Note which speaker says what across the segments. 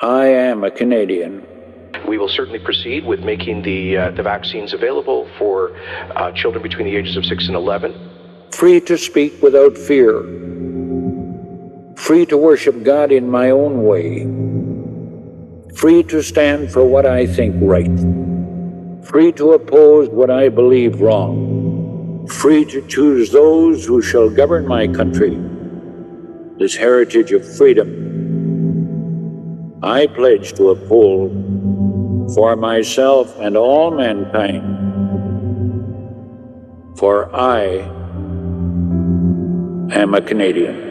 Speaker 1: I am a Canadian.
Speaker 2: We will certainly proceed with making the vaccines available for children between the ages of 6 and 11.
Speaker 1: Free to speak without fear. Free to worship God in my own way. Free to stand for what I think right. Free to oppose what I believe wrong. Free to choose those who shall govern my country. This heritage of freedom I pledge to uphold for myself and all mankind. For I am a Canadian.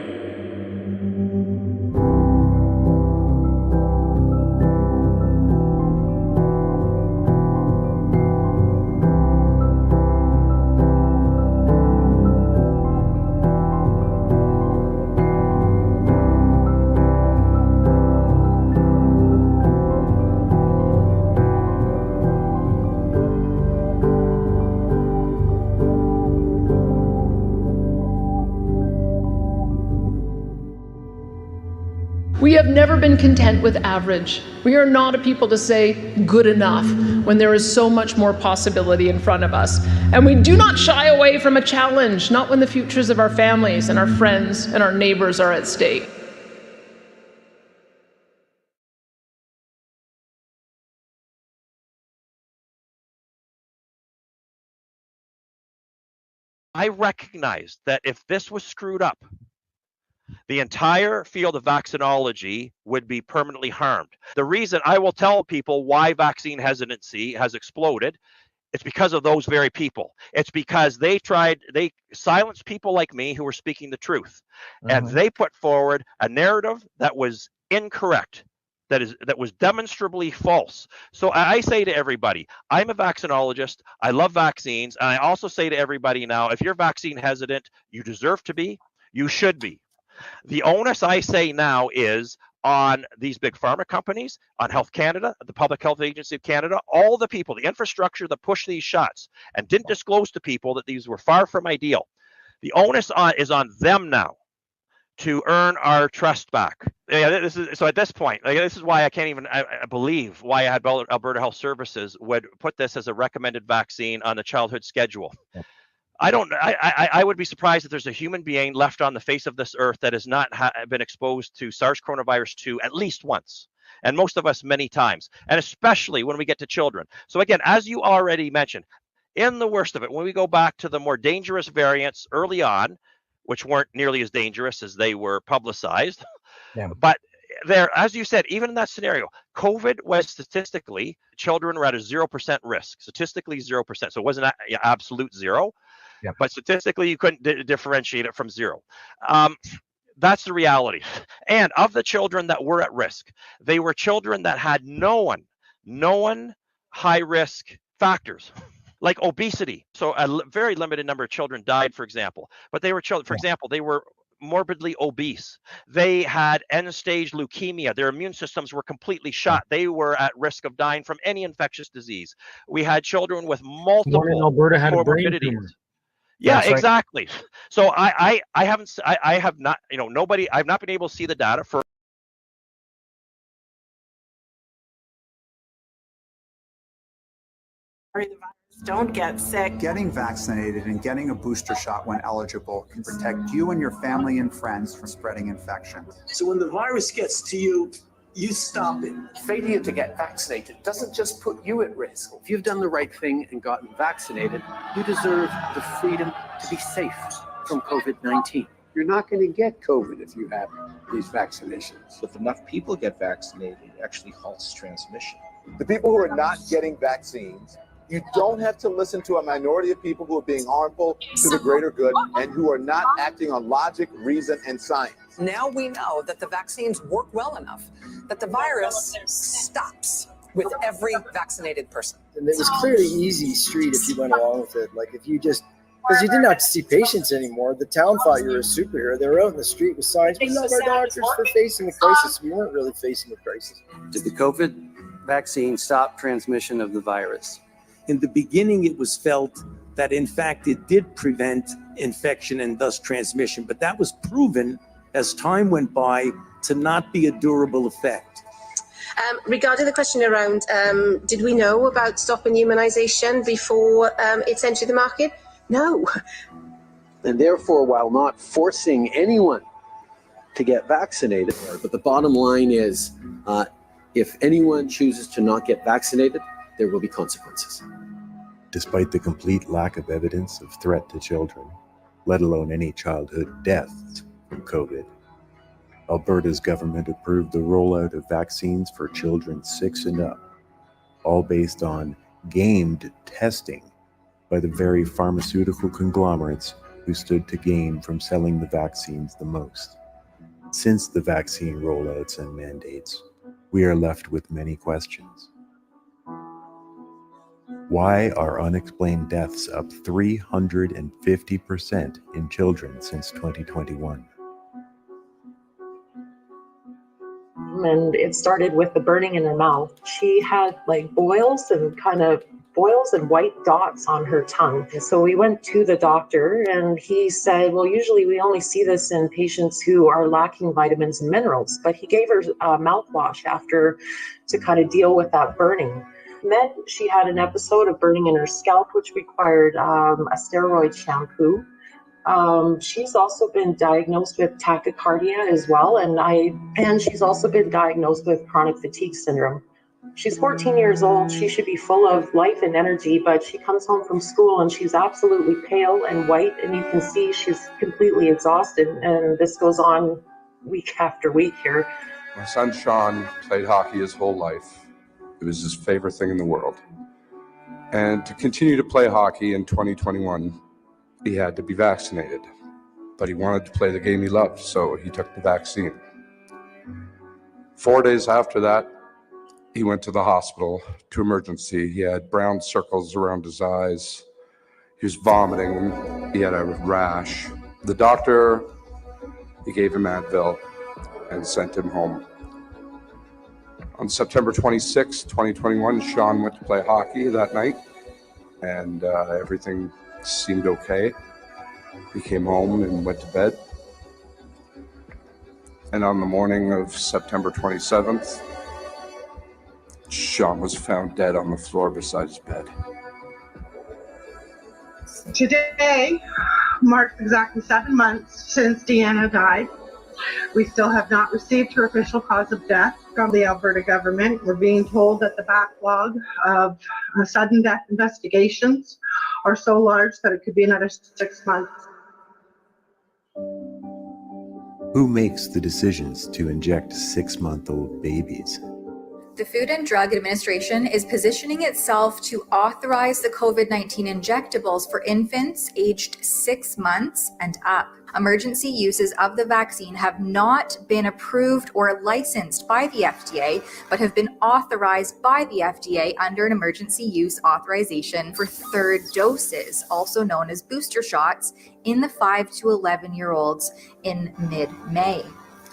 Speaker 3: We have never been content with average. We are not a people to say good enough when there is so much more possibility in front of us. And we do not shy away from a challenge, not when the futures of our families and our friends and our neighbors are at stake.
Speaker 4: I recognize that if this was screwed up, the entire field of vaccinology would be permanently harmed. The reason I will tell people why vaccine hesitancy has exploded, it's because of those very people. It's because they silenced people like me who were speaking the truth. And they put forward a narrative that was incorrect, that was demonstrably false. So I say to everybody, I'm a vaccinologist, I love vaccines, and I also say to everybody now, if you're vaccine hesitant, you deserve to be, you should be. The onus, I say now, is on these big pharma companies, on Health Canada, the Public Health Agency of Canada, all the people, the infrastructure that pushed these shots and didn't disclose to people that these were far from ideal. The onus is on them now to earn our trust back. Yeah, so at this point, this is why I can't even I believe why Alberta Health Services would put this as a recommended vaccine on the childhood schedule. Yeah. I would be surprised if there's a human being left on the face of this earth that has not been exposed to SARS coronavirus 2 at least once, and most of us many times, and especially when we get to children. So again, as you already mentioned, in the worst of it, when we go back to the more dangerous variants early on, which weren't nearly as dangerous as they were publicized, but there, as you said, even in that scenario, COVID was statistically, children were at a 0% risk, statistically 0%. So it wasn't absolute zero. Yeah. But statistically, you couldn't differentiate it from zero. That's the reality. And of the children that were at risk, they were children that had known high-risk factors, like obesity. So a very limited number of children died, for example. But they were children, for example, they were morbidly obese. They had end-stage leukemia. Their immune systems were completely shot. They were at risk of dying from any infectious disease. We had children with multiple
Speaker 5: one in Alberta had a brain
Speaker 4: comorbidities.
Speaker 5: tumor.
Speaker 4: Yeah,
Speaker 5: That's right.
Speaker 4: exactly. So I have not, I've not been able to see the data for.
Speaker 6: Don't get sick.
Speaker 7: Getting vaccinated and getting a booster shot when eligible can protect you and your family and friends from spreading infections.
Speaker 8: So when the virus gets to you, you stop it.
Speaker 9: Failure to get vaccinated doesn't just put you at risk. If you've done the right thing and gotten vaccinated, you deserve the freedom to be safe from COVID-19.
Speaker 10: You're not going to get COVID if you have these vaccinations.
Speaker 11: If enough people get vaccinated, it actually halts transmission.
Speaker 12: The people who are not getting vaccines, you don't have to listen to a minority of people who are being harmful to the greater good and who are not acting on logic, reason, and science.
Speaker 13: Now we know that the vaccines work well enough that the virus stops with every vaccinated person.
Speaker 5: And it was clearly easy street if you went along with it. Like if you just, because you didn't have to see patients anymore. The town thought you were a superhero. They were out in the street with signs. We love our doctors for facing the crisis. We weren't really facing the crisis.
Speaker 14: Did the COVID vaccine stop transmission of the virus?
Speaker 8: In the beginning, it was felt that, in fact, it did prevent infection and thus transmission, but that was proven as time went by to not be a durable effect.
Speaker 15: Regarding the question around, did we know about stopping humanisation before it's entered the market? No.
Speaker 9: And therefore, while not forcing anyone to get vaccinated, but the bottom line is, if anyone chooses to not get vaccinated, there will be consequences.
Speaker 16: Despite the complete lack of evidence of threat to children, let alone any childhood deaths from COVID, Alberta's government approved the rollout of vaccines for children 6 and up, all based on gamed testing by the very pharmaceutical conglomerates who stood to gain from selling the vaccines the most. Since the vaccine rollouts and mandates, we are left with many questions. Why are unexplained deaths up 350% in children since 2021?
Speaker 17: And it started with the burning in her mouth. She had like boils and white dots on her tongue. And so we went to the doctor and he said, well, usually we only see this in patients who are lacking vitamins and minerals, but he gave her mouthwash after to kind of deal with that burning. Then she had an episode of burning in her scalp, which required a steroid shampoo. She's also been diagnosed with tachycardia as well, and she's also been diagnosed with chronic fatigue syndrome. She's 14 years old. She should be full of life and energy, but she comes home from school and she's absolutely pale and white, and you can see she's completely exhausted, and this goes on week after week here.
Speaker 18: My son Shaun played hockey his whole life. It was his favorite thing in the world. And to continue to play hockey in 2021, he had to be vaccinated. But he wanted to play the game he loved, so he took the vaccine. 4 days after that, he went to the hospital, to emergency. He had brown circles around his eyes. He was vomiting. He had a rash. The doctor, he gave him Advil and sent him home. On September 26, 2021, Shaun went to play hockey that night, and everything seemed okay. He came home and went to bed. And on the morning of September 27th, Shaun was found dead on the floor beside his bed.
Speaker 19: Today marks exactly 7 months since Deanna died. We still have not received her official cause of death from the Alberta government. We're being told that the backlog of sudden death investigations are so large that it could be another 6 months.
Speaker 16: Who makes the decisions to inject 6-month-old babies?
Speaker 20: The Food and Drug Administration is positioning itself to authorize the COVID-19 injectables for infants aged 6 months and up. Emergency uses of the vaccine have not been approved or licensed by the FDA, but have been authorized by the FDA under an emergency use authorization for third doses, also known as booster shots, in the 5 to 11-year-olds in mid-May.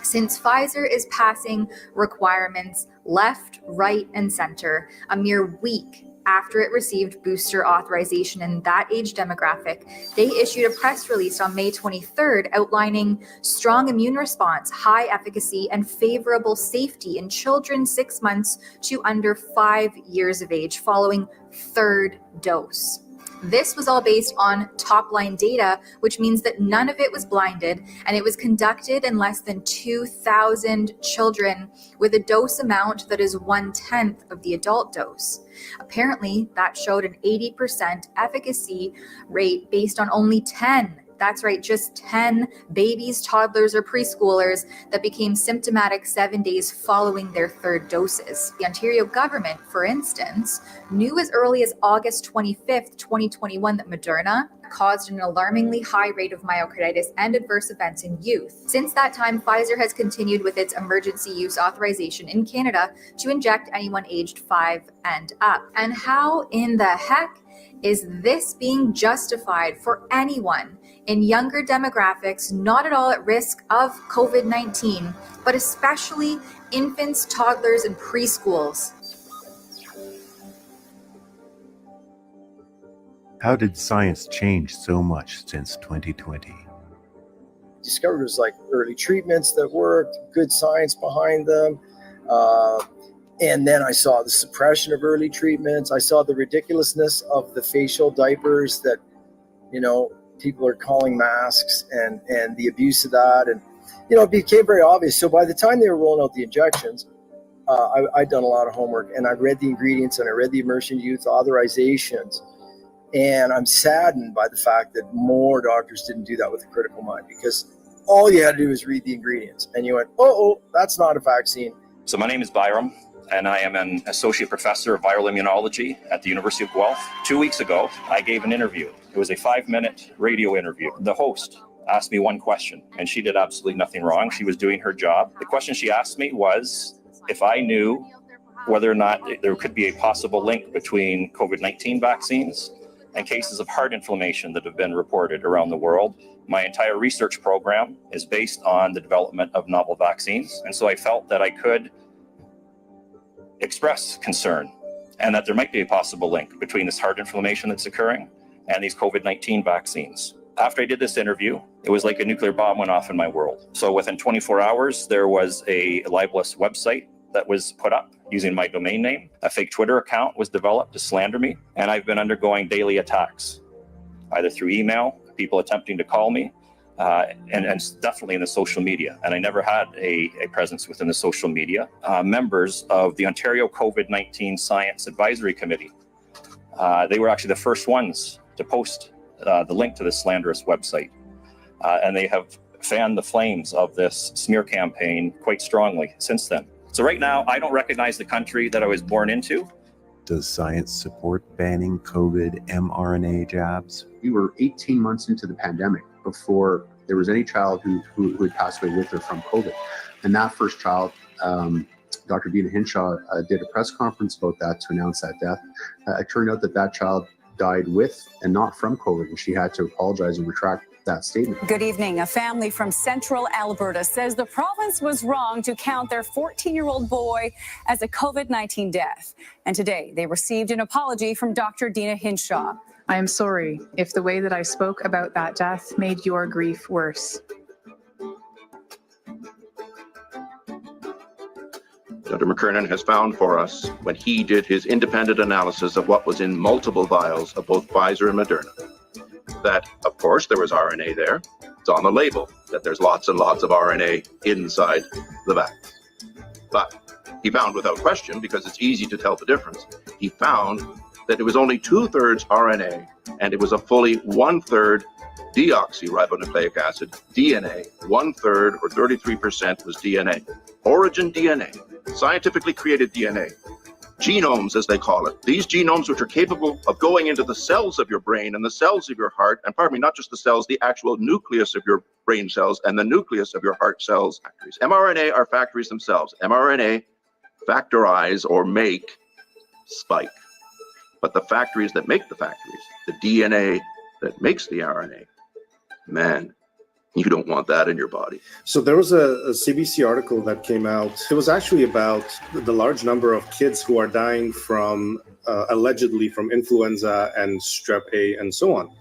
Speaker 20: Since Pfizer is passing requirements left, right, and center a mere week after it received booster authorization in that age demographic, they issued a press release on May 23rd outlining strong immune response, high efficacy, and favorable safety in children 6 months to under 5 years of age following third dose. This was all based on top-line data, which means that none of it was blinded, and it was conducted in less than 2,000 children with a dose amount that is 1/10 of the adult dose. Apparently, that showed an 80% efficacy rate based on only 10. That's right, just 10 babies, toddlers, or preschoolers that became symptomatic 7 days following their third doses. The Ontario government, for instance, knew as early as August 25th, 2021 that Moderna caused an alarmingly high rate of myocarditis and adverse events in youth. Since that time, Pfizer has continued with its emergency use authorization in Canada to inject anyone aged 5 and up. And how in the heck is this being justified for anyone in younger demographics not at all at risk of COVID-19, but especially infants, toddlers, and preschools?
Speaker 16: How did science change so much since 2020?
Speaker 5: Discovered was like early treatments that worked, good science behind them. And then I saw the suppression of early treatments. I saw the ridiculousness of the facial diapers that, you know, people are calling masks, and the abuse of that. And, you know, it became very obvious. So by the time they were rolling out the injections, I'd done a lot of homework, and I read the ingredients, and I read the immersion youth authorizations. And I'm saddened by the fact that more doctors didn't do that with a critical mind, because all you had to do was read the ingredients, and you went, oh, that's not a vaccine.
Speaker 21: So my name is Byram, and I am an associate professor of viral immunology at the University of Guelph. 2 weeks ago, I gave an interview. It was a 5-minute radio interview. The host asked me one question, and she did absolutely nothing wrong. She was doing her job. The question she asked me was if I knew whether or not there could be a possible link between COVID-19 vaccines and cases of heart inflammation that have been reported around the world. My entire research program is based on the development of novel vaccines. And so I felt that I could express concern and that there might be a possible link between this heart inflammation that's occurring and these COVID-19 vaccines. After I did this interview, it was like a nuclear bomb went off in my world. So within 24 hours, there was a libelous website that was put up using my domain name. A fake Twitter account was developed to slander me, and I've been undergoing daily attacks, either through email, people attempting to call me, and definitely in the social media. And I never had a presence within the social media. Members of the Ontario COVID-19 Science Advisory Committee, they were actually the first ones to post the link to this slanderous website. And they have fanned the flames of this smear campaign quite strongly since then. So right now, I don't recognize the country that I was born into.
Speaker 16: Does science support banning COVID mRNA jabs?
Speaker 10: We were 18 months into the pandemic before there was any child who had passed away with or from COVID. And that first child, Dr. Dina Hinshaw did a press conference about that to announce that death. It turned out that child died with and not from COVID, and she had to apologize and retract that statement.
Speaker 22: Good evening. A family from central Alberta says the province was wrong to count their 14-year-old boy as a COVID-19 death. And today they received an apology from Dr. Dina Hinshaw.
Speaker 23: I am sorry if the way that I spoke about that death made your grief worse.
Speaker 24: Dr. McKernan has found for us, when he did his independent analysis of what was in multiple vials of both Pfizer and Moderna, that, of course, there was RNA there. It's on the label that there's lots and lots of RNA inside the vax. But he found without question, because it's easy to tell the difference, he found that it was only 2/3 RNA, and it was a fully 1/3 deoxyribonucleic acid, DNA. 1/3 or 33% was DNA. Origin DNA, scientifically created DNA. Genomes, as they call it. These genomes, which are capable of going into the cells of your brain and the cells of your heart, and pardon me, not just the cells, the actual nucleus of your brain cells and the nucleus of your heart cells. Factories. mRNA are factories themselves. mRNA factorize or make spike. But the factories that make the factories, the DNA that makes the RNA, man, you don't want that in your body.
Speaker 25: So there was a CBC article that came out. It was actually about the large number of kids who are dying from allegedly from influenza and strep A and so on.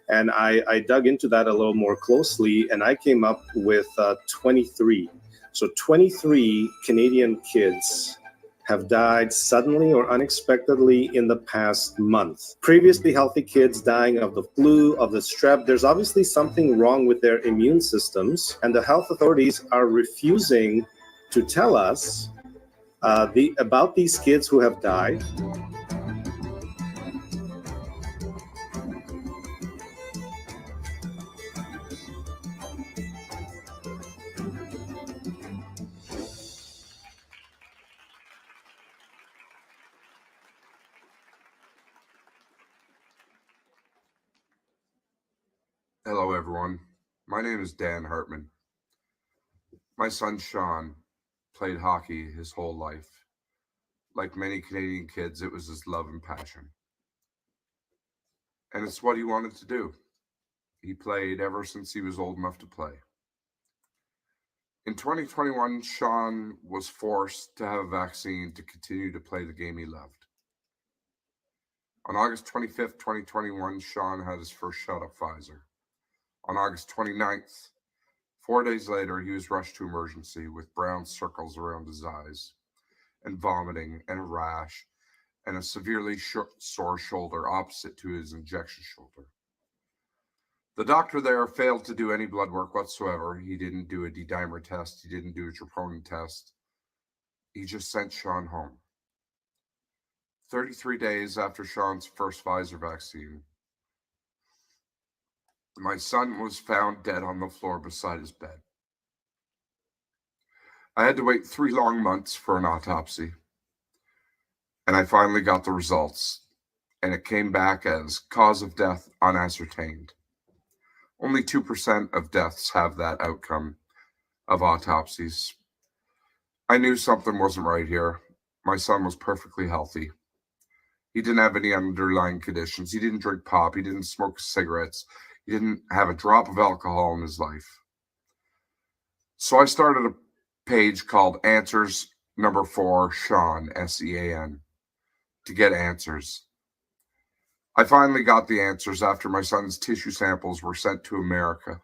Speaker 25: And I dug into that a little more closely, and I came up with 23. So 23 Canadian kids have died suddenly or unexpectedly in the past month. Previously healthy kids dying of the flu, of the strep. There's obviously something wrong with their immune systems, and the health authorities are refusing to tell us about these kids who have died.
Speaker 18: Hello, everyone. My name is Dan Hartman. My son, Shaun, played hockey his whole life. Like many Canadian kids, it was his love and passion. And it's what he wanted to do. He played ever since he was old enough to play. In 2021, Shaun was forced to have a vaccine to continue to play the game he loved. On August 25th, 2021, Shaun had his first shot of Pfizer. On August 29th, 4 days later, he was rushed to emergency with brown circles around his eyes and vomiting and a rash and a severely sore shoulder opposite to his injection shoulder. The doctor there failed to do any blood work whatsoever. He didn't do a D-dimer test. He didn't do a troponin test. He just sent Shaun home. 33 days after Shaun's first Pfizer vaccine, my son was found dead on the floor beside his bed. I had to wait 3 long months for an autopsy, and I finally got the results, and it came back as cause of death unascertained. Only 2% of deaths have that outcome of autopsies. I knew something wasn't right here. My son was perfectly healthy. He didn't have any underlying conditions. He didn't drink pop. He didn't smoke cigarettes. He didn't have a drop of alcohol in his life. So I started a page called Answers Number 4 Shaun, SEAN, to get answers. I finally got the answers after my son's tissue samples were sent to America,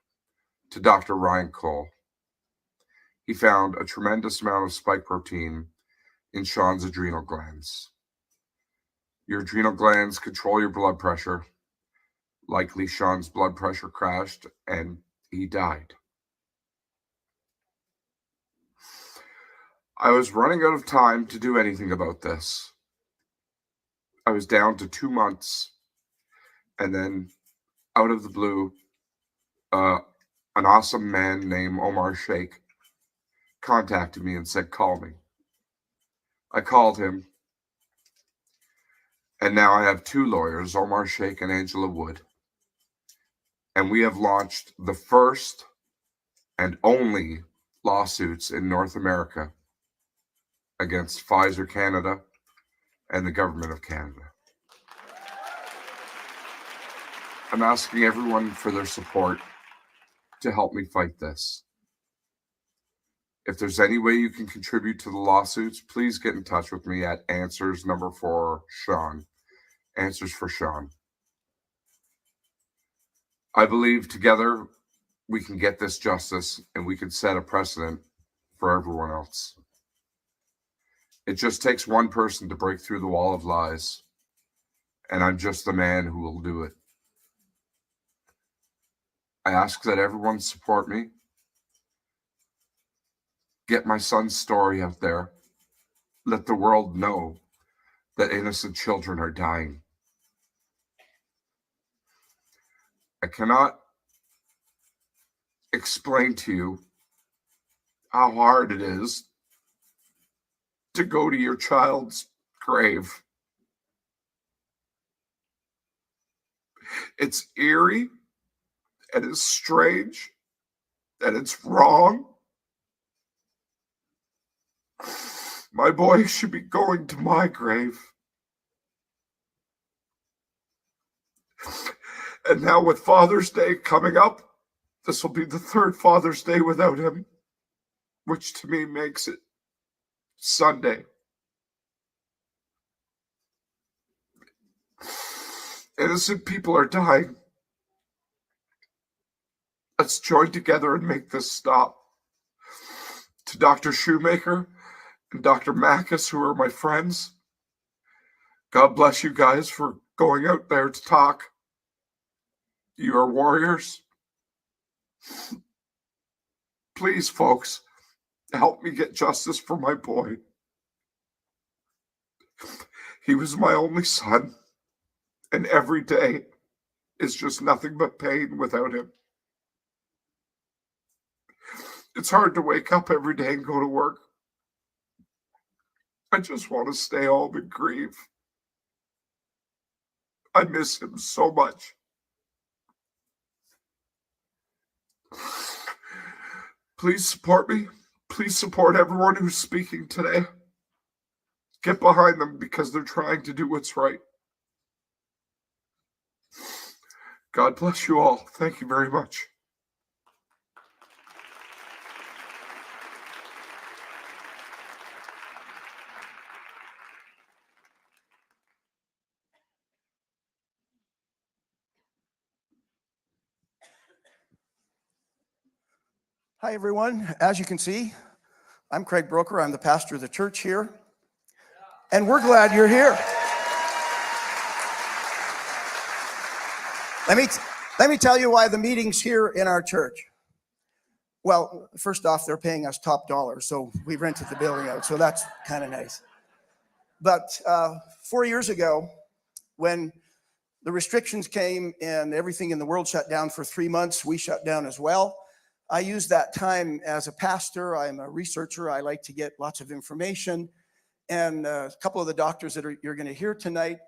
Speaker 18: to Dr. Ryan Cole. He found a tremendous amount of spike protein in Shaun's adrenal glands. Your adrenal glands control your blood pressure. Likely Shaun's blood pressure crashed and he died. I was running out of time to do anything about this. I was down to 2 months, and then out of the blue, an awesome man named Omar Sheikh contacted me and said, call me. I called him, and now I have 2 lawyers, Omar Sheikh and Angela Wood. And we have launched the first and only lawsuits in North America against Pfizer Canada and the government of Canada. I'm asking everyone for their support to help me fight this. If there's any way you can contribute to the lawsuits, please get in touch with me at Answers Number 4 Shaun. Answers for Shaun. I believe together we can get this justice and we can set a precedent for everyone else. It just takes one person to break through the wall of lies, and I'm just the man who will do it. I ask that everyone support me. Get my son's story out there. Let the world know that innocent children are dying. I cannot explain to you how hard it is to go to your child's grave. It's eerie, and it's strange, and it's wrong. My boy should be going to my grave. And now with Father's Day coming up, this will be the 3rd Father's Day without him, which to me makes it Sunday. Innocent people are dying. Let's join together and make this stop. To Dr. Shoemaker and Dr. Makis, who are my friends, God bless you guys for going out there to talk. You are warriors. Please, folks, help me get justice for my boy. He was my only son, and every day is just nothing but pain without him. It's hard to wake up every day and go to work. I just want to stay home and grieve. I miss him so much. Please support me. Please support everyone who's speaking today. Get behind them because they're trying to do what's right. God bless you all. Thank you very much.
Speaker 1: Hi, everyone. As you can see, I'm Craig Broker. I'm the pastor of the church here. And we're glad you're here. Let me tell you why the meeting's here in our church. Well, first off, they're paying us top dollar, so we rented the building out, so that's kind of nice. But 4 years ago, when the restrictions came and everything in the world shut down for 3 months, we shut down as well. I used that time as a pastor. I'm a researcher. I like to get lots of information. And a couple of the doctors that you're going to hear tonight,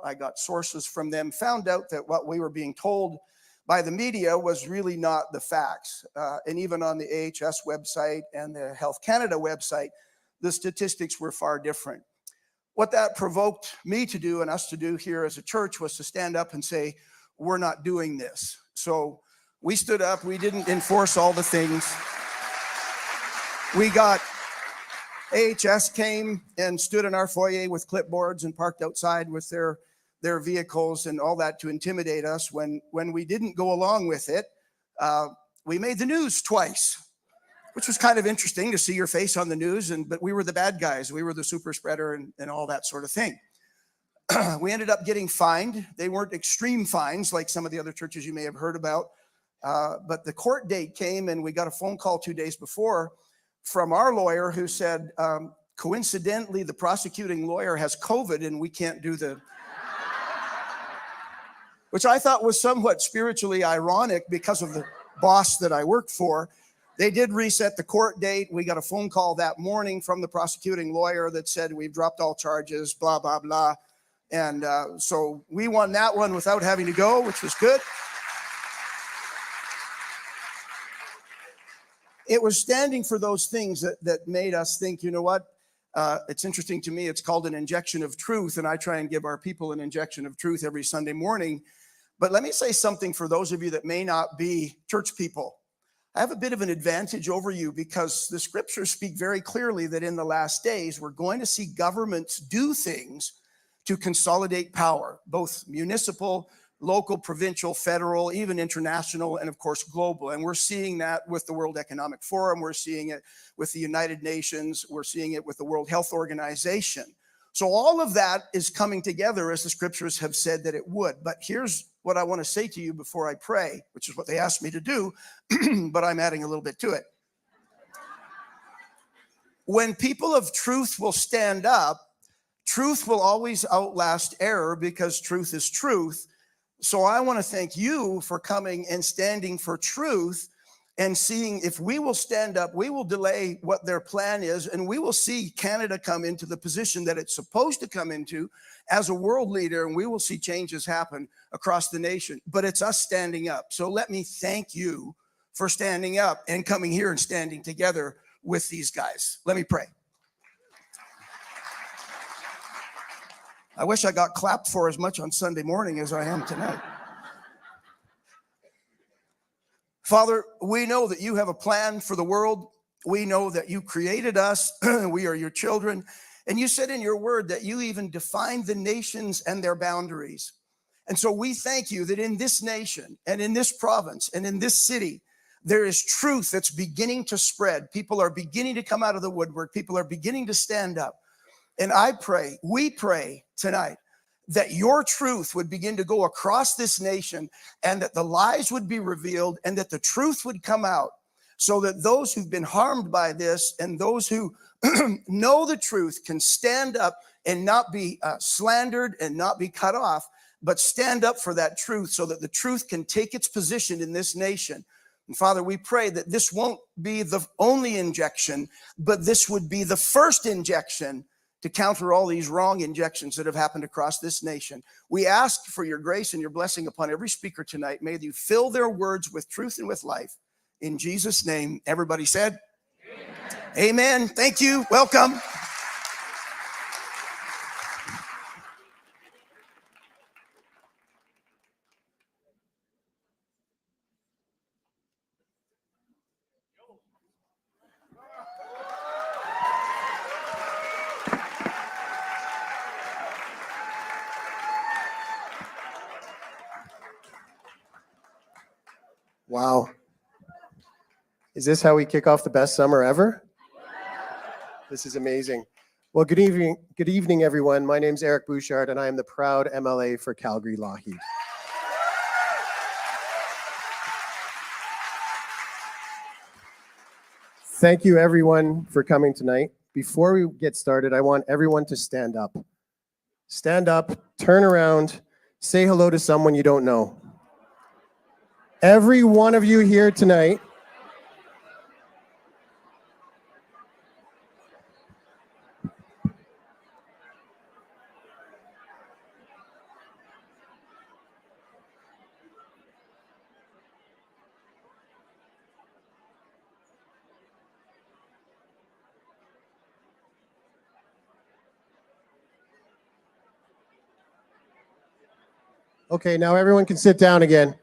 Speaker 1: I got sources from them, found out that what we were being told by the media was really not the facts. And even on the AHS website and the Health Canada website, the statistics were far different. What that provoked me to do and us to do here as a church was to stand up and say, we're not doing this. So we stood up. We didn't enforce all the things. AHS came and stood in our foyer with clipboards and parked outside with their vehicles and all that to intimidate us. When we didn't go along with it, we made the news twice, which was kind of interesting to see your face on the news. But we were the bad guys. We were the super spreader and all that sort of thing. We ended up getting fined. They weren't extreme fines like some of the other churches you may have heard about. But the court date came and we got a phone call 2 days before from our lawyer who said, coincidentally, the prosecuting lawyer has COVID and we can't do which I thought was somewhat spiritually ironic because of the boss that I worked for. They did reset the court date. We got a phone call that morning from the prosecuting lawyer that said, we've dropped all charges, blah, blah, blah. And so we won that one without having to go, which was good. It was standing for those things that made us think, you know what? It's interesting to me. It's called an injection of truth. And I try and give our people an injection of truth every Sunday morning. But let me say something for those of you that may not be church people. I have a bit of an advantage over you because the scriptures speak very clearly that in the last days, we're going to see governments do things to consolidate power, both municipal, local, provincial, federal, even international, and of course, global. And we're seeing that with the World Economic Forum. We're seeing it with the United Nations. We're seeing it with the World Health Organization. So all of that is coming together as the scriptures have said that it would. But here's what I want to say to you before I pray, which is what they asked me to do, but I'm adding a little bit to it. When people of truth will stand up, truth will always outlast error because truth is truth. So I want to thank you for coming and standing for truth and seeing if we will stand up, we will delay what their plan is, and we will see Canada come into the position that it's supposed to come into as a world leader, and we will see changes happen across the nation. But it's us standing up. So let me thank you for standing up and coming here and standing together with these guys. Let me pray. I wish I got clapped for as much on Sunday morning as I am tonight. Father, we know that you have a plan for the world. We know that you created us. We are your children. And you said in your word that you even defined the nations and their boundaries. And so we thank you that in this nation and in this province and in this city, there is truth that's beginning to spread. People are beginning to come out of the woodwork. People are beginning to stand up. And I pray, we pray tonight that your truth would begin to go across this nation and that the lies would be revealed and that the truth would come out so that those who've been harmed by this and those who know the truth can stand up and not be slandered and not be cut off, but stand up for that truth so that the truth can take its position in this nation. And Father, we pray that this won't be the only injection, but this would be the first injection to counter all these wrong injections that have happened across this nation. We ask for your grace and your blessing upon every speaker tonight. May you fill their words with truth and with life. In Jesus' name, everybody said, amen. Thank you. Welcome.
Speaker 2: Wow. Is this how we kick off the best summer ever? This is amazing. Well, good evening, everyone. My name is Eric Bouchard, and I am the proud MLA for Calgary-Lougheed. Thank you, everyone, for coming tonight. Before we get started, I want everyone to stand up. Stand up, turn around, say hello to someone you don't know. Every one of you here tonight Okay, now everyone can sit down again.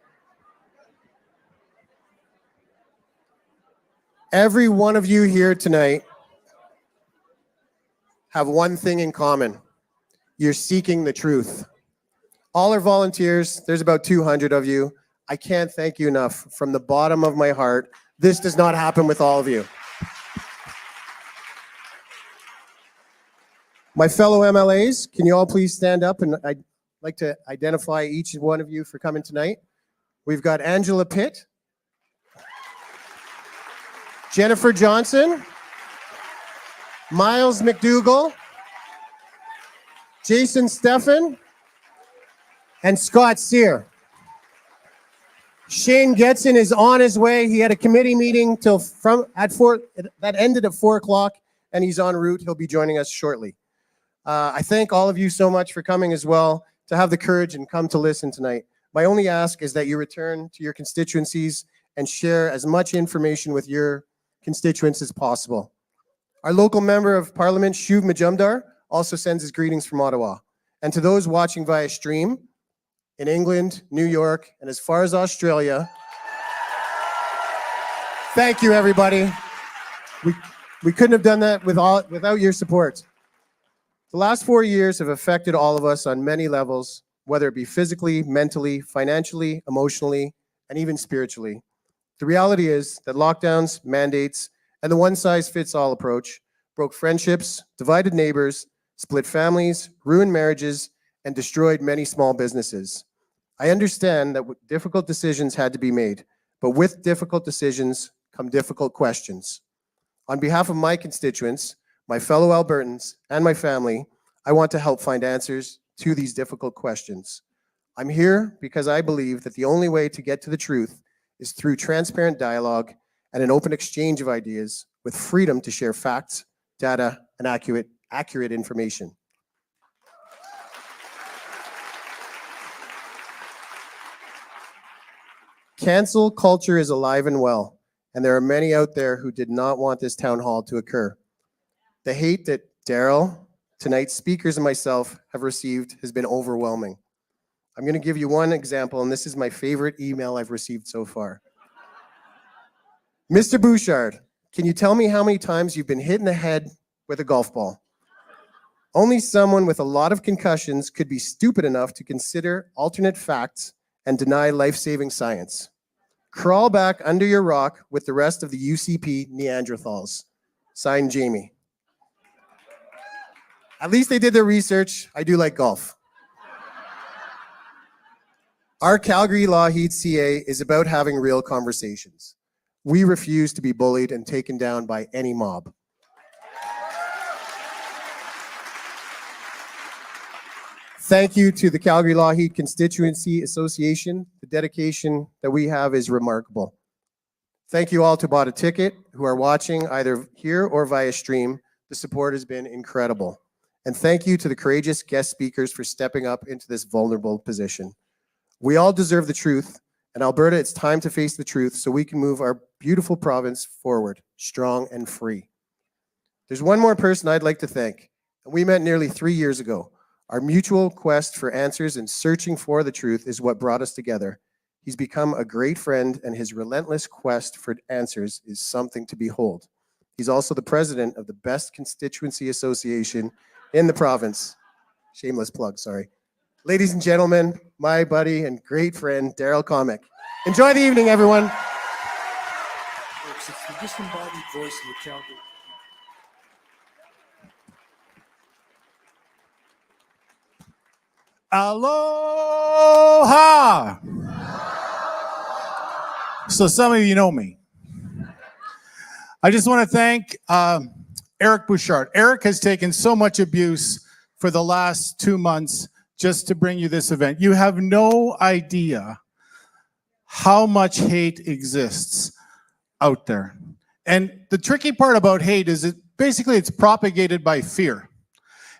Speaker 2: Every one of you here tonight have one thing in common. You're seeking the truth. All our volunteers, there's about 200 of you. I can't thank you enough from the bottom of my heart. This does not happen with all of you. My fellow MLAs, can you all please stand up? And I'd like to identify each one of you for coming tonight. We've got Angela Pitt, Jennifer Johnson, Miles McDougall, Jason Steffen, and Scott Sear. Shane Getson is on his way. He had a committee meeting that ended at 4 o'clock, and he's en route. He'll be joining us shortly. I thank all of you so much for coming as well, to have the courage and come to listen tonight. My only ask is that you return to your constituencies and share as much information with your constituents as possible. Our local member of Parliament, Shuv Majumdar, also sends his greetings from Ottawa. And to those watching via stream in England, New York, and as far as Australia, thank you, everybody. We couldn't have done that without your support. The last 4 years have affected all of us on many levels, whether it be physically, mentally, financially, emotionally, and even spiritually. The reality is that lockdowns, mandates, and the one-size-fits-all approach broke friendships, divided neighbors, split families, ruined marriages, and destroyed many small businesses. I understand that difficult decisions had to be made, but with difficult decisions come difficult questions. On behalf of my constituents, my fellow Albertans, and my family, I want to help find answers to these difficult questions. I'm here because I believe that the only way to get to the truth is through transparent dialogue and an open exchange of ideas with freedom to share facts, data, and accurate information. Cancel culture is alive and well, and there are many out there who did not want this town hall to occur. The hate that Darrell, tonight's speakers, and myself have received has been overwhelming. I'm going to give you one example, and this is my favorite email I've received so far. Mr. Bouchard, can you tell me how many times you've been hit in the head with a golf ball? Only someone with a lot of concussions could be stupid enough to consider alternate facts and deny life-saving science. Crawl back under your rock with the rest of the UCP Neanderthals. Signed, Jamie. At least they did their research. I do like golf. Our Calgary-Lougheed CA is about having real conversations. We refuse to be bullied and taken down by any mob. Thank you to the Calgary-Lougheed Constituency Association. The dedication that we have is remarkable. Thank you all who bought a ticket, who are watching either here or via stream. The support has been incredible. And thank you to the courageous guest speakers for stepping up into this vulnerable position. We all deserve the truth. And Alberta, it's time to face the truth so we can move our beautiful province forward, strong and free. There's one more person I'd like to thank. We met nearly 3 years ago. Our mutual quest for answers and searching for the truth is what brought us together. He's become a great friend, and his relentless quest for answers is something to behold. He's also the president of the best constituency association in the province. Shameless plug, sorry. Ladies and gentlemen, my buddy and great friend, Darrell Komick. Enjoy the evening, everyone.
Speaker 3: It's the disembodied voice of the Calgary. Aloha! So some of you know me. I just want to thank Eric Bouchard. Eric has taken so much abuse for the last 2 months just to bring you this event. You have no idea how much hate exists out there. And the tricky part about hate is it's propagated by fear.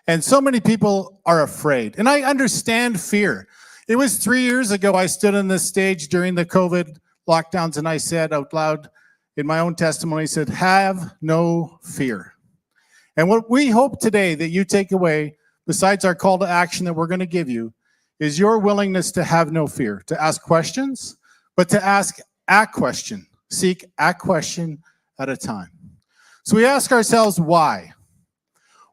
Speaker 3: And so many people are afraid. And I understand fear. It was 3 years ago I stood on this stage during the COVID lockdowns and I said out loud in my own testimony, I said, have no fear. And what we hope today that you take away, besides our call to action that we're going to give you, is your willingness to have no fear, to ask questions, but to ask a question. Seek a question at a time. So we ask ourselves, why?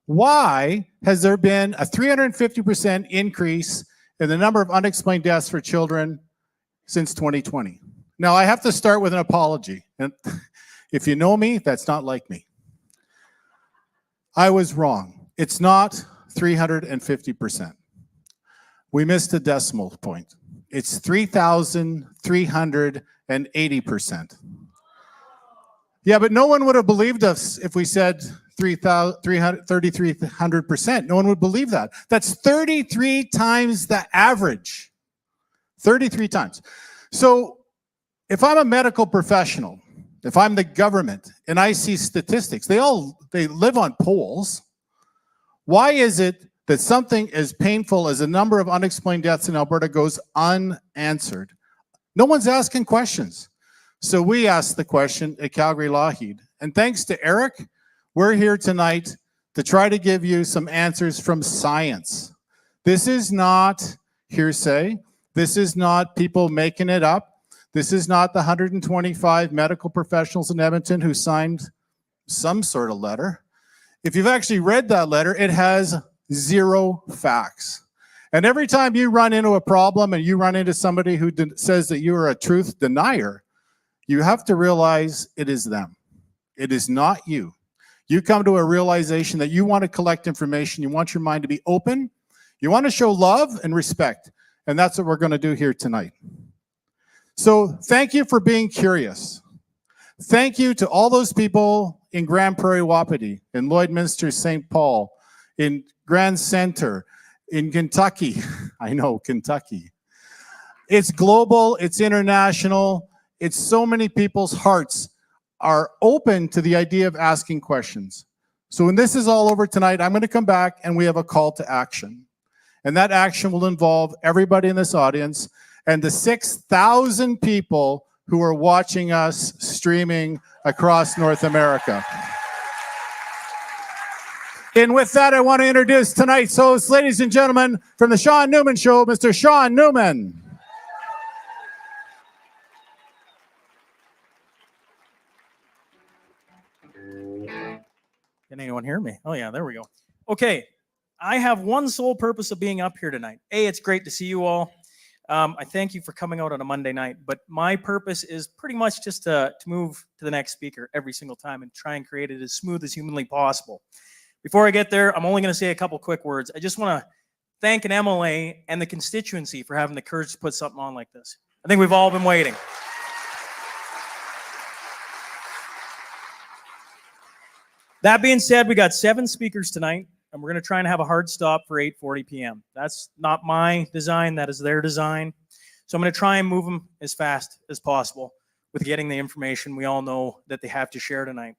Speaker 3: Why has there been a 350% increase in the number of unexplained deaths for children since 2020? Now, I have to start with an apology. And if you know me, that's not like me. I was wrong. It's not 350%. We missed a decimal point. It's 3,380%. Yeah, but no one would have believed us if we said 3,300%. No one would believe that. That's 33 times the average. 33 times. So if I'm a medical professional, if I'm the government and I see statistics, they live on polls. Why is it that something as painful as the number of unexplained deaths in Alberta goes unanswered? No one's asking questions. So we asked the question at Calgary-Lougheed. And thanks to Eric, we're here tonight to try to give you some answers from science. This is not hearsay. This is not people making it up. This is not the 125 medical professionals in Edmonton who signed some sort of letter. If you've actually read that letter, it has 0 facts. And every time you run into a problem and you run into somebody who says that you are a truth denier, you have to realize it is them. It is not you. You come to a realization that you want to collect information. You want your mind to be open. You want to show love and respect. And that's what we're going to do here tonight. So thank you for being curious. Thank you to all those people in Grand Prairie, Wapiti, in Lloydminster, St. Paul, in Grand Center, in Kentucky. I know, Kentucky. It's global, it's international. It's so many people's hearts are open to the idea of asking questions. So when this is all over tonight, I'm going to come back and we have a call to action. And that action will involve everybody in this audience and the 6,000 people who are watching us streaming across North America. And with that, I want to introduce tonight's host, ladies and gentlemen, from the Shaun Newman Show, Mr. Shaun Newman.
Speaker 4: Can anyone hear me? Oh yeah, there we go. Okay, I have one sole purpose of being up here tonight. It's great to see you all. I thank you for coming out on a Monday night, but my purpose is pretty much just to move to the next speaker every single time and try and create it as smooth as humanly possible. Before I get there, I'm only going to say a couple quick words. I just want to thank an MLA and the constituency for having the courage to put something on like this. I think we've all been waiting. That being said, we got 7 speakers tonight, and we're going to try and have a hard stop for 8:40 p.m. That's not my design. That is their design. So I'm going to try and move them as fast as possible with getting the information we all know that they have to share tonight.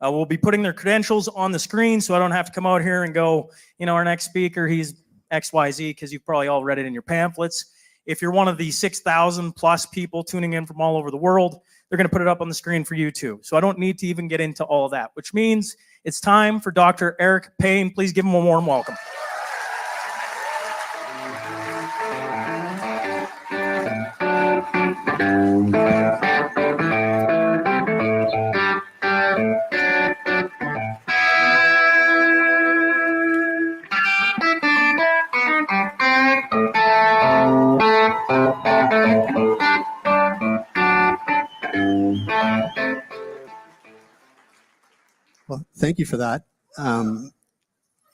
Speaker 4: We'll be putting their credentials on the screen so I don't have to come out here and go, you know, our next speaker, he's XYZ, because you've probably all read it in your pamphlets. If you're one of the 6,000 plus people tuning in from all over the world, they're going to put it up on the screen for you too. So I don't need to even get into all of that, which means it's time for Dr. Eric Payne. Please give him a warm welcome.
Speaker 6: Well, thank you for that.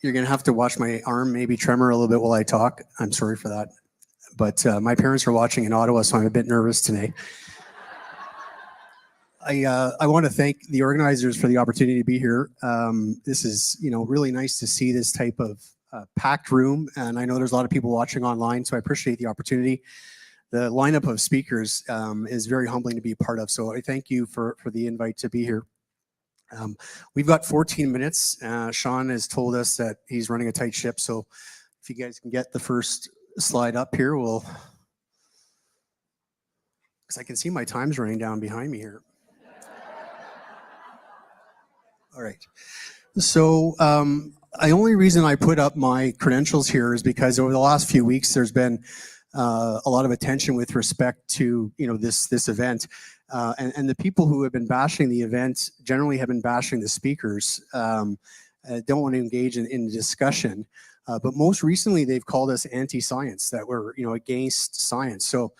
Speaker 6: you're going to have to watch my arm maybe tremor a little bit while I talk. I'm sorry for that. But my parents are watching in Ottawa, so I'm a bit nervous today. I want to thank the organizers for the opportunity to be here. This is, really nice to see this type of packed room, and I know there's a lot of people watching online, so I appreciate the opportunity. The lineup of speakers is very humbling to be a part of, so I thank you for the invite to be here. We've got 14 minutes. Shaun has told us that he's running a tight ship, so if you guys can get the first slide up here, because I can see my time's running down behind me here. All right. So the only reason I put up my credentials here is because over the last few weeks, there's been a lot of attention with respect to this event, and the people who have been bashing the event generally have been bashing the speakers. Don't want to engage in discussion, but most recently they've called us anti-science, that we're against science. So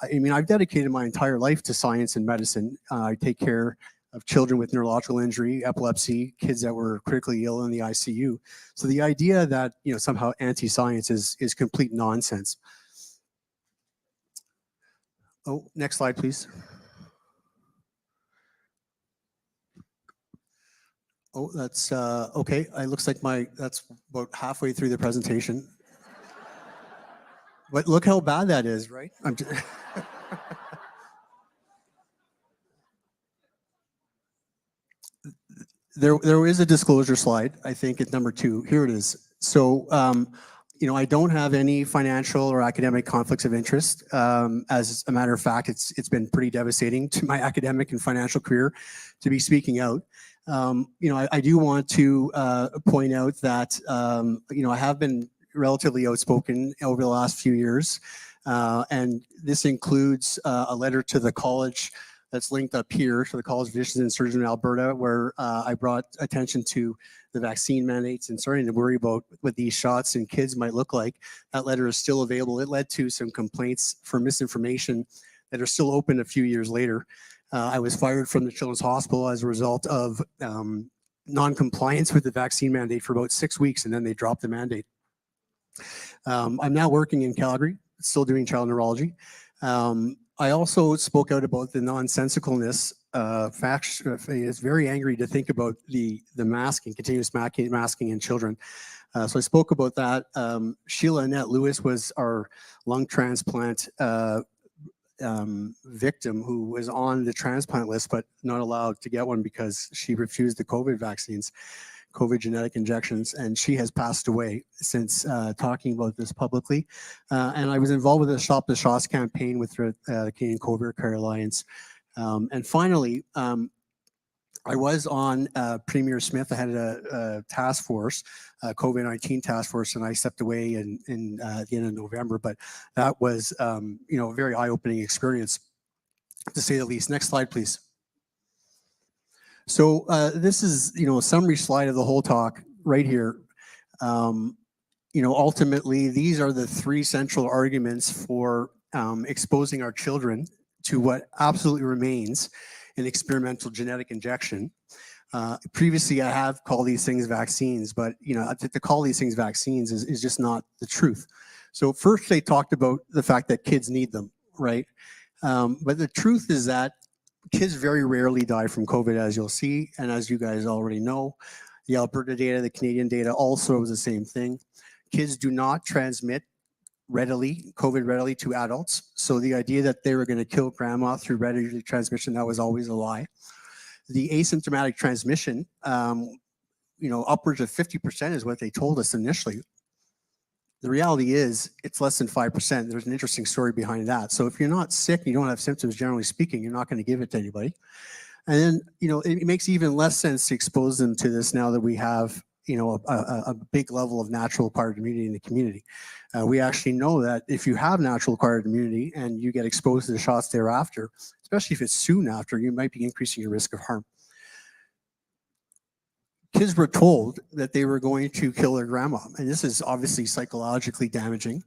Speaker 6: I mean, I've dedicated my entire life to science and medicine. I take care of children with neurological injury, epilepsy, kids that were critically ill in the ICU. So the idea that somehow anti-science is complete nonsense. Oh, next slide, please. Oh, that's okay. It looks like that's about halfway through the presentation. But look how bad that is, right? There is a disclosure slide, I think at number 2. Here it is. So, I don't have any financial or academic conflicts of interest. As a matter of fact, it's been pretty devastating to my academic and financial career to be speaking out. I do want to point out that, I have been relatively outspoken over the last few years. And this includes a letter to the college that's linked up here to the College of Physicians and Surgeons in Alberta, where I brought attention to the vaccine mandates and starting to worry about what these shots in kids might look like. That letter is still available. It led to some complaints for misinformation that are still open a few years later. I was fired from the Children's Hospital as a result of non-compliance with the vaccine mandate for about 6 weeks, and then they dropped the mandate. I'm now working in Calgary, still doing child neurology. I also spoke out about the nonsensicalness. It's very angry to think about the masking, continuous masking in children. So I spoke about that. Sheila Annette Lewis was our lung transplant victim who was on the transplant list, but not allowed to get one because she refused the COVID vaccines, COVID genetic injections, and she has passed away since talking about this publicly. And I was involved with the Stop the Shots campaign with the Canadian COVID Care Alliance. And finally, I was on Premier Smith. I had a task force, COVID-19 task force, and I stepped away in the end of November. But that was, a very eye-opening experience, to say the least. Next slide, please. So this is, a summary slide of the whole talk right here. Ultimately, these are the 3 central arguments for exposing our children to what absolutely remains an experimental genetic injection. Previously, I have called these things vaccines, but to call these things vaccines is just not the truth. So first, they talked about the fact that kids need them, right? But the truth is that kids very rarely die from COVID, as you'll see, and as you guys already know. The Alberta data, the Canadian data also was the same thing. Kids do not transmit COVID readily to adults. So the idea that they were going to kill grandma through readily transmission, that was always a lie. The asymptomatic transmission, upwards of 50% is what they told us initially. The reality is it's less than 5%. There's an interesting story behind that. So if you're not sick, you don't have symptoms, generally speaking, you're not going to give it to anybody. And then, it makes even less sense to expose them to this now that we have, a big level of natural acquired immunity in the community. We actually know that if you have natural acquired immunity and you get exposed to the shots thereafter, especially if it's soon after, you might be increasing your risk of harm. Kids were told that they were going to kill their grandma, and this is obviously psychologically damaging.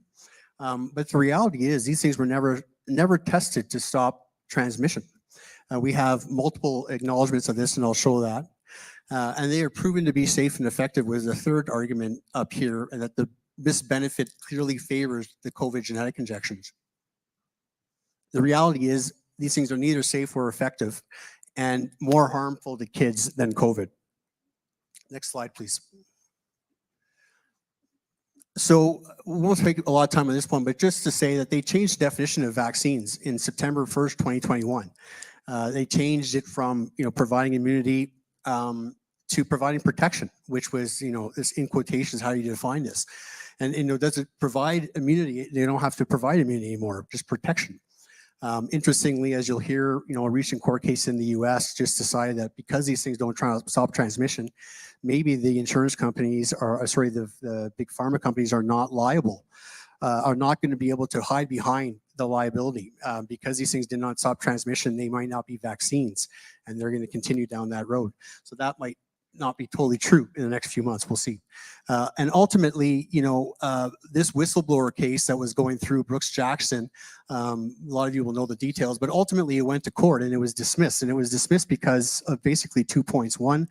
Speaker 6: But the reality is these things were never tested to stop transmission. We have multiple acknowledgements of this, and I'll show that. And they are proven to be safe and effective was the third argument up here, and that this benefit clearly favors the COVID genetic injections. The reality is these things are neither safe or effective and more harmful to kids than COVID. Next slide, please. So we won't take a lot of time on this one, but just to say that they changed the definition of vaccines in September 1st, 2021. They changed it from, providing immunity to providing protection, which was, this in quotations, how do you define this? And, does it provide immunity? They don't have to provide immunity anymore, just protection. Interestingly, as you'll hear, a recent court case in the US just decided that because these things don't stop transmission, maybe the insurance companies the big pharma companies are not liable, are not going to be able to hide behind the liability because these things did not stop transmission. They might not be vaccines, and they're going to continue down that road. So that might not be totally true in the next few months. We'll see. And ultimately, this whistleblower case that was going through Brooks Jackson, a lot of you will know the details, but ultimately it went to court and it was dismissed. And it was dismissed because of basically 2 points. One,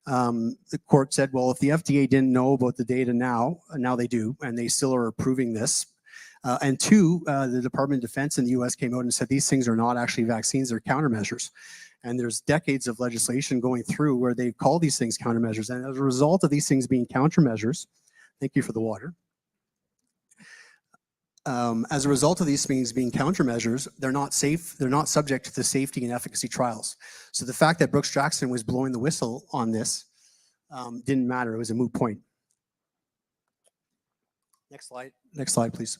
Speaker 6: the court said, well, if the FDA didn't know about the data now they do, and they still are approving this. And two, the Department of Defense in the US came out and said these things are not actually vaccines, they're countermeasures. And there's decades of legislation going through where they call these things countermeasures. And as a result of these things being countermeasures, thank you for the water. As a result of these things being countermeasures, they're not safe, they're not subject to the safety and efficacy trials. So the fact that Brooks Jackson was blowing the whistle on this didn't matter, it was a moot point. Next slide, please.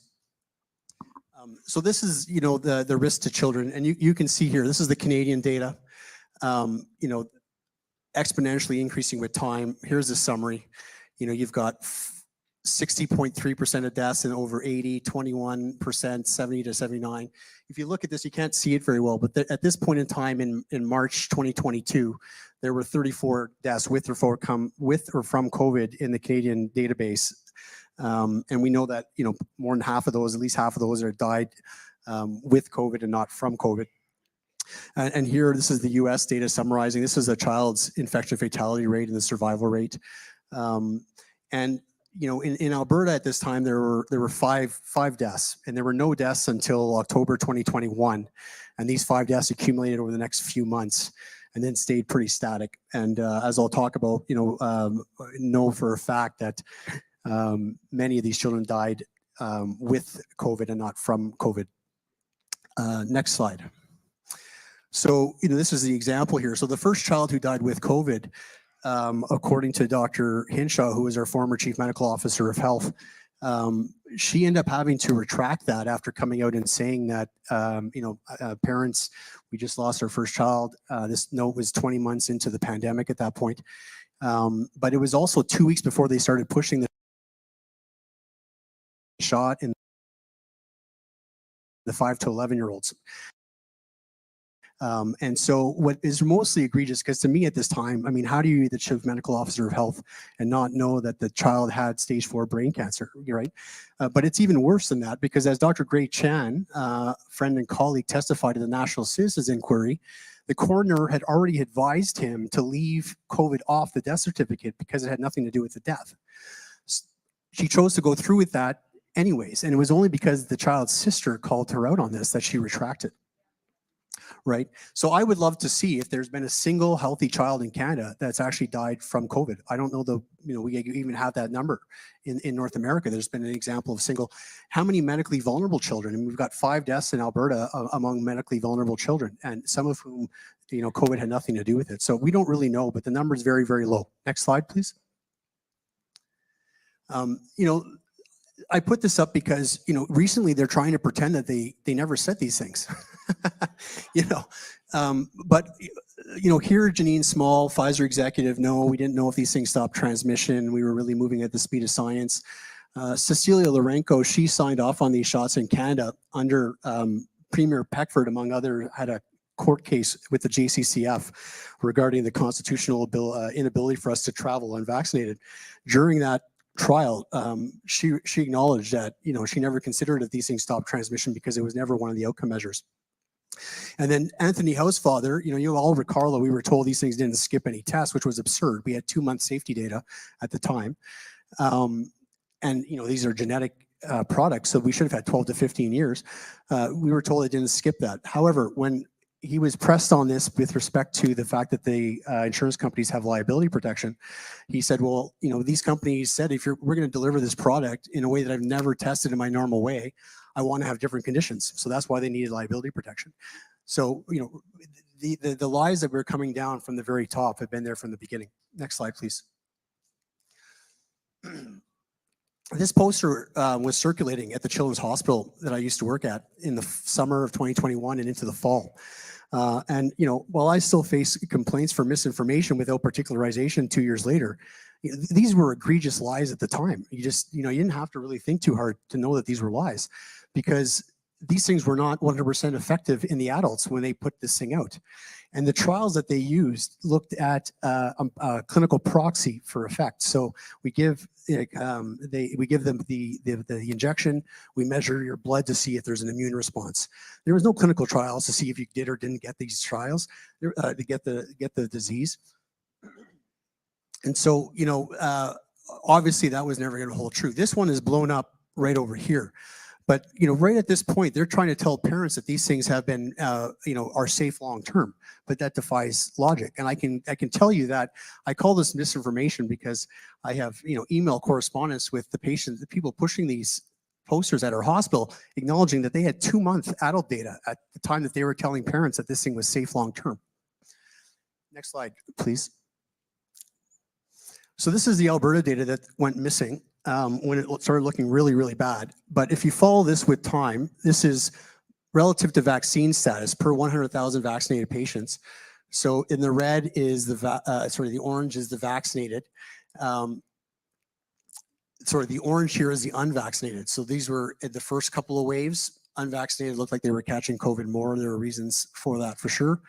Speaker 6: So this is, the risk to children, and you can see here, this is the Canadian data, exponentially increasing with time. Here's the summary. You've got 60.3% of deaths in over 80, 21%, 70 to 79. If you look at this, you can't see it very well, but at this point in time in March 2022, there were 34 deaths with or from COVID in the Canadian database. And we know that, more than half of those, at least half of those are died with COVID and not from COVID. And here, this is the US data summarizing. This is a child's infection fatality rate and the survival rate. In Alberta at this time, there were five deaths, and there were no deaths until October 2021. And these 5 deaths accumulated over the next few months and then stayed pretty static. And as I'll talk about, know for a fact that many of these children died with COVID and not from COVID. Next slide. So, this is the example here. So the first child who died with COVID, according to Dr. Hinshaw, who was our former chief medical officer of health, she ended up having to retract that after coming out and saying that, parents, we just lost our first child. This note was 20 months into the pandemic at that point. But it was also 2 weeks before they started pushing the shot in the 5 to 11-year-olds. And so what is mostly egregious, because to me at this time, how do you be the chief medical officer of health and not know that the child had stage 4 brain cancer, right? But it's even worse than that, because as Dr. Gray Chan, friend and colleague, testified in the National Citizens Inquiry, the coroner had already advised him to leave COVID off the death certificate because it had nothing to do with the death. She chose to go through with that anyways, and it was only because the child's sister called her out on this that she retracted. Right? So I would love to see if there's been a single healthy child in Canada that's actually died from COVID. I don't know we even have that number in North America. There's been an example of how many medically vulnerable children? And we've got 5 deaths in Alberta among medically vulnerable children, and some of whom, COVID had nothing to do with it. So we don't really know, but the number is very, very low. Next slide, please. I put this up because, recently they're trying to pretend that they never said these things. But here Janine Small, Pfizer executive, no, we didn't know if these things stopped transmission. We were really moving at the speed of science. Cecilia Lorenko, she signed off on these shots in Canada under Premier Peckford, among others, had a court case with the JCCF regarding the constitutional inability for us to travel unvaccinated. During that trial, she acknowledged that, she never considered that these things stopped transmission because it was never one of the outcome measures. And then Anthony Housefather, you all recall that we were told these things didn't skip any tests, which was absurd. We had 2-month safety data at the time. And these are genetic products, so we should have had 12 to 15 years. We were told it didn't skip that. However, when he was pressed on this with respect to the fact that the insurance companies have liability protection, he said, well, these companies said, we're going to deliver this product in a way that I've never tested in my normal way, I want to have different conditions. So that's why they needed liability protection. So, the lies that were coming down from the very top have been there from the beginning. Next slide, please. This poster was circulating at the Children's Hospital that I used to work at in the summer of 2021 and into the fall. And while I still face complaints for misinformation without particularization 2 years later, these were egregious lies at the time. You just, you didn't have to really think too hard to know that these were lies, because these things were not 100% effective in the adults when they put this thing out. And the trials that they used looked at a clinical proxy for effect. So we give them the injection, we measure your blood to see if there's an immune response. There was no clinical trials to see if you did or didn't get these trials to get the disease. And so, obviously that was never going to hold true. This one is blown up right over here. But, right at this point, they're trying to tell parents that these things have been, are safe long-term, but that defies logic. And I can tell you that I call this misinformation because I have, email correspondence with the people pushing these posters at our hospital, acknowledging that they had 2-month adult data at the time that they were telling parents that this thing was safe long-term. Next slide, please. So this is the Alberta data that went missing when it started looking really, really bad. But if you follow this with time, this is relative to vaccine status per 100,000 vaccinated patients. So in the red is the orange is the vaccinated. The orange here is the unvaccinated. So these were in the first couple of waves. Unvaccinated looked like they were catching COVID more. There were reasons for that for sure.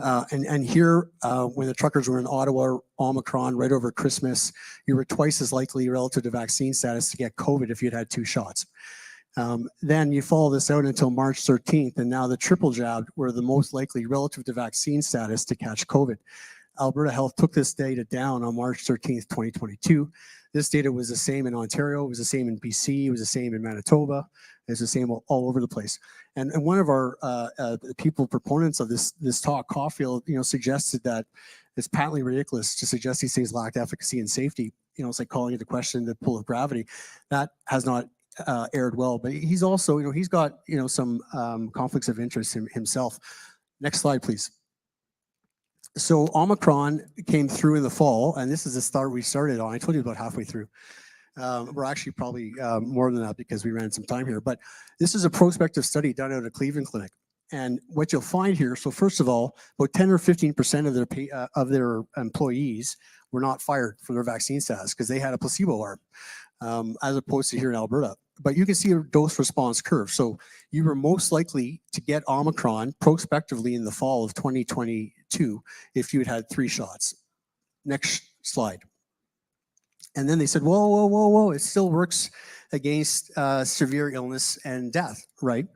Speaker 6: And here, when the truckers were in Ottawa, Omicron, right over Christmas, you were twice as likely relative to vaccine status to get COVID if you'd had 2 shots. Then you follow this out until March 13th, and now the triple jabbed were the most likely relative to vaccine status to catch COVID. Alberta Health took this data down on March 13th, 2022. This data was the same in Ontario, it was the same in BC, it was the same in Manitoba, it's the same all over the place. And one of our proponents of this talk, Caulfield, suggested that it's patently ridiculous to suggest these things lacked efficacy and safety. It's like calling into question the pull of gravity. That has not aired well, but he's also, he's got, some conflicts of interest himself. Next slide, please. So Omicron came through in the fall, and this is the start we started on. I told you about halfway through. We're actually probably more than that because we ran some time here. But this is a prospective study done out at Cleveland Clinic. And what you'll find here, so first of all, about 10 or 15% of their employees were not fired for their vaccine status because they had a placebo arm, as opposed to here in Alberta. But you can see a dose response curve. So you were most likely to get Omicron prospectively in the fall of 2022 if you had had 3 shots. Next slide. And then they said, whoa, it still works against severe illness and death, right?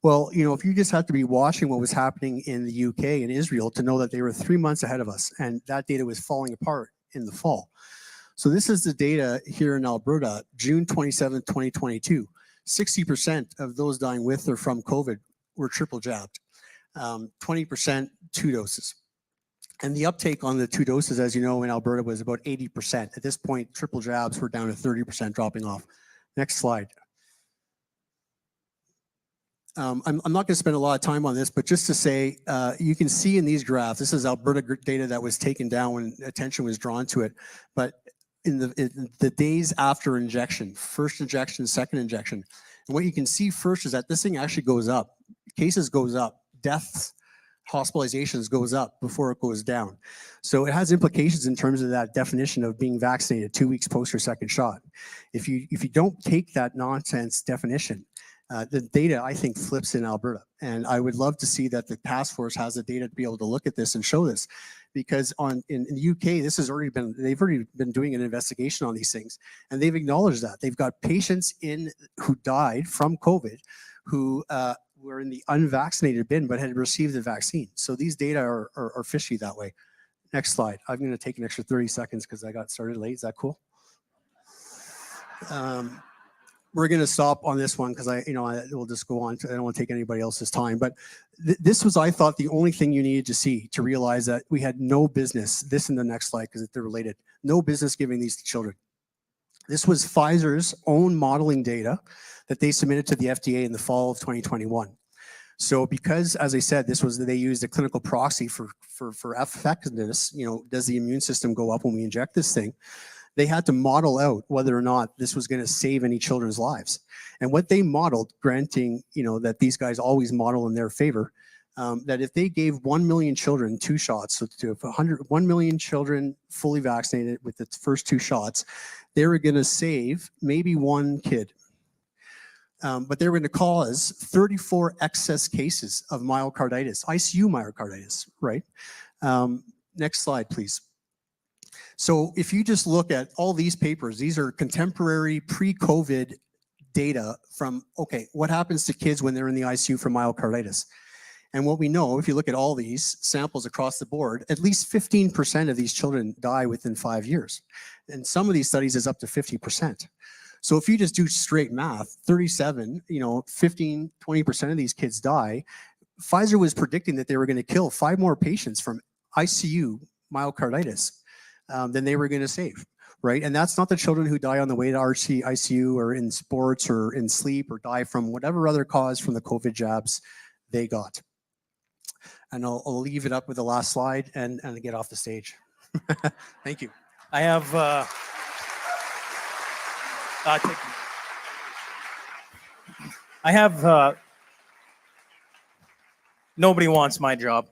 Speaker 6: Well, if you just have to be watching what was happening in the UK and Israel to know that they were 3 months ahead of us, and that data was falling apart in the fall. So this is the data here in Alberta, June 27th, 2022. 60% of those dying with or from COVID were triple jabbed, 20% 2 doses. And the uptake on the 2 doses, as you know, in Alberta was about 80%. At this point, triple jabs were down to 30% dropping off. Next slide. I'm not going to spend a lot of time on this, but just to say, you can see in these graphs, this is Alberta data that was taken down when attention was drawn to it. But in the days after injection, first injection, second injection, and what you can see first is that this thing actually goes up. Cases goes up, deaths, hospitalizations goes up before it goes down. So it has implications in terms of that definition of being vaccinated 2 weeks post your second shot. If you don't take that nonsense definition, the data, I think, flips in Alberta. And I would love to see that the task force has the data to be able to look at this and show this. Because in the UK, they've already been doing an investigation on these things. And they've acknowledged that. They've got patients who died from COVID who were in the unvaccinated bin but had received the vaccine. So these data are fishy that way. Next slide. I'm going to take an extra 30 seconds because I got started late. Is that cool? We're going to stop on this one because we'll just go on. I don't want to take anybody else's time. But this was, I thought, the only thing you needed to see to realize that we had no business. This in the next slide because they're related. No business giving these to children. This was Pfizer's own modeling data that they submitted to the FDA in the fall of 2021. So because, as I said, they used a clinical proxy for effectiveness, does the immune system go up when we inject this thing? They had to model out whether or not this was going to save any children's lives. And what they modeled, granting, that these guys always model in their favor, that if they gave 1 million children 2 shots, so to 1 million children fully vaccinated with the first 2 shots, they were going to save maybe 1 kid. But they were going to cause 34 excess cases of myocarditis, ICU myocarditis, right? Next slide, please. So if you just look at all these papers, these are contemporary pre-COVID data from, okay, what happens to kids when they're in the ICU for myocarditis? And what we know, if you look at all these samples across the board, at least 15% of these children die within 5 years. And some of these studies is up to 50%. So if you just do straight math, 15, 20% of these kids die. Pfizer was predicting that they were going to kill 5 more patients from ICU myocarditis than they were going to save, right? And that's not the children who die on the way to ICU or in sports or in sleep or die from whatever other cause from the COVID jabs they got. And I'll leave it up with the last slide and get off the stage. Thank you.
Speaker 4: I have nobody wants my job.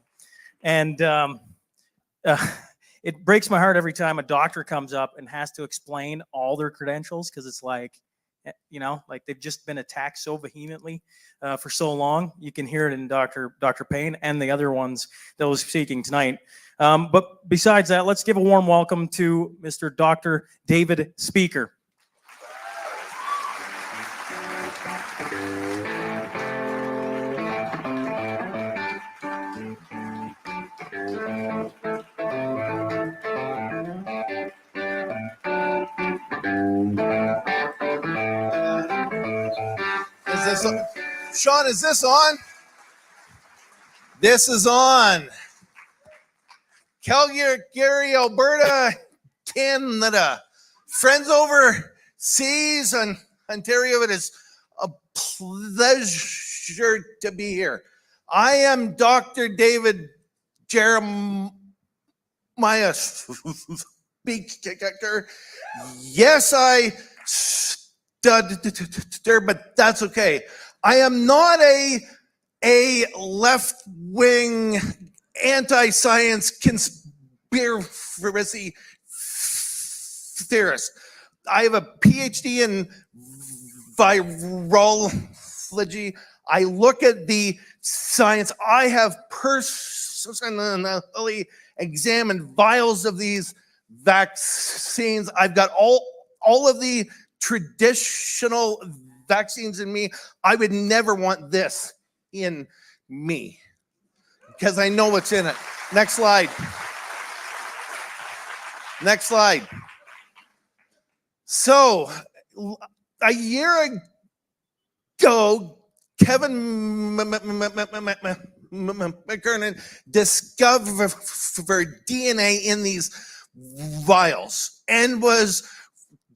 Speaker 4: And it breaks my heart every time a doctor comes up and has to explain all their credentials, because it's like, like they've just been attacked so vehemently for so long. You can hear it in Dr. Payne and the other ones that was speaking tonight. But besides that, let's give a warm welcome to Mr. Dr. David Speicher.
Speaker 7: Shaun, is this on? This is on. Calgary, Alberta, Canada. Friends overseas in Ontario, it is a pleasure to be here. I am Dr. David Jeremiah Speicher. Yes, I stutter, but that's okay. I am not a left-wing anti-science conspiracy theorist. I have a PhD in virology. I look at the science. I have personally examined vials of these vaccines. I've got all of the traditional vaccines in me. I would never want this in me because I know what's in it. Next slide. Next slide. So a year ago, Kevin McKernan discovered DNA in these vials and was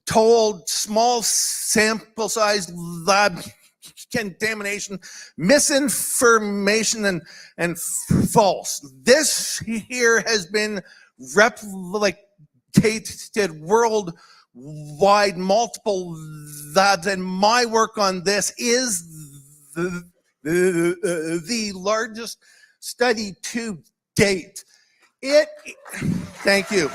Speaker 7: told small sample size lab contamination, misinformation, and false. This here has been replicated worldwide, multiple labs, and my work on this is the largest study to date. Thank you.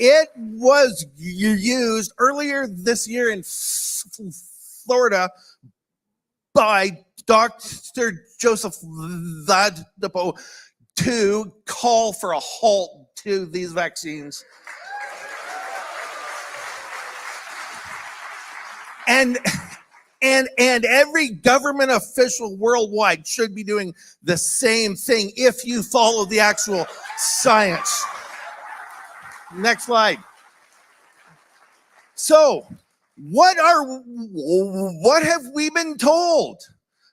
Speaker 7: It was used earlier this year in Florida by Dr. Joseph Ladapo to call for a halt to these vaccines. And every government official worldwide should be doing the same thing if you follow the actual science. Next slide. So, what have we been told?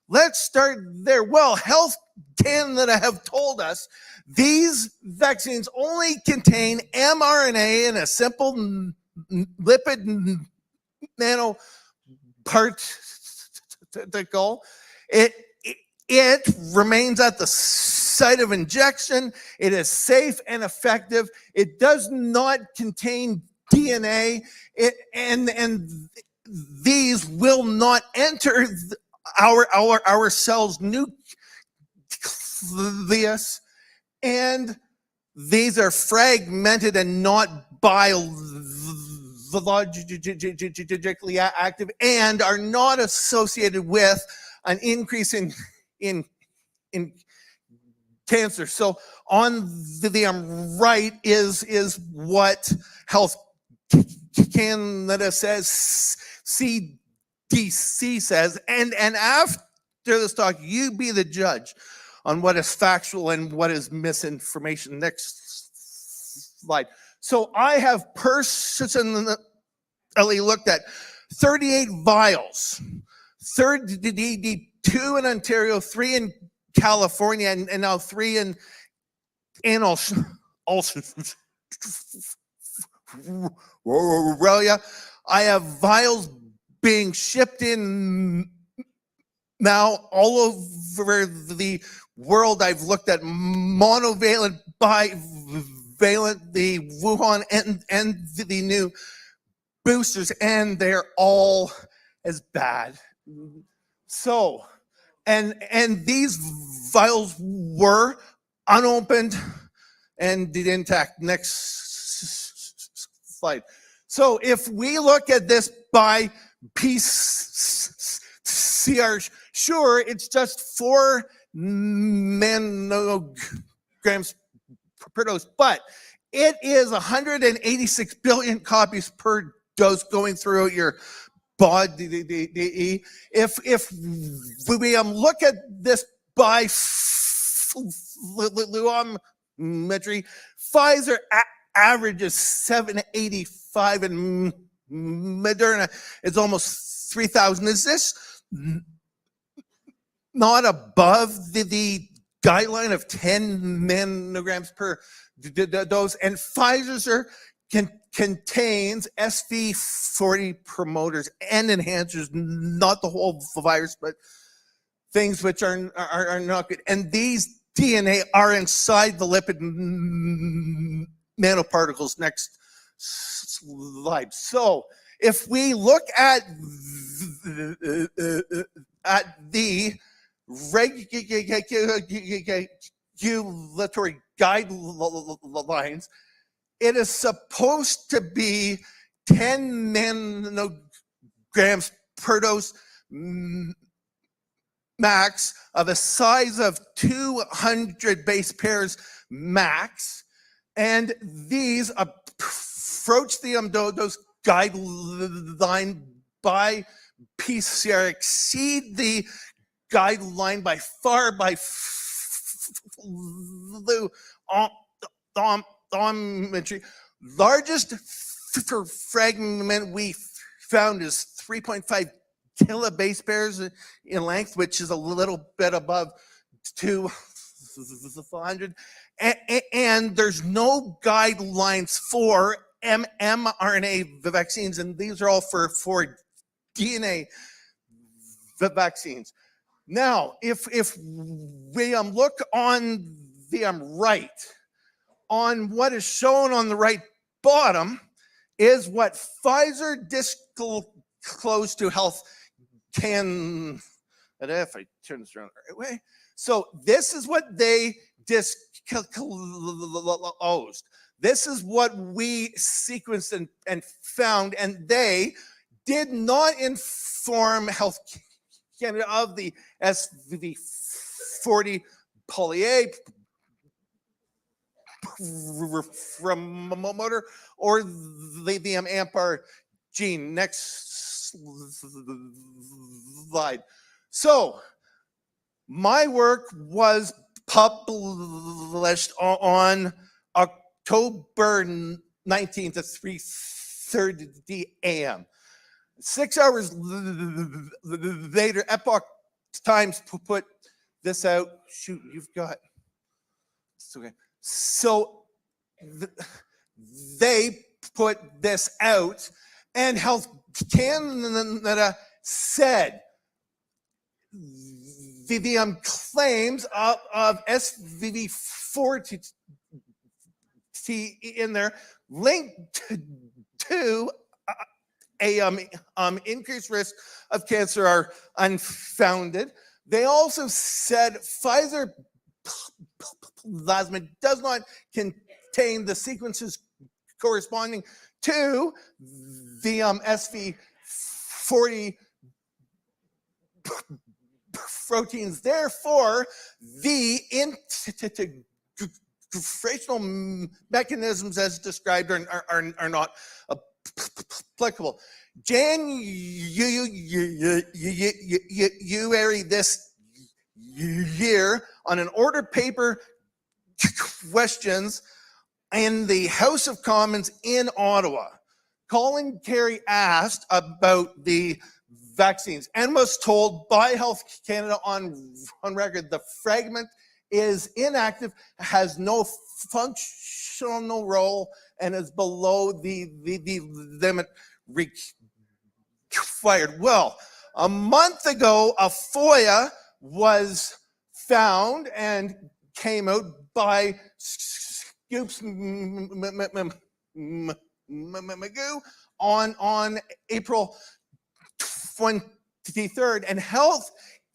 Speaker 7: Let's start there. Well, Health Canada have told us these vaccines only contain mRNA in a simple lipid nanoparticle. It remains at the site of injection. It is safe and effective. It does not contain DNA, and these will not enter our cell's nucleus, and these are fragmented and not biologically active, and are not associated with an increase in cancer. So on the right is what Health Canada says, CDC says, and after this talk, you be the judge on what is factual and what is misinformation. Next slide. So I have personally looked at 38 vials, 32 in Ontario, 3 in California, and now 3 in Australia. I have vials being shipped in now all over the world. I've looked at monovalent, bivalent, the Wuhan, and the new boosters, and they're all as bad. So, and these vials were unopened and intact. Next slide. So if we look at this by PCR, sure, it's just 4 nanograms per dose, but it is 186 billion copies per dose going through your body. If we look at this by fluorometry, Pfizer averages 785 and Moderna is almost 3,000. Is this not above the guideline of 10 nanograms per dose? And Pfizer's contains SV40 promoters and enhancers, not the whole virus, but things which are not good. And these DNA are inside the lipid nanoparticles. Next slide. So if we look at the regulatory guidelines, it is supposed to be 10 nanograms per dose max, of a size of 200 base pairs max, and these approach the dose guideline by PCR, exceed the guideline by far by fluorometry. Largest fragment we found is 3.5 kilobase pairs in length, which is a little bit above 200. And there's no guidelines for mRNA vaccines, and these are all for DNA vaccines. Now, if we look on the right, on what is shown on the right bottom is what Pfizer disclosed to Health Canada. If I turn this around the right way. So this is what they disclosed. This is what we sequenced and found, and they did not inform Health Canada of the SV40 poly-A promoter or the AMPR gene. Next slide. So my work was published on October 19th at 3:30 a.m. 6 hours later, Epoch Times put this out. Shoot, you've got, it's okay. So they put this out, and Health Canada said the claims of SVB40 in there linked to a increased risk of cancer are unfounded. They also said Pfizer plasmid does not contain the sequences corresponding to the SV40 proteins. Therefore, the integrational mechanisms as described are not applicable. January this year, on an order paper questions in the House of Commons in Ottawa, Colin Kerry asked about the vaccines and was told by Health Canada on record the fragment is inactive, has no functional role, and is below the limit required. Well, a month ago, a FOIA was found and came out by Scoops Magoo on April 23rd, and Health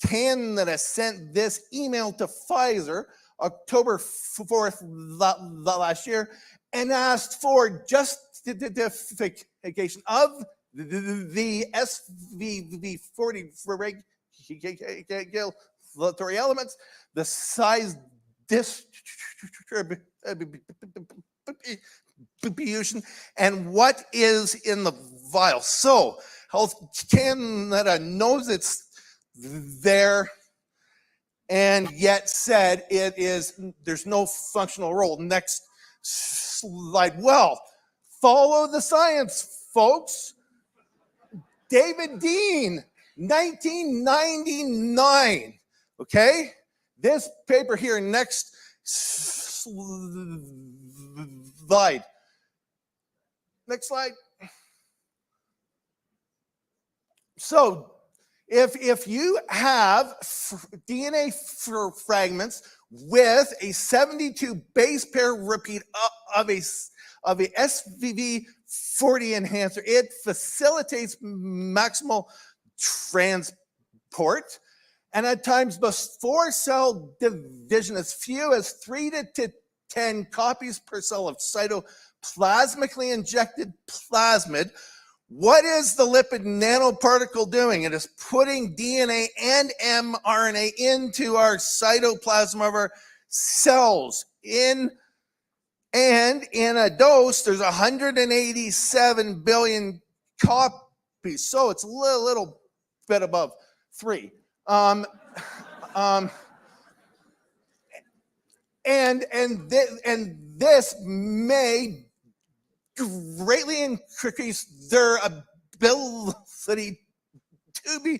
Speaker 7: Canada sent this email to Pfizer October 4th last year and asked for justification of the SVB40 for regulatory elements, the size distribution, and what is in the vial. So Health Canada knows it's there and yet said there's no functional role. Next slide. Well, follow the science, folks. David Dean, 1999. Okay? This paper here, next slide. Next slide. So, if you have DNA fragments with a 72 base pair repeat of a SVB40 enhancer, it facilitates maximal transport, and at times before cell division, as few as 3 to 10 copies per cell of cytoplasmically injected plasmid. What is the lipid nanoparticle doing? It is putting DNA and mRNA into our cytoplasm of our cells. In a dose, there's 187 billion copies. So it's a little bit above 3. And this may greatly increase their ability to be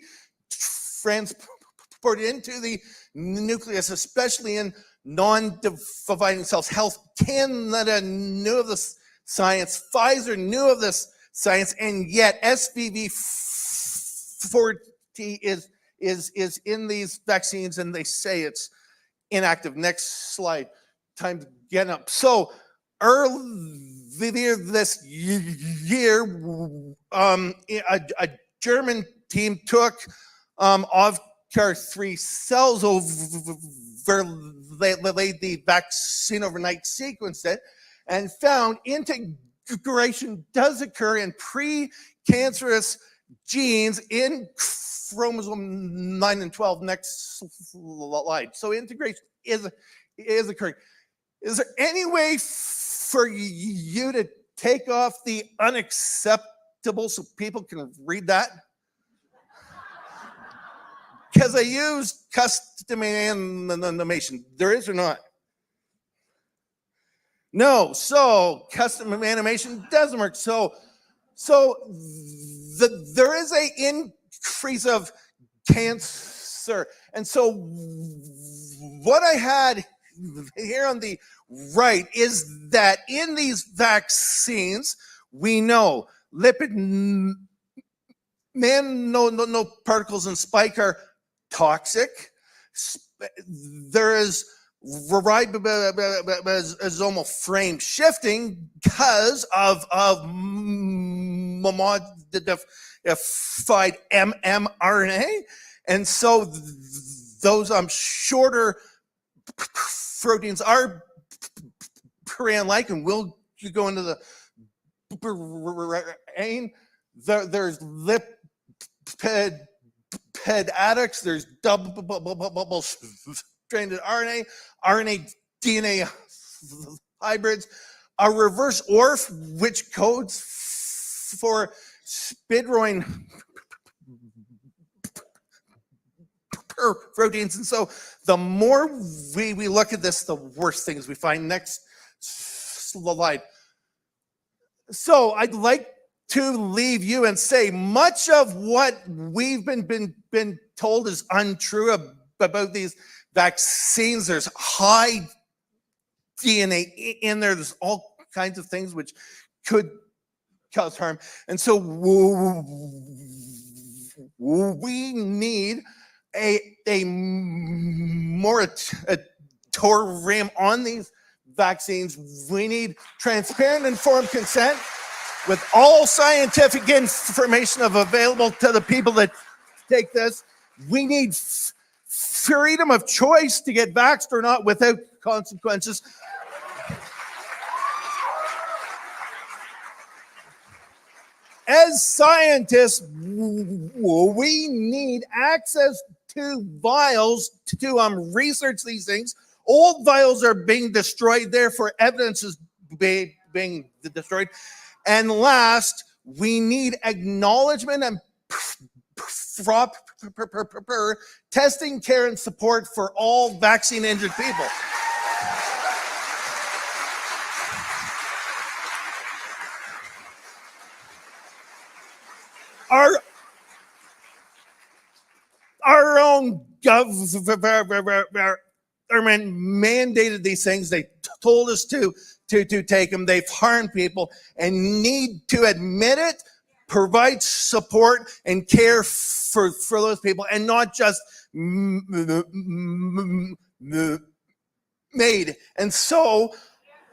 Speaker 7: transported into the nucleus, especially in non-dividing cells. Health Canada knew of this science, Pfizer knew of this science, and yet SVB40 is in these vaccines, and they say it's inactive. Next slide. Time to get up. So earlier this year, a German team took OVCAR3 cells overlaid the vaccine overnight, sequenced it, and found integration does occur in pre-cancerous genes in chromosome 9 and 12. Next slide. So integration is occurring. Is there any way for you to take off the unacceptable so people can read that? Because I use custom animation. There is or not? No. So custom animation doesn't work. So there is a increase of cancer. And so what I had here on the right is that in these vaccines, we know lipid nanoparticles and spike are toxic. There is ribosomal frame shifting because of modified mRNA, and so those shorter proteins are purine-like, and we'll go into the brain. There's lipid addicts, there's double-stranded RNA, DNA hybrids, a reverse ORF, which codes for spidroin proteins. And so the more we look at this, the worse things we find. Next slide. So I'd like to leave you and say much of what we've been told is untrue about these vaccines. There's high DNA in there. There's all kinds of things which could cause harm. And so we need a moratorium on these vaccines. We need transparent, informed consent with all scientific information available to the people that take this. We need freedom of choice to get vaxxed or not without consequences. As scientists, we need access to vials to research these things. Old vials are being destroyed, therefore evidence is being destroyed. And last, we need acknowledgement and proper testing, care, and support for all vaccine-injured people. Our own government mandated these things. They told us to take them. They've harmed people and need to admit it, provide support and care for those people, and not just made. And so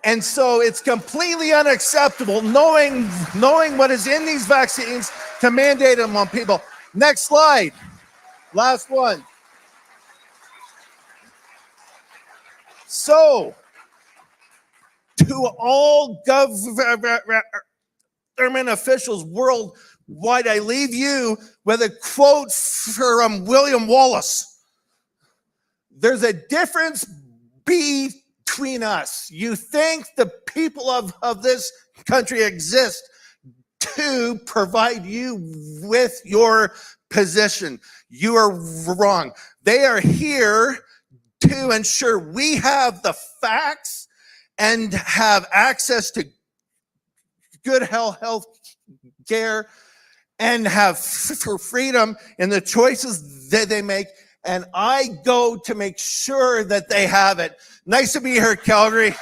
Speaker 7: it's completely unacceptable, knowing what is in these vaccines, to mandate them on people. Next slide. Last one. So, to all government officials worldwide, I leave you with a quote from William Wallace. There's a difference between us. You think the people of this country exist to provide you with your position. You are wrong. They are here to ensure we have the facts and have access to good health care and have freedom in the choices that they make. And I go to make sure that they have it. Nice to be here, Calgary.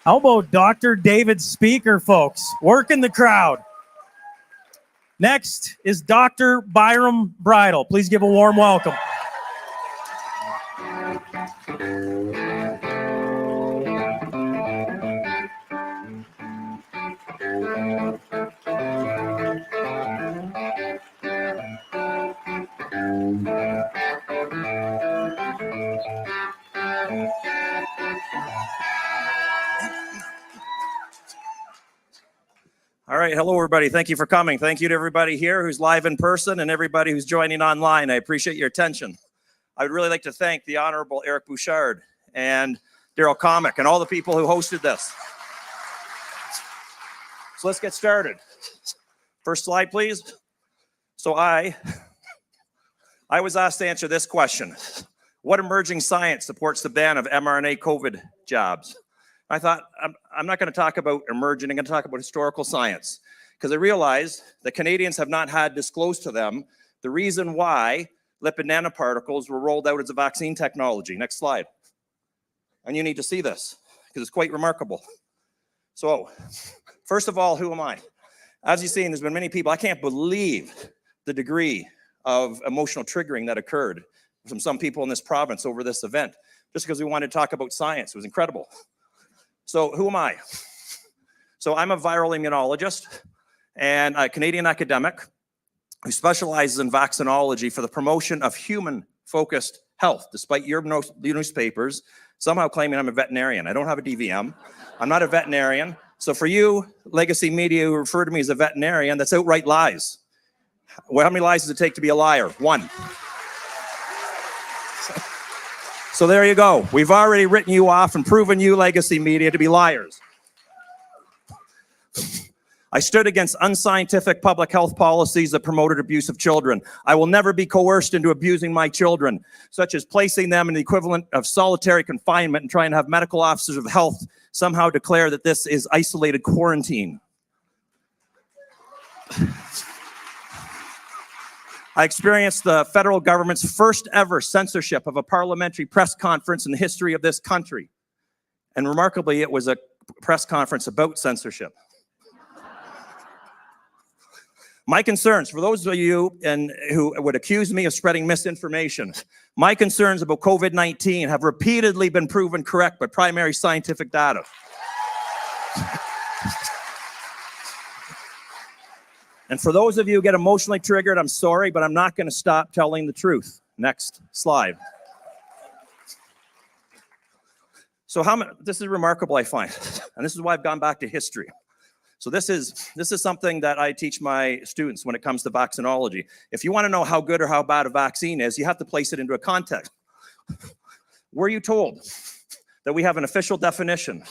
Speaker 4: How about Dr. David Speicher, folks? Working the crowd. Next is Dr. Byram Bridle. Please give a warm welcome.
Speaker 7: All
Speaker 8: right. Hello, everybody. Thank you for coming. Thank you to everybody here who's live in person and everybody who's joining online. I appreciate your attention. I would really like to thank the Honorable Eric Bouchard and Darrell Komick and all the people who hosted this. So let's get started. First slide, please. So I was asked to answer this question. What emerging science supports the ban of mRNA COVID jabs? I thought, I'm not going to talk about emerging, I'm going to talk about historical science, because I realized that Canadians have not had disclosed to them the reason why lipid nanoparticles were rolled out as a vaccine technology. Next slide. And you need to see this, because it's quite remarkable. So, first of all, who am I? As you've seen, there's been many people, I can't believe the degree of emotional triggering that occurred from some people in this province over this event, just because we wanted to talk about science. It was incredible. So who am I? So I'm a viral immunologist and a Canadian academic who specializes in vaccinology for the promotion of human-focused health, despite your newspapers somehow claiming I'm a veterinarian. I don't have a DVM. I'm not a veterinarian. So for you, legacy media who refer to me as a veterinarian, that's outright lies. Well, how many lies does it take to be a liar? One. So there you go. We've already written you off and proven you, legacy media, to be liars. I stood against unscientific public health policies that promoted abuse of children. I will never be coerced into abusing my children, such as placing them in the equivalent of solitary confinement and trying to have medical officers of health somehow declare that this is isolated quarantine. I experienced the federal government's first ever censorship of a parliamentary press conference in the history of this country. And remarkably, it was a press conference about censorship. My concerns, for those of you who would accuse me of spreading misinformation, my concerns about COVID-19 have repeatedly been proven correct by primary scientific data. And for those of you who get emotionally triggered, I'm sorry, but I'm not going to stop telling the truth. Next slide. So this is remarkable, I find, and this is why I've gone back to history. So this is something that I teach my students when it comes to vaccinology. If you want to know how good or how bad a vaccine is, you have to place it into a context. Were you told that we have an official definition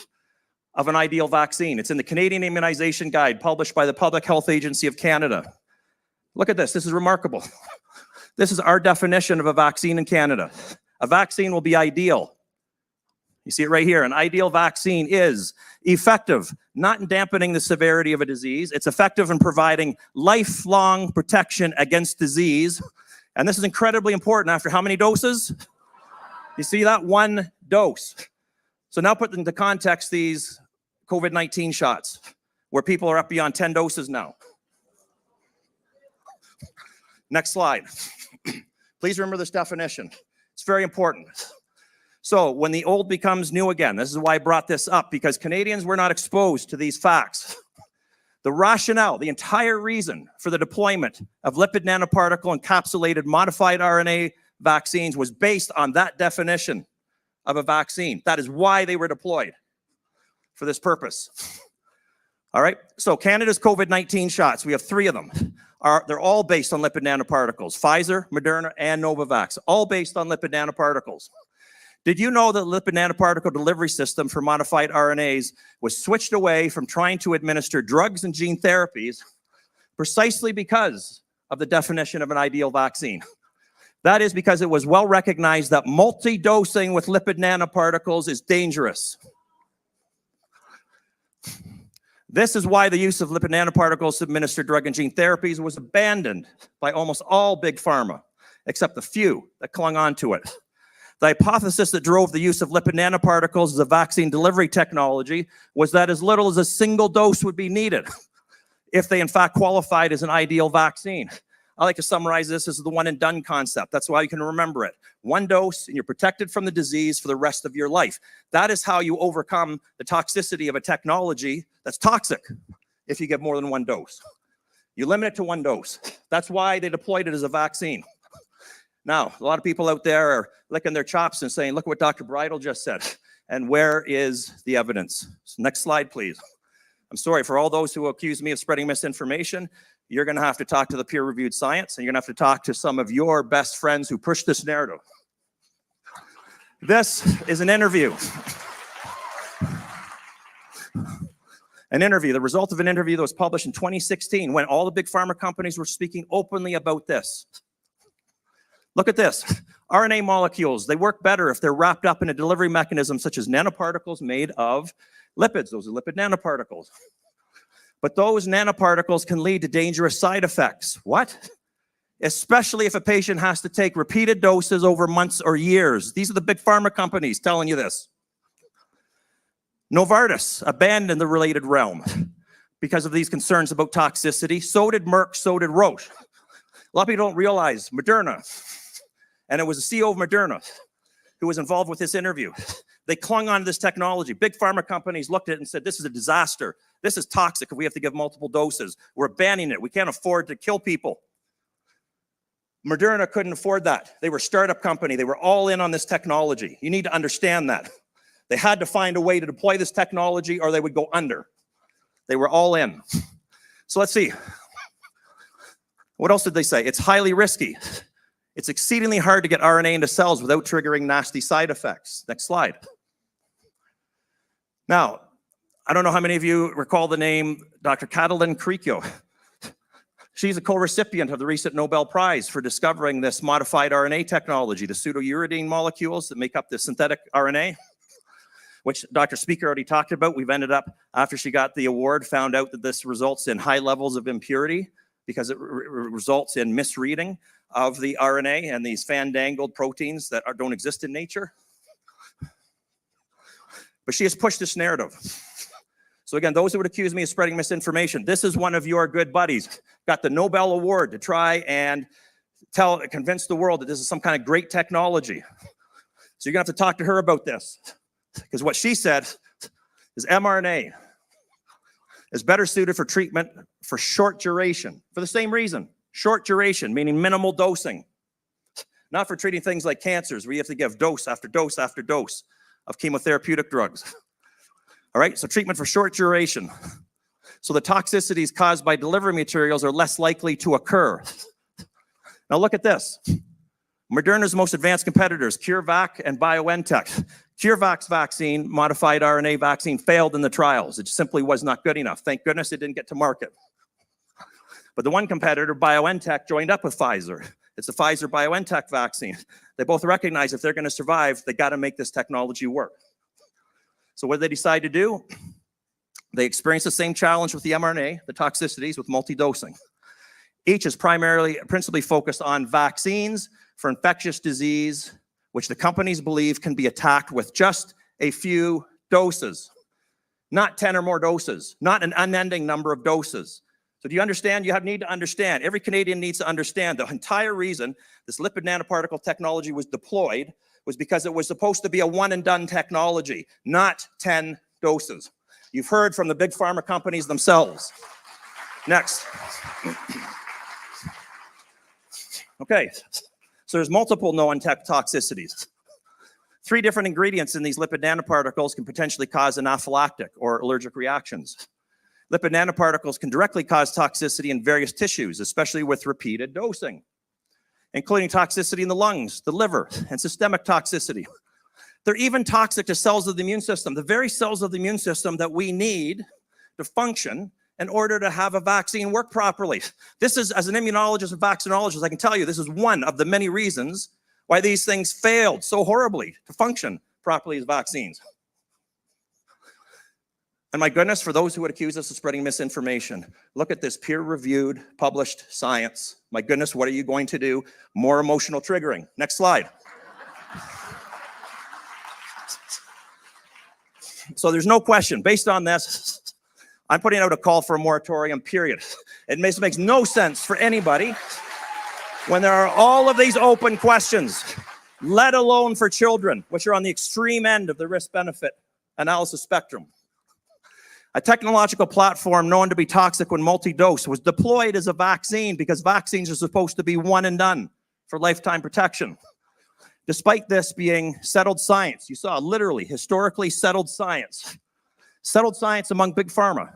Speaker 8: of an ideal vaccine? It's in the Canadian Immunization Guide published by the Public Health Agency of Canada. Look at this. This is remarkable. This is our definition of a vaccine in Canada. A vaccine will be ideal. You see it right here. An ideal vaccine is effective, not in dampening the severity of a disease. It's effective in providing lifelong protection against disease. And this is incredibly important. After how many doses? You see that? 1 dose. So now put into context these COVID-19 shots, where people are up beyond 10 doses now. Next slide. Please remember this definition. It's very important. So when the old becomes new again, this is why I brought this up, because Canadians were not exposed to these facts. The rationale, the entire reason for the deployment of lipid nanoparticle encapsulated modified RNA vaccines was based on that definition of a vaccine. That is why they were deployed, for this purpose. All right, so Canada's COVID-19 shots, we have 3 of them. They're all based on lipid nanoparticles. Pfizer, Moderna, and Novavax, all based on lipid nanoparticles. Did you know that the lipid nanoparticle delivery system for modified RNAs was switched away from trying to administer drugs and gene therapies precisely because of the definition of an ideal vaccine? That is because it was well recognized that multi-dosing with lipid nanoparticles is dangerous. This is why the use of lipid nanoparticles to administer drug and gene therapies was abandoned by almost all big pharma, except the few that clung on to it. The hypothesis that drove the use of lipid nanoparticles as a vaccine delivery technology was that as little as a single dose would be needed if they in fact qualified as an ideal vaccine. I like to summarize this as the one and done concept. That's why you can remember it. 1 dose and you're protected from the disease for the rest of your life. That is how you overcome the toxicity of a technology that's toxic if you get more than 1 dose. You limit it to 1 dose. That's why they deployed it as a vaccine. Now, a lot of people out there are licking their chops and saying, look what Dr. Bridle just said. And where is the evidence? So next slide, please. I'm sorry for all those who accuse me of spreading misinformation. You're going to have to talk to the peer-reviewed science, and you're going to have to talk to some of your best friends who push this narrative. This is an interview. The result of an interview that was published in 2016 when all the big pharma companies were speaking openly about this. Look at this. RNA molecules, they work better if they're wrapped up in a delivery mechanism such as nanoparticles made of lipids. Those are lipid nanoparticles. But those nanoparticles can lead to dangerous side effects. What? Especially if a patient has to take repeated doses over months or years. These are the big pharma companies telling you this. Novartis abandoned the related realm because of these concerns about toxicity. So did Merck, so did Roche. A lot of people don't realize Moderna, and it was the CEO of Moderna who was involved with this interview. They clung on to this technology. Big pharma companies looked at it and said, this is a disaster. This is toxic if we have to give multiple doses. We're banning it. We can't afford to kill people. Moderna couldn't afford that. They were a startup company. They were all in on this technology. You need to understand that. They had to find a way to deploy this technology or they would go under. They were all in. So let's see. What else did they say? It's highly risky. It's exceedingly hard to get RNA into cells without triggering nasty side effects. Next slide. Now, I don't know how many of you recall the name Dr. Katalin Karikó. She's a co-recipient of the recent Nobel Prize for discovering this modified RNA technology, the pseudouridine molecules that make up the synthetic RNA, which Dr. Speicher already talked about. We've ended up, after she got the award, found out that this results in high levels of impurity because it results in misreading of the RNA and these fandangled proteins that don't exist in nature. But she has pushed this narrative. So again, those who would accuse me of spreading misinformation, this is one of your good buddies, got the Nobel Award to try and convince the world that this is some kind of great technology. So you're gonna have to talk to her about this, because what she said is mRNA is better suited for treatment for short duration, for the same reason. Short duration, meaning minimal dosing. Not for treating things like cancers, where you have to give dose after dose after dose of chemotherapeutic drugs. All right, so treatment for short duration. So the toxicities caused by delivery materials are less likely to occur. Now look at this. Moderna's most advanced competitors, CureVac and BioNTech. CureVac's vaccine, modified RNA vaccine, failed in the trials. It simply was not good enough. Thank goodness it didn't get to market. But the one competitor, BioNTech, joined up with Pfizer. It's the Pfizer-BioNTech vaccine. They both recognize if they're going to survive, they got to make this technology work. So what did they decide to do? They experienced the same challenge with the mRNA, the toxicities with multi-dosing. Each is principally focused on vaccines for infectious disease, which the companies believe can be attacked with just a few doses, not 10 or more doses, not an unending number of doses. So do you understand? You need to understand. Every Canadian needs to understand the entire reason this lipid nanoparticle technology was deployed was because it was supposed to be a one and done technology, not 10 doses. You've heard from the big pharma companies themselves. Next. Okay, so there's multiple known toxicities. 3 different ingredients in these lipid nanoparticles can potentially cause anaphylactic or allergic reactions. Lipid nanoparticles can directly cause toxicity in various tissues, especially with repeated dosing, including toxicity in the lungs, the liver, and systemic toxicity. They're even toxic to cells of the immune system, the very cells of the immune system that we need to function in order to have a vaccine work properly. This is, as an immunologist and vaccinologist, I can tell you this is one of the many reasons why these things failed so horribly to function properly as vaccines. And my goodness, for those who would accuse us of spreading misinformation, look at this peer-reviewed, published science. My goodness, what are you going to do? More emotional triggering. Next slide. So there's no question, based on this, I'm putting out a call for a moratorium, period. It makes no sense for anybody when there are all of these open questions, let alone for children, which are on the extreme end of the risk-benefit analysis spectrum. A technological platform known to be toxic when multi-dose was deployed as a vaccine because vaccines are supposed to be one and done for lifetime protection. Despite this being settled science, you saw literally historically settled science, Settled science among big pharma.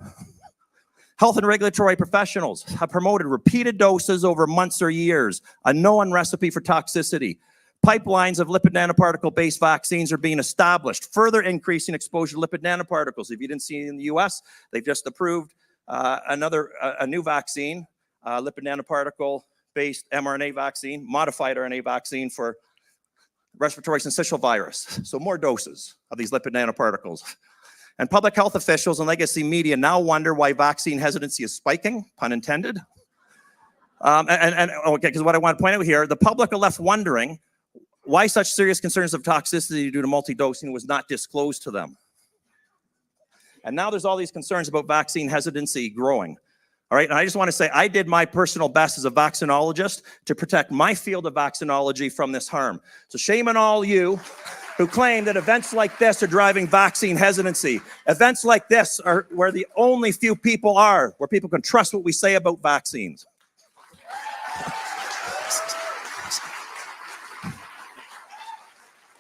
Speaker 8: Health and regulatory professionals have promoted repeated doses over months or years, a known recipe for toxicity. Pipelines of lipid nanoparticle-based vaccines are being established, further increasing exposure to lipid nanoparticles. If you didn't see it in the US, they've just approved a new vaccine, lipid nanoparticle-based mRNA vaccine, modified RNA vaccine for respiratory syncytial virus. So more doses of these lipid nanoparticles. And public health officials and legacy media now wonder why vaccine hesitancy is spiking, pun intended. Okay, because what I want to point out here, the public are left wondering why such serious concerns of toxicity due to multi-dosing was not disclosed to them. And now there's all these concerns about vaccine hesitancy growing. All right, and I just want to say I did my personal best as a vaccinologist to protect my field of vaccinology from this harm. So shame on all you who claim that events like this are driving vaccine hesitancy. Events like this are where the only few people are, where people can trust what we say about vaccines.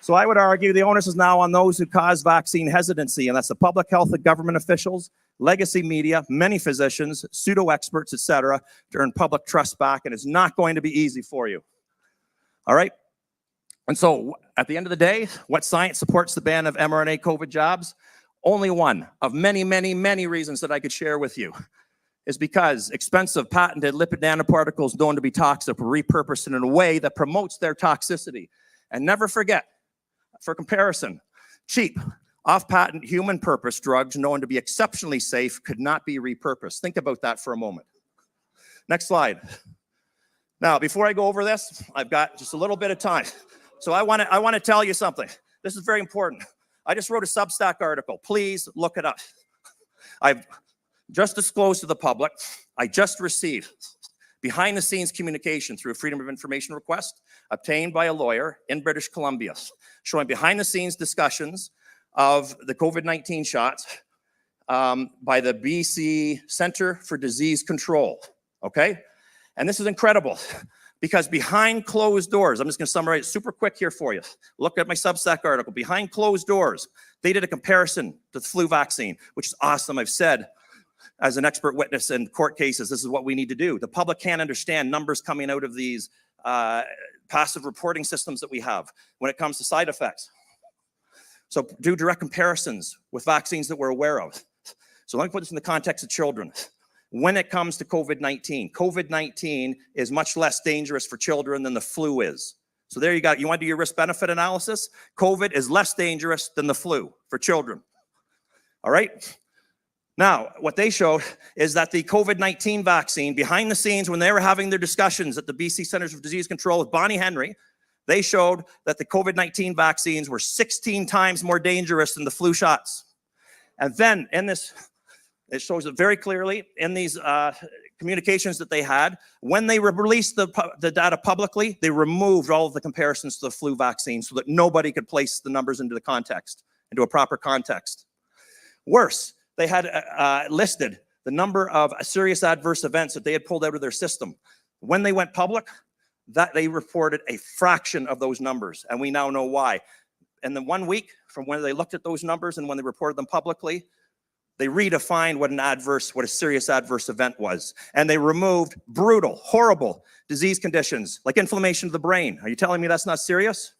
Speaker 8: So I would argue the onus is now on those who cause vaccine hesitancy, and that's the public health and government officials, legacy media, many physicians, pseudo-experts, etc., to earn public trust back, and it's not going to be easy for you. All right? And so at the end of the day, what science supports the ban of mRNA COVID jabs? Only one of many, many, many reasons that I could share with you is because expensive patented lipid nanoparticles known to be toxic were repurposed in a way that promotes their toxicity. And never forget, for comparison, cheap, off-patent human purpose drugs known to be exceptionally safe could not be repurposed. Think about that for a moment. Next slide. Now, before I go over this, I've got just a little bit of time. So I want to tell you something. This is very important. I just wrote a Substack article. Please look it up. I've just disclosed to the public, I just received behind-the-scenes communication through a Freedom of Information request obtained by a lawyer in British Columbia, showing behind-the-scenes discussions of the COVID-19 shots by the BC Centre for Disease Control, okay? And this is incredible because behind closed doors, I'm just gonna summarize super quick here for you. Look at my Substack article. Behind closed doors, they did a comparison to the flu vaccine, which is awesome. I've said, as an expert witness in court cases, this is what we need to do. The public can't understand numbers coming out of these passive reporting systems that we have when it comes to side effects. So do direct comparisons with vaccines that we're aware of. So let me put this in the context of children. When it comes to COVID-19, COVID-19 is much less dangerous for children than the flu is. So there you go. You want to do your risk-benefit analysis? COVID is less dangerous than the flu for children. All right? Now, what they showed is that the COVID-19 vaccine, behind the scenes, when they were having their discussions at the BC Centers for Disease Control with Bonnie Henry, they showed that the COVID-19 vaccines were 16 times more dangerous than the flu shots. And then in this, it shows it very clearly in these communications that they had. When they released the data publicly, they removed all of the comparisons to the flu vaccine so that nobody could place the numbers into the context, into a proper context. Worse, they had listed the number of serious adverse events that they had pulled out of their system. When they went public, that they reported a fraction of those numbers, and we now know why. And then 1 week from when they looked at those numbers and when they reported them publicly, they redefined what a serious adverse event was. And they removed brutal, horrible disease conditions like inflammation of the brain. Are you telling me that's not serious?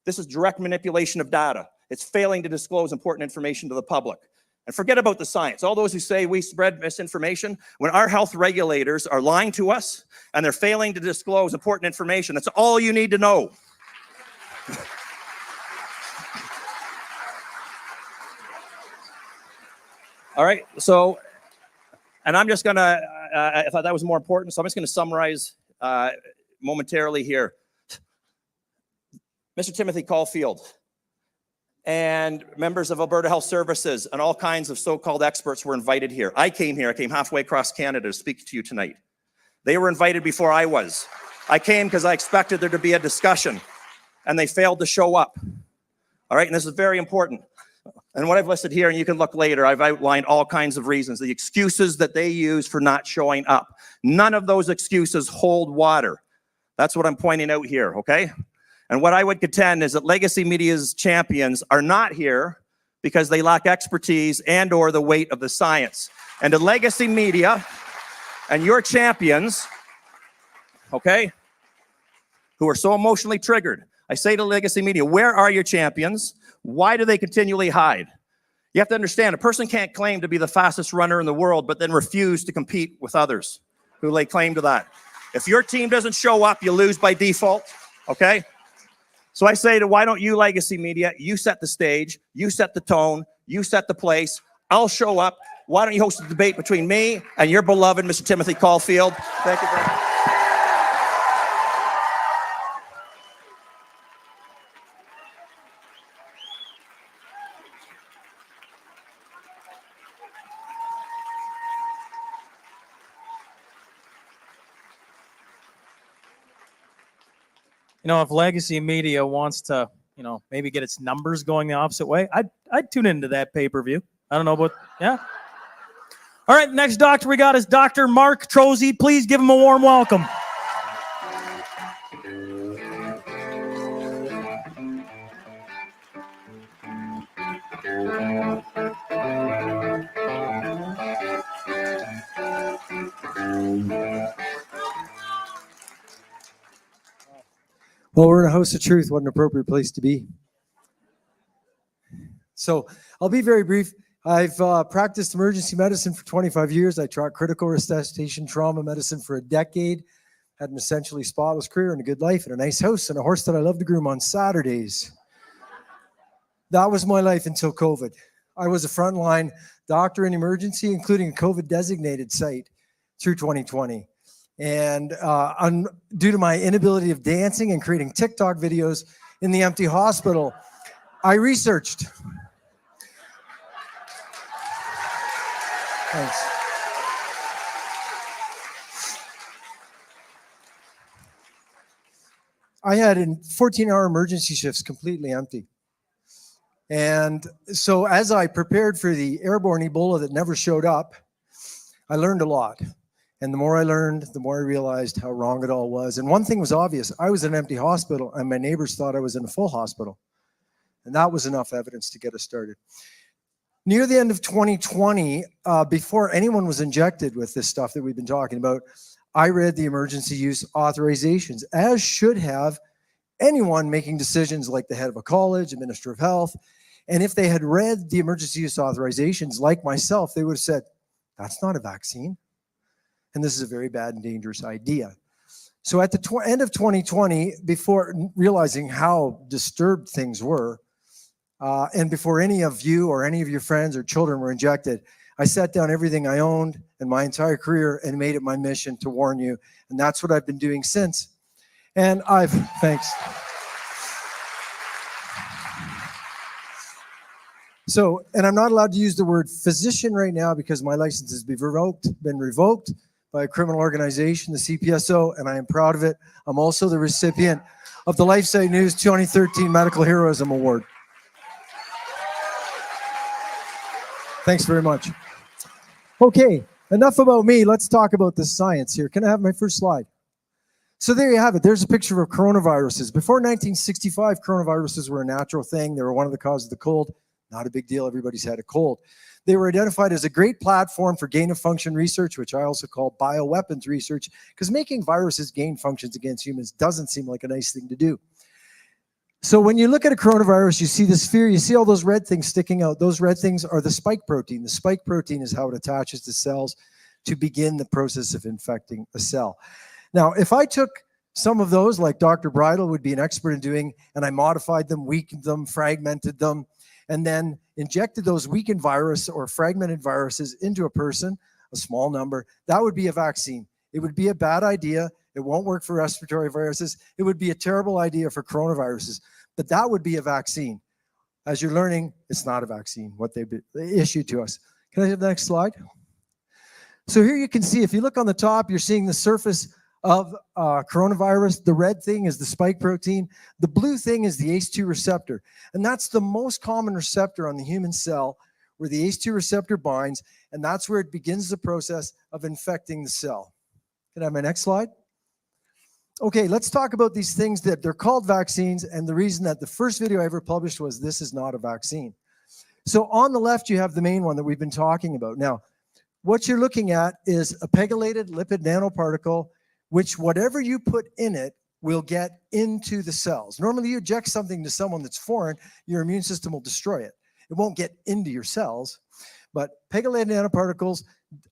Speaker 8: This is direct manipulation of data. It's failing to disclose important information to the public. And forget about the science. All those who say we spread misinformation, when our health regulators are lying to us and they're failing to disclose important information, that's all you need to know. All right, so, and I'm just gonna, I thought that was more important, so I'm just gonna summarize momentarily here. Mr. Timothy Caulfield and members of Alberta Health Services and all kinds of so-called experts were invited here. I came halfway across Canada to speak to you tonight. They were invited before I was. I came because I expected there to be a discussion, and they failed to show up. All right, and this is very important. And what I've listed here, and you can look later, I've outlined all kinds of reasons, the excuses that they use for not showing up. None of those excuses hold water. That's what I'm pointing out here, okay? And what I would contend is that legacy media's champions are not here because they lack expertise and or the weight of the science. And the legacy media and your champions, okay, who are so emotionally triggered. I say to legacy media, where are your champions? Why do they continually hide? You have to understand, a person can't claim to be the fastest runner in the world, but then refuse to compete with others who lay claim to that. If your team doesn't show up, you lose by default, okay? So I say to why don't you legacy media, you set the stage, you set the tone, you set the place, I'll show up. Why don't you host a debate between me and your beloved Mr. Timothy Caulfield? Thank you very much.
Speaker 4: You know, if legacy media wants to, you know, maybe get its numbers going the opposite way, I'd tune into that pay-per-view. I don't know about, yeah. All right, next doctor we got is Dr. Mark Trozzi. Please give him a warm welcome.
Speaker 11: Well, we're in a house of truth. What an appropriate place to be. So I'll be very brief. I've practiced emergency medicine for 25 years. I taught critical resuscitation trauma medicine for a decade. Had an essentially spotless career and a good life and a nice house and a horse that I love to groom on Saturdays. That was my life until COVID. I was a frontline doctor in emergency, including a COVID designated site through 2020. And due to my inability of dancing and creating TikTok videos in the empty hospital, I researched. Thanks. I had 14-hour emergency shifts completely empty. And so as I prepared for the airborne Ebola that never showed up, I learned a lot. And the more I learned, the more I realized how wrong it all was. And one thing was obvious. I was in an empty hospital, and my neighbors thought I was in a full hospital. And that was enough evidence to get us started. Near the end of 2020, before anyone was injected with this stuff that we've been talking about, I read the emergency use authorizations, as should have anyone making decisions like the head of a college, a minister of health. And if they had read the emergency use authorizations like myself, they would have said, that's not a vaccine. And this is a very bad and dangerous idea. So at the end of 2020, before realizing how disturbed things were, and before any of you or any of your friends or children were injected, I sat down everything I owned and my entire career and made it my mission to warn you. And that's what I've been doing since. And thanks. So, and I'm not allowed to use the word physician right now because my license has been revoked by a criminal organization, the CPSO, and I am proud of it. I'm also the recipient of the LifeSite News 2013 Medical Heroism Award. Thanks very much. Okay, enough about me. Let's talk about the science here. Can I have my first slide? So there you have it. There's a picture of coronaviruses. Before 1965, coronaviruses were a natural thing. They were one of the causes of the cold. Not a big deal. Everybody's had a cold. They were identified as a great platform for gain-of-function research, which I also call bioweapons research, because making viruses gain functions against humans doesn't seem like a nice thing to do. So when you look at a coronavirus, you see the sphere, you see all those red things sticking out. Those red things are the spike protein. The spike protein is how it attaches to cells to begin the process of infecting a cell. Now, if I took some of those, like Dr. Bridle would be an expert in doing, and I modified them, weakened them, fragmented them, and then injected those weakened virus or fragmented viruses into a person, a small number, that would be a vaccine. It would be a bad idea. It won't work for respiratory viruses. It would be a terrible idea for coronaviruses, but that would be a vaccine. As you're learning, it's not a vaccine, what they issued to us. Can I have the next slide? So here you can see, if you look on the top, you're seeing the surface of coronavirus. The red thing is the spike protein. The blue thing is the ACE2 receptor. And that's the most common receptor on the human cell where the ACE2 receptor binds, and that's where it begins the process of infecting the cell. Can I have my next slide? Okay, let's talk about these things that they're called vaccines, and the reason that the first video I ever published was this is not a vaccine. So on the left, you have the main one that we've been talking about. Now, what you're looking at is a pegylated lipid nanoparticle, which whatever you put in it will get into the cells. Normally, you inject something to someone that's foreign, your immune system will destroy it. It won't get into your cells. But pegylated nanoparticles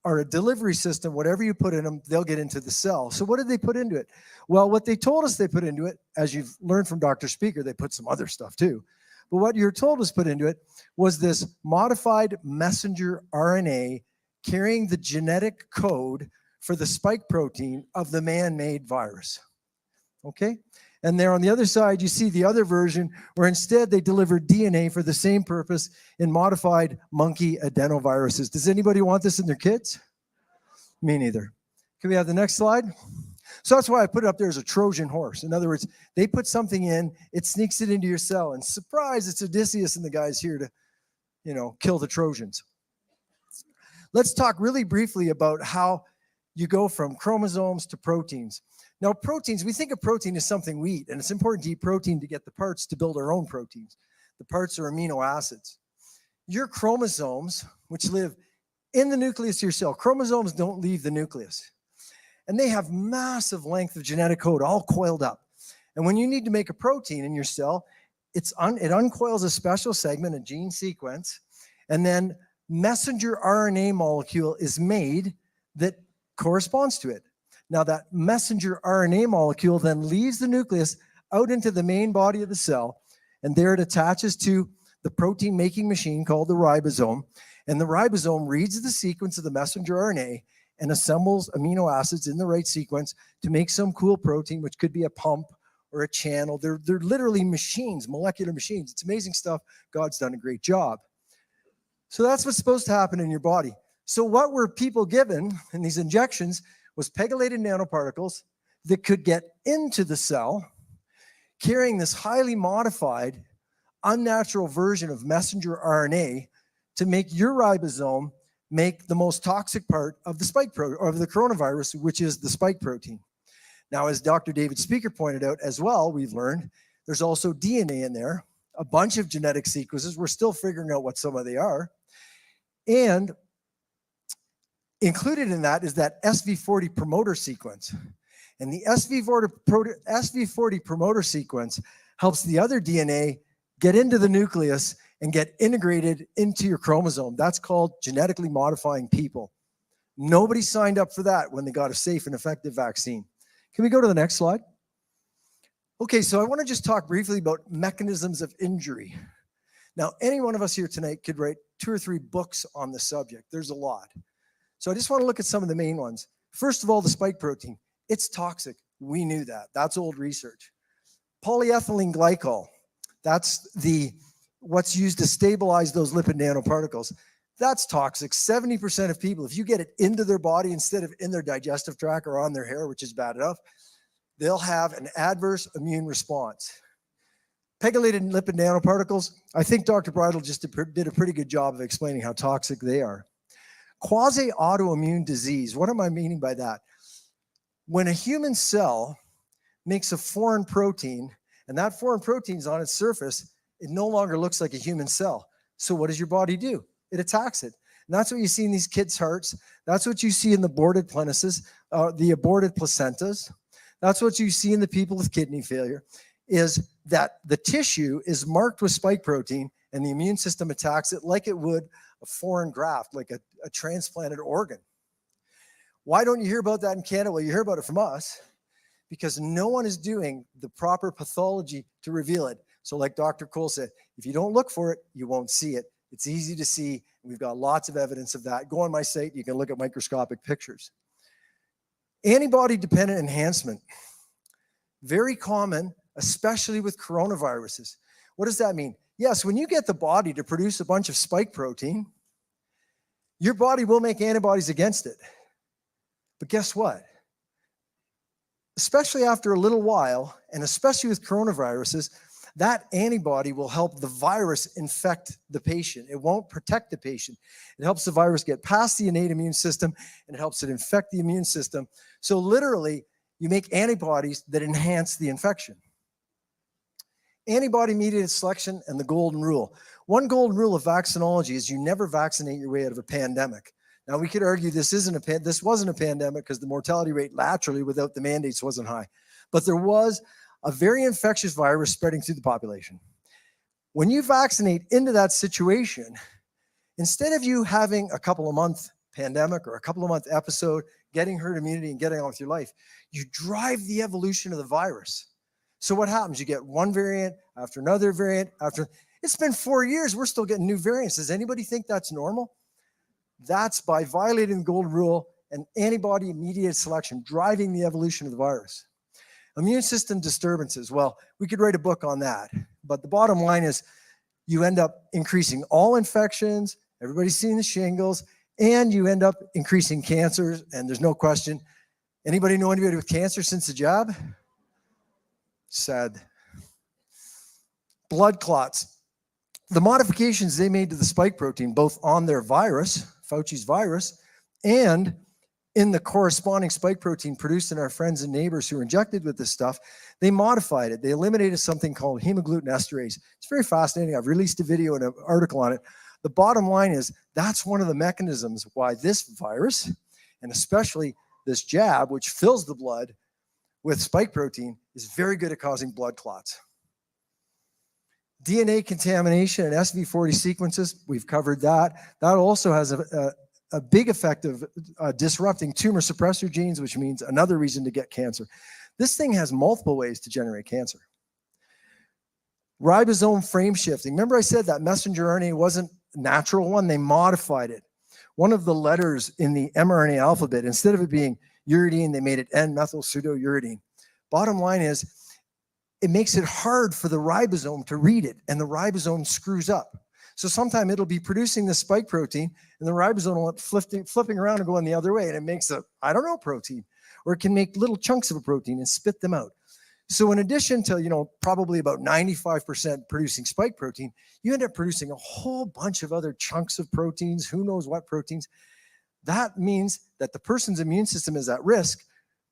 Speaker 11: are a delivery system. Whatever you put in them, they'll get into the cell. So what did they put into it? Well, what they told us they put into it, as you've learned from Dr. Speicher, they put some other stuff too. But what you're told was put into it was this modified messenger RNA carrying the genetic code for the spike protein of the man-made virus. Okay? And there on the other side, you see the other version where instead they delivered DNA for the same purpose in modified monkey adenoviruses. Does anybody want this in their kids? Me neither. Can we have the next slide? So that's why I put it up there as a Trojan horse. In other words, they put something in, it sneaks it into your cell, and surprise, it's Odysseus and the guys here to, kill the Trojans. Let's talk really briefly about how you go from chromosomes to proteins. Now, proteins, we think of protein as something we eat, and it's important to eat protein to get the parts to build our own proteins. The parts are amino acids. Your chromosomes, which live in the nucleus of your cell, chromosomes don't leave the nucleus. And they have massive length of genetic code all coiled up. And when you need to make a protein in your cell, it uncoils a special segment, a gene sequence, and then messenger RNA molecule is made that corresponds to it. Now that messenger RNA molecule then leaves the nucleus out into the main body of the cell, and there it attaches to the protein making machine called the ribosome. And the ribosome reads the sequence of the messenger RNA and assembles amino acids in the right sequence to make some cool protein, which could be a pump or a channel. They're literally machines, molecular machines. It's amazing stuff. God's done a great job. So that's what's supposed to happen in your body. So what were people given in these injections was pegylated nanoparticles that could get into the cell, carrying this highly modified, unnatural version of messenger RNA to make your ribosome make the most toxic part of the spike protein, or of the coronavirus, which is the spike protein. Now, as Dr. David Speicher pointed out as well, we've learned there's also DNA in there, a bunch of genetic sequences. We're still figuring out what some of they are. And included in that is that SV40 promoter sequence. And the SV40 promoter sequence helps the other DNA get into the nucleus and get integrated into your chromosome. That's called genetically modifying people. Nobody signed up for that when they got a safe and effective vaccine. Can we go to the next slide? Okay, so I want to just talk briefly about mechanisms of injury. Now, any one of us here tonight could write 2 or 3 books on the subject. There's a lot. So I just want to look at some of the main ones. First of all, the spike protein. It's toxic. We knew that. That's old research. Polyethylene glycol. That's what's used to stabilize those lipid nanoparticles. That's toxic. 70% of people, if you get it into their body instead of in their digestive tract or on their hair, which is bad enough, they'll have an adverse immune response. Pegylated lipid nanoparticles, I think Dr. Bridle just did a pretty good job of explaining how toxic they are. Quasi-autoimmune disease, what am I meaning by that? When a human cell makes a foreign protein, and that foreign protein is on its surface, it no longer looks like a human cell. So what does your body do? It attacks it. And that's what you see in these kids' hearts. That's what you see in the aborted penises, the aborted placentas. That's what you see in the people with kidney failure, is that the tissue is marked with spike protein and the immune system attacks it like it would a foreign graft, like a transplanted organ. Why don't you hear about that in Canada? Well, you hear about it from us because no one is doing the proper pathology to reveal it. So like Dr. Cole said, if you don't look for it, you won't see it. It's easy to see. We've got lots of evidence of that. Go on my site, you can look at microscopic pictures. Antibody-dependent enhancement. Very common, especially with coronaviruses. What does that mean? Yes, when you get the body to produce a bunch of spike protein, your body will make antibodies against it. But guess what? Especially after a little while, and especially with coronaviruses, that antibody will help the virus infect the patient. It won't protect the patient. It helps the virus get past the innate immune system, and it helps it infect the immune system. So literally, you make antibodies that enhance the infection. Antibody-mediated selection and the golden rule. One golden rule of vaccinology is you never vaccinate your way out of a pandemic. Now, we could argue this wasn't a pandemic because the mortality rate laterally without the mandates wasn't high. But there was a very infectious virus spreading through the population. When you vaccinate into that situation, instead of you having a couple of month pandemic or a couple of month episode, getting herd immunity and getting on with your life, you drive the evolution of the virus. So what happens? You get one variant after another variant after. It's been 4 years. We're still getting new variants. Does anybody think that's normal? That's by violating the golden rule and antibody-mediated selection, driving the evolution of the virus. Immune system disturbances. Well, we could write a book on that. But the bottom line is you end up increasing all infections. Everybody's seeing the shingles. And you end up increasing cancers. And there's no question. Anybody know anybody with cancer since the jab? Sad. Blood clots. The modifications they made to the spike protein, both on their virus, Fauci's virus, and in the corresponding spike protein produced in our friends and neighbors who were injected with this stuff, they modified it. They eliminated something called hemagglutinin esterase. It's very fascinating. I've released a video and an article on it. The bottom line is that's one of the mechanisms why this virus, and especially this jab, which fills the blood with spike protein, is very good at causing blood clots. DNA contamination and SV40 sequences, we've covered that. That also has a big effect of disrupting tumor suppressor genes, which means another reason to get cancer. This thing has multiple ways to generate cancer. Ribosome frame shifting. Remember I said that messenger RNA wasn't a natural one? They modified it. One of the letters in the mRNA alphabet, instead of it being uridine, they made it N-methylpseudouridine. Bottom line is, it makes it hard for the ribosome to read it, and the ribosome screws up. So sometimes it'll be producing the spike protein, and the ribosome will flipping around and going the other way, and it makes a, I don't know, protein. Or it can make little chunks of a protein and spit them out. So in addition to, probably about 95% producing spike protein, you end up producing a whole bunch of other chunks of proteins, who knows what proteins. That means that the person's immune system is at risk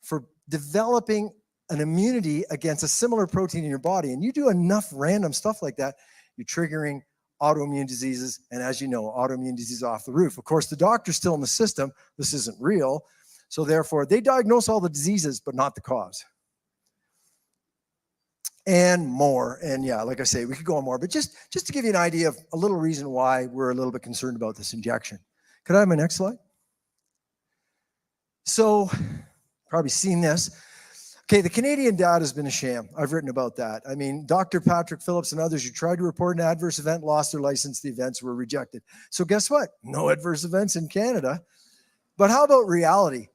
Speaker 11: for developing an immunity against a similar protein in your body. And you do enough random stuff like that, you're triggering autoimmune diseases. And as you know, autoimmune disease off the roof. Of course, the doctor's still in the system. This isn't real. So therefore, they diagnose all the diseases, but not the cause. And more. And yeah, like I say, we could go on more. But just to give you an idea of a little reason why we're a little bit concerned about this injection. Could I have my next slide? So, probably seen this. Okay, the Canadian data has been a sham. I've written about that. I mean, Dr. Patrick Phillips and others who tried to report an adverse event lost their license. The events were rejected. So guess what? No adverse events in Canada. But how about reality?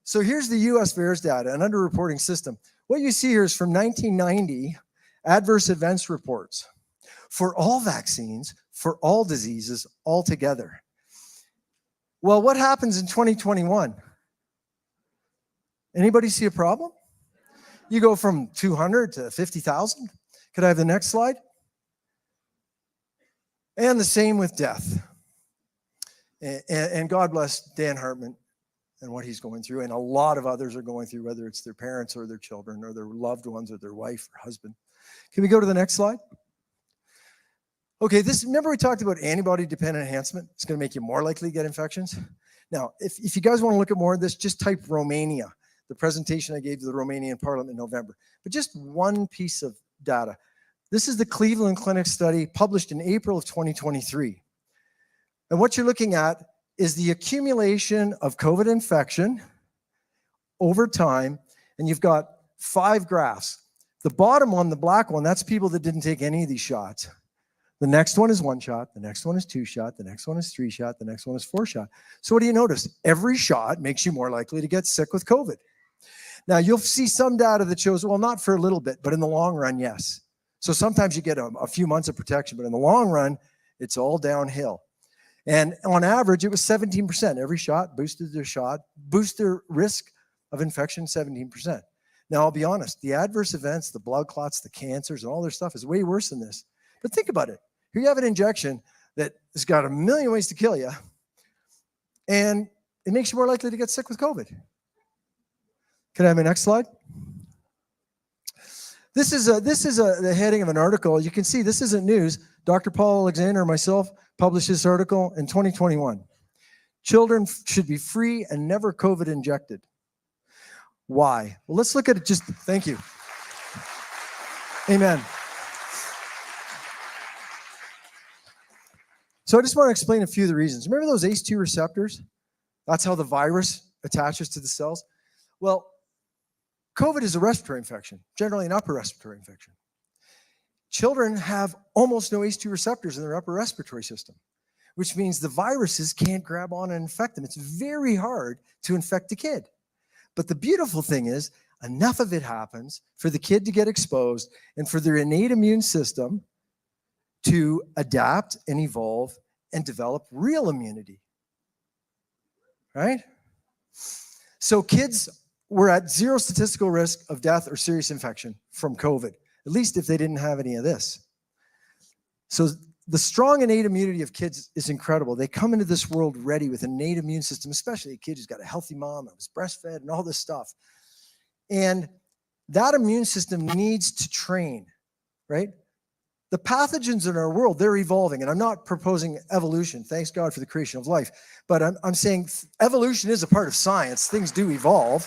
Speaker 11: So here's the US VAERS data, an underreporting system. What you see here is from 1990, adverse events reports for all vaccines, for all diseases, all together. Well, what happens in 2021? Anybody see a problem? You go from 200 to 50,000. Could I have the next slide? And the same with death. And God bless Dan Hartman and what he's going through, and a lot of others are going through, whether it's their parents or their children or their loved ones or their wife or husband. Can we go to the next slide? Okay, remember we talked about antibody-dependent enhancement? It's going to make you more likely to get infections. Now, if you guys want to look at more of this, just type Romania. The presentation I gave to the Romanian Parliament in November. But just one piece of data. This is the Cleveland Clinic study published in April of 2023. And what you're looking at is the accumulation of COVID infection over time. And you've got 5 graphs. The bottom one, the black one, that's people that didn't take any of these shots. The next one is 1 shot. The next one is 2 shot. The next one is 3 shot. The next one is 4 shot. So what do you notice? Every shot makes you more likely to get sick with COVID. Now, you'll see some data that shows, well, not for a little bit, but in the long run, yes. So sometimes you get a few months of protection, but in the long run, it's all downhill. And on average, it was 17%. Every shot boosted their risk of infection 17%. Now, I'll be honest, the adverse events, the blood clots, the cancers, and all their stuff is way worse than this. But think about it. Here you have an injection that has got a million ways to kill you, and it makes you more likely to get sick with COVID. Can I have my next slide? This is the heading of an article. You can see this isn't news. Dr. Paul Alexander and myself published this article in 2021. Children should be free and never COVID injected. Why? Well, let's look at it just, thank you. Amen. So I just want to explain a few of the reasons. Remember those ACE2 receptors? That's how the virus attaches to the cells. Well, COVID is a respiratory infection, generally an upper respiratory infection. Children have almost no ACE2 receptors in their upper respiratory system, which means the viruses can't grab on and infect them. It's very hard to infect a kid. But the beautiful thing is, enough of it happens for the kid to get exposed and for their innate immune system to adapt and evolve and develop real immunity, right? So kids were at zero statistical risk of death or serious infection from COVID, at least if they didn't have any of this. So the strong innate immunity of kids is incredible. They come into this world ready with an innate immune system, especially a kid who's got a healthy mom that was breastfed and all this stuff. And that immune system needs to train, right? The pathogens in our world, they're evolving. And I'm not proposing evolution. Thanks God for the creation of life. But I'm saying evolution is a part of science. Things do evolve.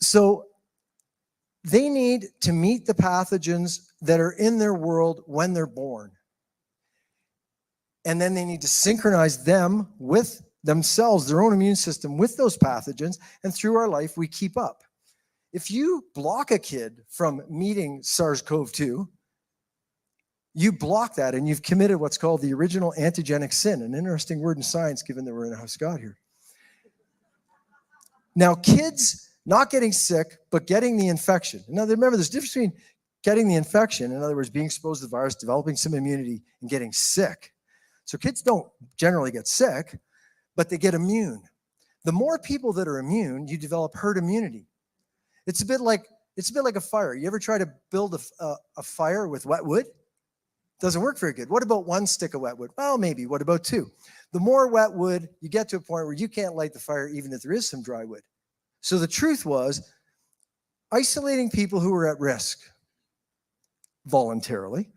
Speaker 11: So they need to meet the pathogens that are in their world when they're born. And then they need to synchronize them with themselves, their own immune system, with those pathogens. And through our life, we keep up. If you block a kid from meeting SARS-CoV-2, you block that and you've committed what's called the original antigenic sin, an interesting word in science given that we're in a house Scott here. Now, kids not getting sick, but getting the infection. Now, remember, there's a difference between getting the infection, in other words, being exposed to the virus, developing some immunity, and getting sick. So kids don't generally get sick, but they get immune. The more people that are immune, you develop herd immunity. It's a bit like a fire. You ever try to build a fire with wet wood? Doesn't work very good. What about one stick of wet wood? Well, maybe. What about two? The more wet wood, you get to a point where you can't light the fire even if there is some dry wood. So the truth was isolating people who were at risk voluntarily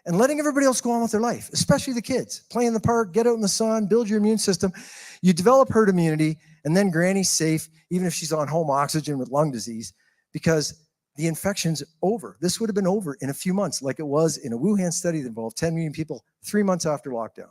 Speaker 11: and letting everybody else go on with their life, especially the kids. Play in the park, get out in the sun, build your immune system. You develop herd immunity, and then granny's safe, even if she's on home oxygen with lung disease, because the infection's over. This would have been over in a few months, like it was in a Wuhan study that involved 10 million people 3 months after lockdown.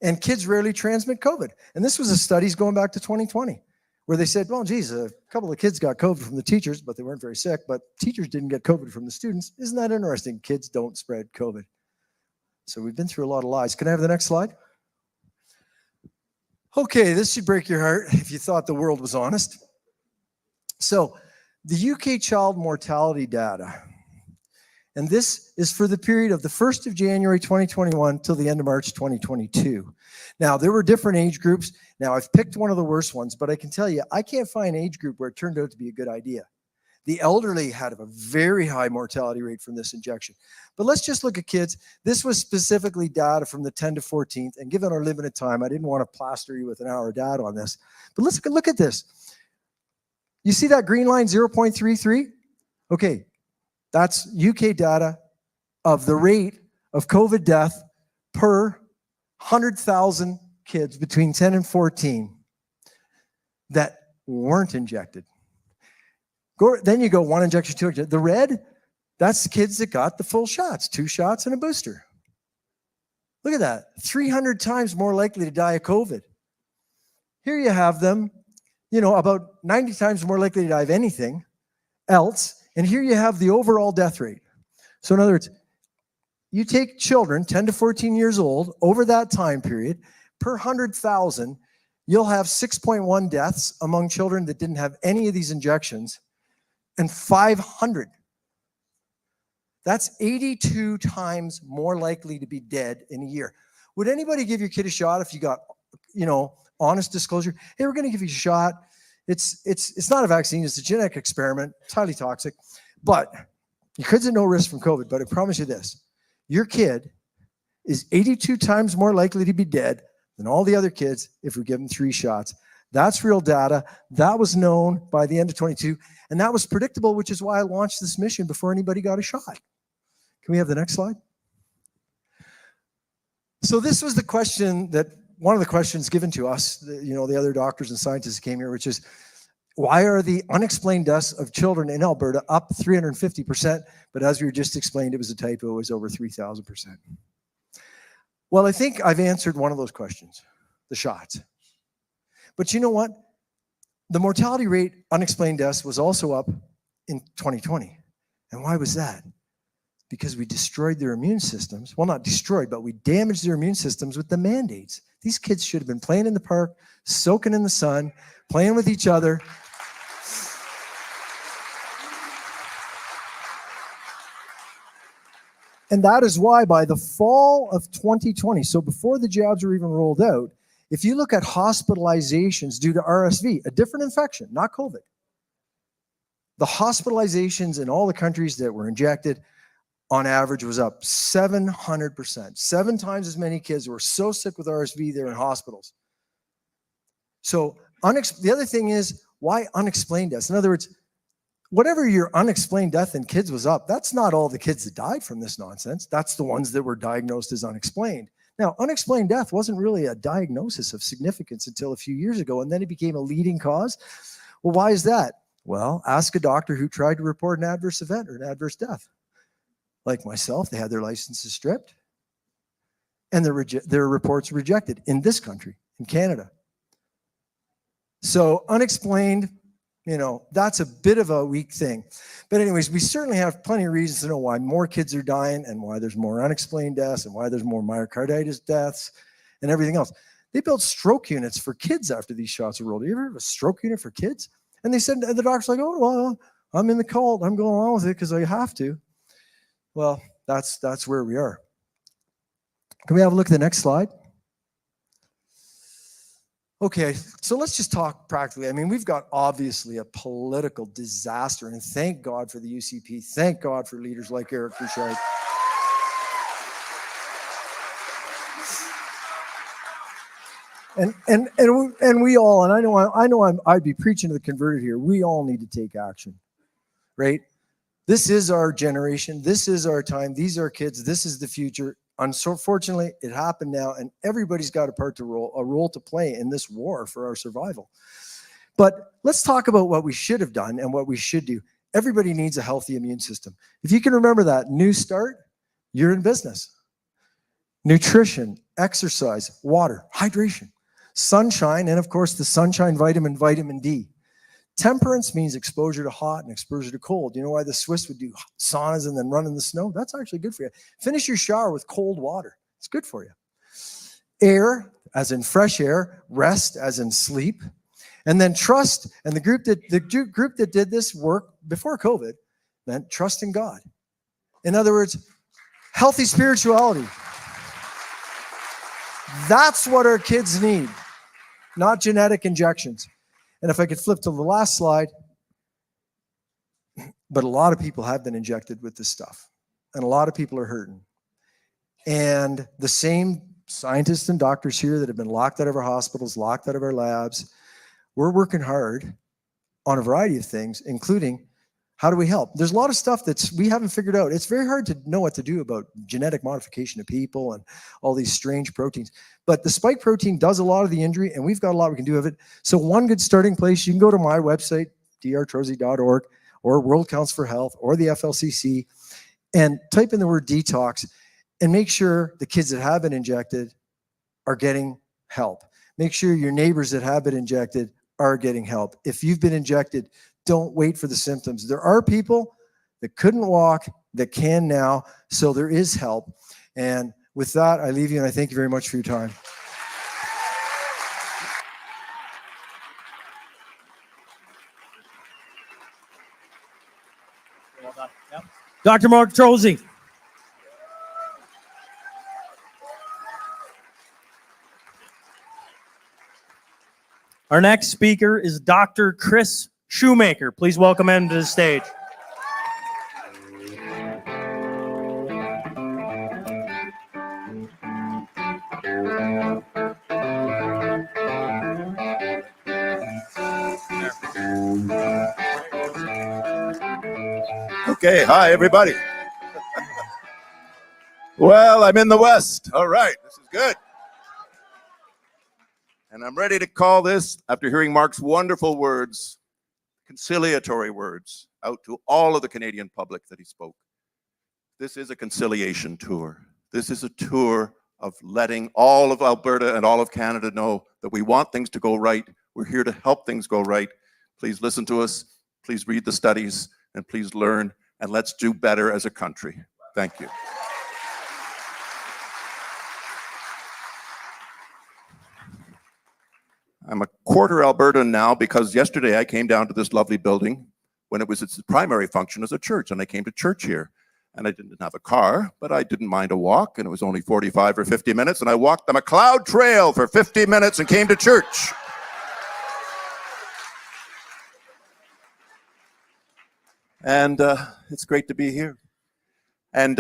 Speaker 11: And kids rarely transmit COVID. And this was a studies going back to 2020, where they said, well, geez, a couple of kids got COVID from the teachers, but they weren't very sick, but teachers didn't get COVID from the students. Isn't that interesting? Kids don't spread COVID. So we've been through a lot of lies. Can I have the next slide? Okay, this should break your heart if you thought the world was honest. So the UK child mortality data, and this is for the period of the 1st of January 2021 till the end of March 2022. Now, there were different age groups. Now, I've picked one of the worst ones, but I can tell you, I can't find an age group where it turned out to be a good idea. The elderly had a very high mortality rate from this injection. But let's just look at kids. This was specifically data from the 10 to 14th, and given our limited time, I didn't want to plaster you with an hour of data on this. But let's look at this. You see that green line, 0.33? Okay, that's UK data of the rate of COVID death per 100,000 kids between 10 and 14 that weren't injected. Then you go one injection, two injection. The red, that's the kids that got the full shots, 2 shots and a booster. Look at that, 300 times more likely to die of COVID. Here you have them, you know, about 90 times more likely to die of anything else. And here you have the overall death rate. So in other words, you take children 10 to 14 years old over that time period, per 100,000, you'll have 6.1 deaths among children that didn't have any of these injections, and 500. That's 82 times more likely to be dead in a year. Would anybody give your kid a shot if you got, you know, honest disclosure? Hey, we're going to give you a shot. It's not a vaccine. It's a genetic experiment. It's highly toxic. But your kid's at no risk from COVID. But I promise you this. Your kid is 82 times more likely to be dead than all the other kids if we give them 3 shots. That's real data. That was known by the end of 22, and that was predictable, which is why I launched this mission before anybody got a shot. Can we have the next slide? So this was the question that, one of the questions given to us, the other doctors and scientists who came here, which is, why are the unexplained deaths of children in Alberta up 350%? But as we were just explained, it was a typo, it was over 3,000%. Well, I think I've answered one of those questions, the shots. But you know what? The mortality rate, unexplained deaths, was also up in 2020. And why was that? Because we destroyed their immune systems. Well, not destroyed, but we damaged their immune systems with the mandates. These kids should have been playing in the park, soaking in the sun, playing with each other. And that is why by the fall of 2020, so before the jabs were even rolled out, if you look at hospitalizations due to RSV, a different infection, not COVID, the hospitalizations in all the countries that were injected on average was up 700%. 7 times as many kids were so sick with RSV, they're in hospitals. So the other thing is, why unexplained deaths? In other words, whatever your unexplained death in kids was up, that's not all the kids that died from this nonsense. That's the ones that were diagnosed as unexplained. Now, unexplained death wasn't really a diagnosis of significance until a few years ago, and then it became a leading cause. Well, why is that? Well, ask a doctor who tried to report an adverse event or an adverse death. Like myself, they had their licenses stripped, and their reports rejected in this country, in Canada. So unexplained, that's a bit of a weak thing. But anyways, we certainly have plenty of reasons to know why more kids are dying and why there's more unexplained deaths and why there's more myocarditis deaths and everything else. They built stroke units for kids after these shots were rolled. You ever have a stroke unit for kids? And they said, the doctor's like, oh, well, I'm in the cult. I'm going along with it because I have to. Well, that's where we are. Can we have a look at the next slide? Okay, so let's just talk practically. I mean, we've got obviously a political disaster, and thank God for the UCP. Thank God for leaders like Eric Bouchard. And we all, and I know I'd be preaching to the converted here. We all need to take action, right? This is our generation. This is our time. These are kids. This is the future. Unfortunately, it happened now, and everybody's got a role to play in this war for our survival. But let's talk about what we should have done and what we should do. Everybody needs a healthy immune system. If you can remember that, new start, you're in business. Nutrition, exercise, water, hydration, sunshine, and of course the sunshine vitamin D. Temperance means exposure to hot and exposure to cold. You know why the Swiss would do saunas and then run in the snow? That's actually good for you. Finish your shower with cold water. It's good for you. Air, as in fresh air. Rest, as in sleep. And then trust. And the group that did this work before COVID meant trust in God. In other words, healthy spirituality. That's what our kids need, not genetic injections. And if I could flip to the last slide, but a lot of people have been injected with this stuff, and a lot of people are hurting. And the same scientists and doctors here that have been locked out of our hospitals, locked out of our labs, we're working hard on a variety of things, including how do we help? There's a lot of stuff that we haven't figured out. It's very hard to know what to do about genetic modification of people and all these strange proteins. But the spike protein does a lot of the injury, and we've got a lot we can do of it. So one good starting place, you can go to my website, drtrozy.org, or World Council for Health, or the FLCC, and type in the word detox, and make sure the kids that have been injected are getting help. Make sure your neighbors that have been injected are getting help. If you've been injected, don't wait for the symptoms. There are people that couldn't walk that can now, so there is help. And with that, I leave you, and I thank you very much for your time.
Speaker 4: Well done. Yep. Dr. Mark Trolzi. Our next speaker is Dr. Chris Shoemaker. Please welcome him to the stage.
Speaker 9: Okay, hi everybody. Well, I'm in the West. All right, this is good. And I'm ready to call this, after hearing Mark's wonderful words, conciliatory words, out to all of the Canadian public that he spoke. This is a conciliation tour. This is a tour of letting all of Alberta and all of Canada know that we want things to go right. We're here to help things go right. Please listen to us. Please read the studies and please learn, and let's do better as a country. Thank you. I'm a quarter Albertan now because yesterday I came down to this lovely building when it was its primary function as a church, and I came to church here. And I didn't have a car, but I didn't mind a walk, and it was only 45 or 50 minutes, and I walked the McLeod Trail for 50 minutes and came to church. And it's great to be here. And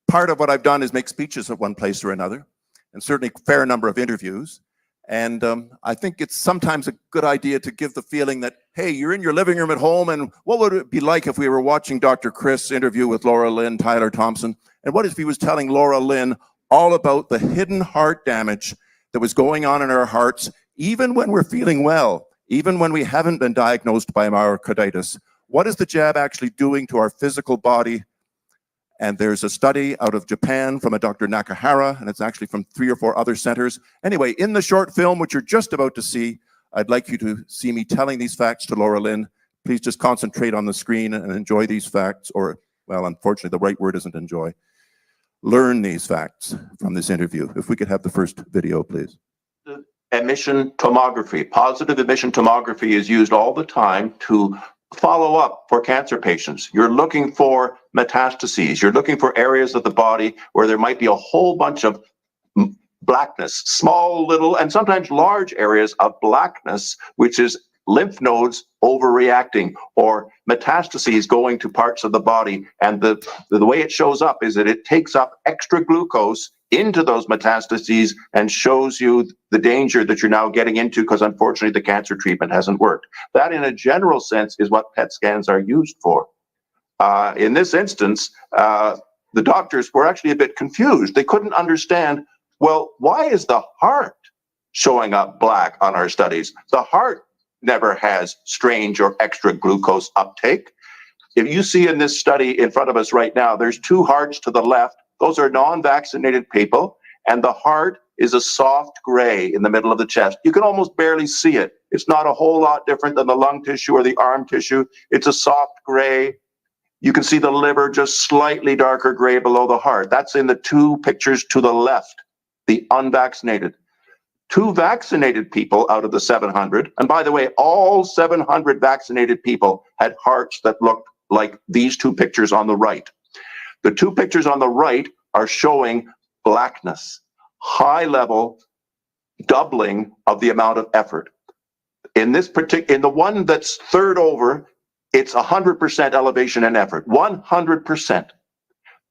Speaker 9: part of what I've done is make speeches at one place or another, and certainly a fair number of interviews. And I think it's sometimes a good idea to give the feeling that, hey, you're in your living room at home, and what would it be like if we were watching Dr. Chris interview with Laura Lynn, Tyler Thompson? And what if he was telling Laura Lynn all about the hidden heart damage that was going on in our hearts, even when we're feeling well, even when we haven't been diagnosed by myocarditis? What is the jab actually doing to our physical body? And there's a study out of Japan from a Dr. Nakahara, and it's actually from 3 or 4 other centers. Anyway, in the short film, which you're just about to see, I'd like you to see me telling these facts to Laura Lynn. Please just concentrate on the screen and enjoy these facts, or, well, unfortunately, the right word isn't enjoy. Learn these facts from this interview. If we could have the first video, please.
Speaker 24: Emission tomography. Positive emission tomography is used all the time to follow up for cancer patients. You're looking for metastases. You're looking for areas of the body where there might be a whole bunch of blackness, small, little, and sometimes large areas of blackness, which is lymph nodes overreacting or metastases going to parts of the body. And the way it shows up is that it takes up extra glucose into those metastases and shows you the danger that you're now getting into because unfortunately the cancer treatment hasn't worked. That in a general sense is what PET scans are used for. In this instance, the doctors were actually a bit confused. They couldn't understand, well, why is the heart showing up black on our studies? The heart never has strange or extra glucose uptake. If you see in this study in front of us right now, there's 2 hearts to the left. Those are non-vaccinated people, and the heart is a soft gray in the middle of the chest. You can almost barely see it. It's not a whole lot different than the lung tissue or the arm tissue. It's a soft gray. You can see the liver just slightly darker gray below the heart. That's in the 2 pictures to the left, the unvaccinated. 2 vaccinated people out of the 700, and by the way, all 700 vaccinated people had hearts that looked like these 2 pictures on the right. The 2 pictures on the right are showing blackness, high level doubling of the amount of effort. In this in the one that's third over, it's 100% elevation and effort, 100%.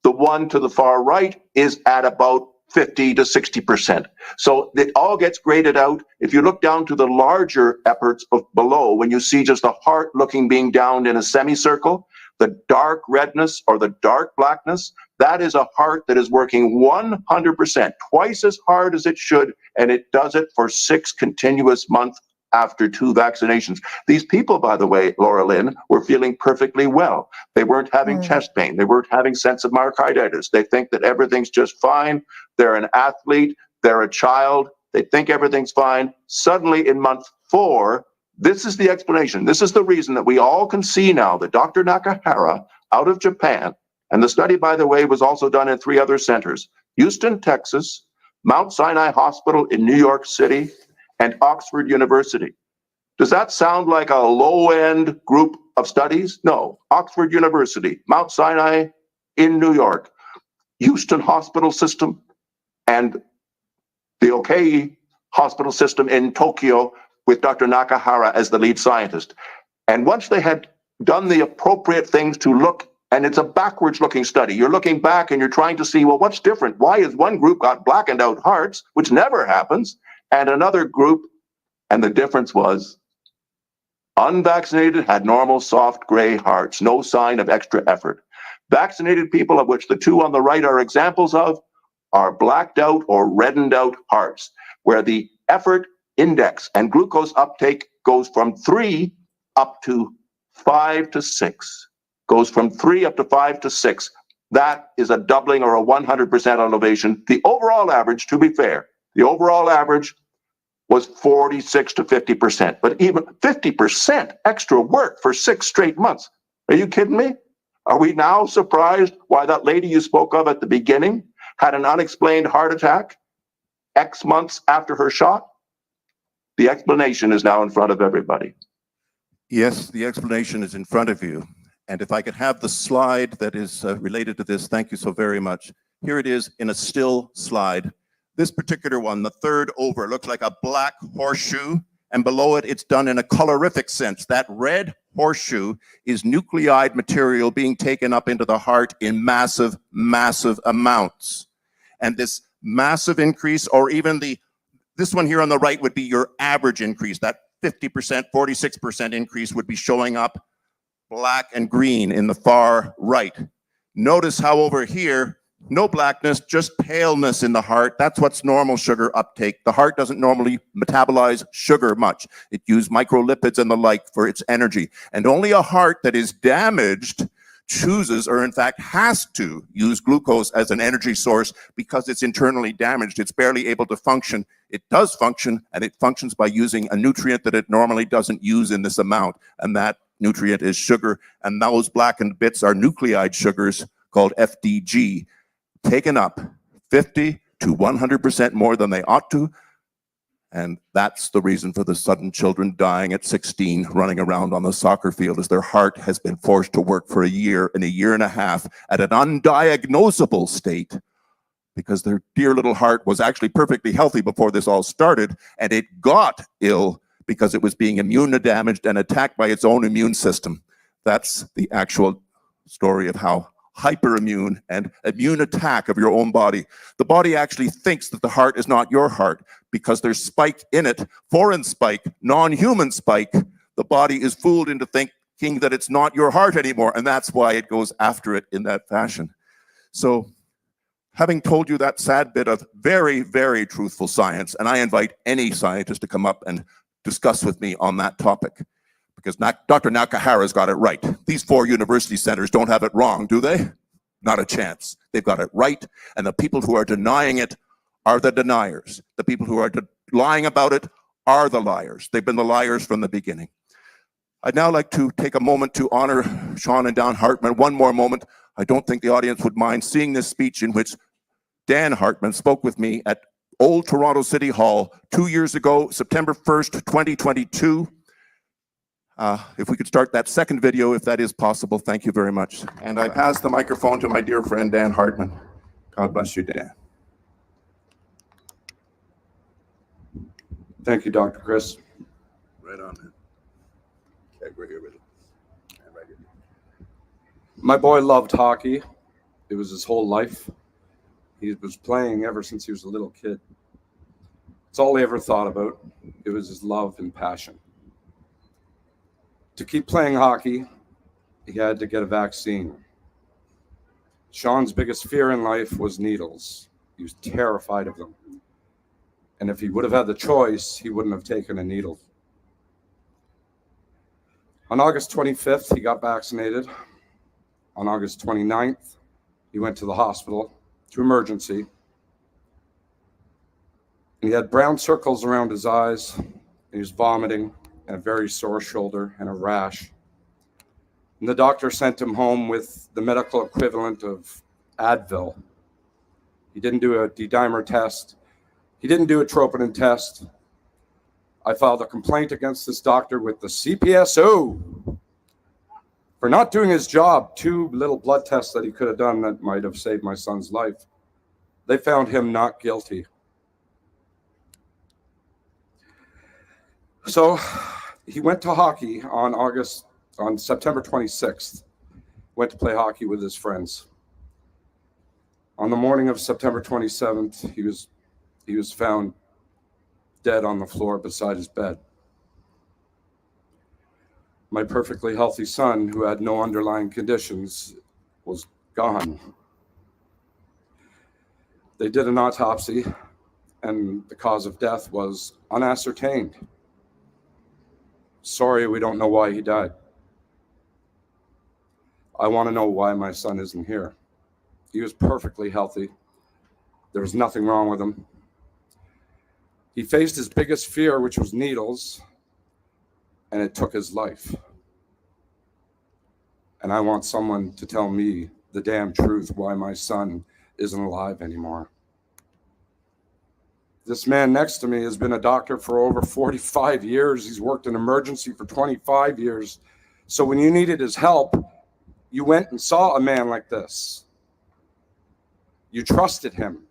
Speaker 24: The one to the far right is at about 50 to 60%. So it all gets graded out. If you look down to the larger efforts below, when you see just the heart being downed in a semicircle, the dark redness or the dark blackness, that is a heart that is working 100%, twice as hard as it should, and it does it for 6 continuous months after 2 vaccinations. These people, by the way, Laura Lynn, were feeling perfectly well. They weren't having chest pain. They weren't having sense of myocarditis. They think that everything's just fine. They're an athlete. They're a child. They think everything's fine. Suddenly in month 4, this is the explanation. This is the reason that we all can see now that Dr. Nakahara out of Japan, and the study, by the way, was also done in 3 other centers, Houston, Texas, Mount Sinai Hospital in New York City, and Oxford University. Does that sound like a low-end group of studies? No. Oxford University, Mount Sinai in New York, Houston Hospital System, and the Okai Hospital System in Tokyo with Dr. Nakahara as the lead scientist. And once they had done the appropriate things to look, and it's a backwards looking study. You're looking back and you're trying to see, well, what's different? Why is one group got blackened out hearts, which never happens, and another group, and the difference was Unvaccinated had normal, soft, gray hearts, no sign of extra effort. Vaccinated people, of which the two on the right are examples of, are blacked out or reddened out hearts, where the effort index and glucose uptake goes from 3 up to 5 to 6. Goes from 3 up to 5 to 6. That is a doubling or a 100% elevation. The overall average, to be fair, the overall average was 46 to 50%, but even 50% extra work for 6 straight months. Are you kidding me? Are we now surprised why that lady you spoke of at the beginning had an unexplained heart attack X months after her shot? The explanation is now in front of everybody.
Speaker 9: Yes, the explanation is in front of you. And if I could have the slide that is related to this, thank you so very much. Here it is in a still slide. This particular one, the third over, looks like a black horseshoe, and below it, it's done in a colorific sense. That red horseshoe is nucleide material being taken up into the heart in massive, massive amounts. And this massive increase, or even this one here on the right would be your average increase. That 50%, 46% increase would be showing up black and green in the far right. Notice how over here, no blackness, just paleness in the heart. That's what's normal sugar uptake. The heart doesn't normally metabolize sugar much. It uses microlipids and the like for its energy. And only a heart that is damaged chooses, or in fact has to, use glucose as an energy source because it's internally damaged. It's barely able to function. It does function, and it functions by using a nutrient that it normally doesn't use in this amount. And that nutrient is sugar. And those blackened bits are nucleide sugars called FDG, taken up 50 to 100% more than they ought to. And that's the reason for the sudden children dying at 16 running around on the soccer field, as their heart has been forced to work for a year and a year and a half at an undiagnosable state, because their dear little heart was actually perfectly healthy before this all started, and it got ill because it was being immunodamaged and attacked by its own immune system. That's the actual story of how hyperimmune and immune attack of your own body. The body actually thinks that the heart is not your heart because there's spike in it, foreign spike, non-human spike. The body is fooled into thinking that it's not your heart anymore, and that's why it goes after it in that fashion. So, having told you that sad bit of very, very truthful science, and I invite any scientist to come up and discuss with me on that topic, because Dr. Nakahara's got it right. These 4 university centers don't have it wrong, do they? Not a chance. They've got it right, and the people who are denying it are the deniers. The people who are lying about it are the liars. They've been the liars from the beginning. I'd now like to take a moment to honor Shaun and Dan Hartman. One more moment. I don't think the audience would mind seeing this speech in which Dan Hartman spoke with me at Old Toronto City Hall 2 years ago, September 1st, 2022. If we could start that second video, if that is possible, thank you very much. And I pass the microphone to my dear friend, Dan Hartman. God bless you, Dan.
Speaker 18: Thank you, Dr. Chris.
Speaker 9: Right on, man. Okay, we're here with it. Right here.
Speaker 18: My boy loved hockey. It was his whole life. He was playing ever since he was a little kid. It's all he ever thought about. It was his love and passion. To keep playing hockey, he had to get a vaccine. Shaun's biggest fear in life was needles. He was terrified of them. And if he would have had the choice, he wouldn't have taken a needle. On August 25th, he got vaccinated. On August 29th, he went to the hospital, to emergency. And he had brown circles around his eyes. He was vomiting and a very sore shoulder and a rash. And the doctor sent him home with the medical equivalent of Advil. He didn't do a D-dimer test. He didn't do a troponin test. I filed a complaint against this doctor with the CPSO for not doing his job. 2 little blood tests that he could have done that might have saved my son's life. They found him not guilty. So he went to hockey on September 26th, went to play hockey with his friends. On the morning of September 27th, he was found dead on the floor beside his bed. My perfectly healthy son, who had no underlying conditions, was gone. They did an autopsy, and the cause of death was unascertained. Sorry, we don't know why he died. I want to know why my son isn't here. He was perfectly healthy. There was nothing wrong with him. He faced his biggest fear, which was needles, and it took his life. And I want someone to tell me the damn truth why my son isn't alive anymore. This man next to me has been a doctor for over 45 years. He's worked in emergency for 25 years. So when you needed his help, you went and saw a man like this. You trusted him.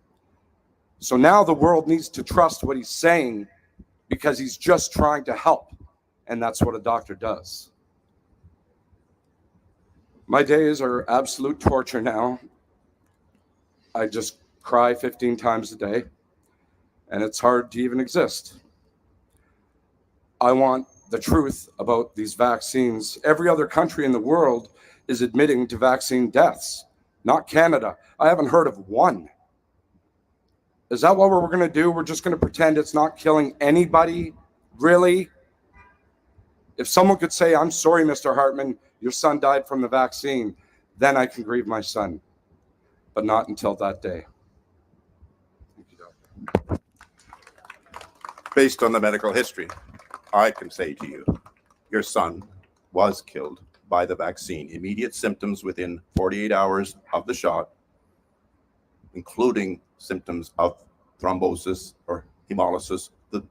Speaker 18: So now the world needs to trust what he's saying because he's just trying to help. And that's what a doctor does. My days are absolute torture now. I just cry 15 times a day, and it's hard to even exist. I want the truth about these vaccines. Every other country in the world is admitting to vaccine deaths, not Canada. I haven't heard of one. Is that what we're going to do? We're just going to pretend it's not killing anybody? Really? If someone could say, I'm sorry, Mr. Hartman, your son died from the vaccine, then I can grieve my son, but not until that day.
Speaker 9: Based on the medical history, I can say to you, your son was killed by the vaccine. Immediate symptoms within 48 hours of the shot, including symptoms of thrombosis or hemolysis, the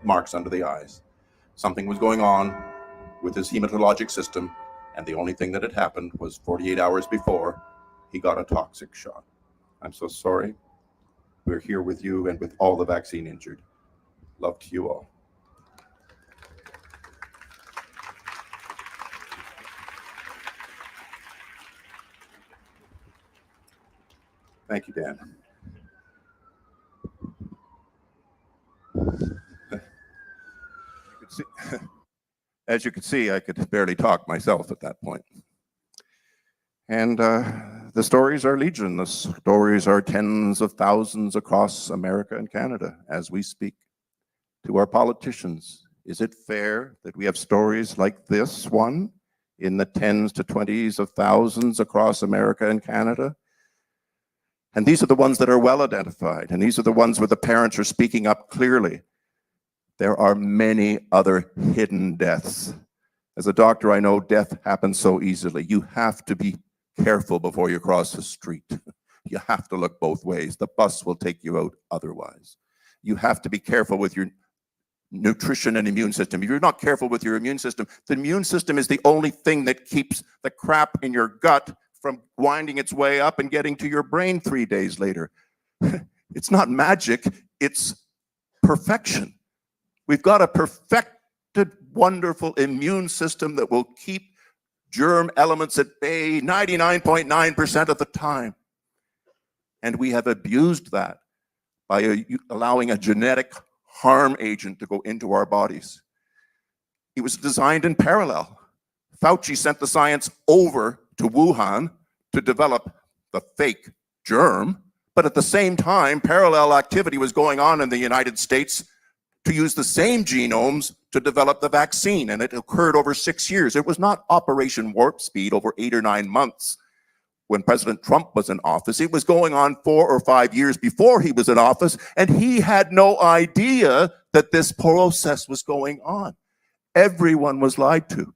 Speaker 9: marks under the eyes. Something was going on with his hematologic system, and the only thing that had happened was 48 hours before he got a toxic shot. I'm so sorry. We're here with you and with all the vaccine injured. Love to you all. Thank you, Dan. As you can see, I could barely talk myself at that point. And the stories are legion. The stories are tens of thousands across America and Canada as we speak. To our politicians, is it fair that we have stories like this one in the tens to 20s of thousands across America and Canada? And these are the ones that are well identified, and these are the ones where the parents are speaking up clearly. There are many other hidden deaths. As a doctor, I know death happens so easily. You have to be careful before you cross the street. You have to look both ways. The bus will take you out otherwise. You have to be careful with your nutrition and immune system. If you're not careful with your immune system, the immune system is the only thing that keeps the crap in your gut from winding its way up and getting to your brain 3 days later. It's not magic, it's perfection. We've got a perfected, wonderful immune system that will keep germ elements at bay 99.9% of the time. And we have abused that by allowing a genetic harm agent to go into our bodies. It was designed in parallel. Fauci sent the science over to Wuhan to develop the fake germ, but at the same time, parallel activity was going on in the United States to use the same genomes to develop the vaccine, and it occurred over 6 years. It was not Operation Warp Speed over 8 or 9 months when President Trump was in office. It was going on 4 or 5 years before he was in office, and he had no idea that this process was going on. Everyone was lied to.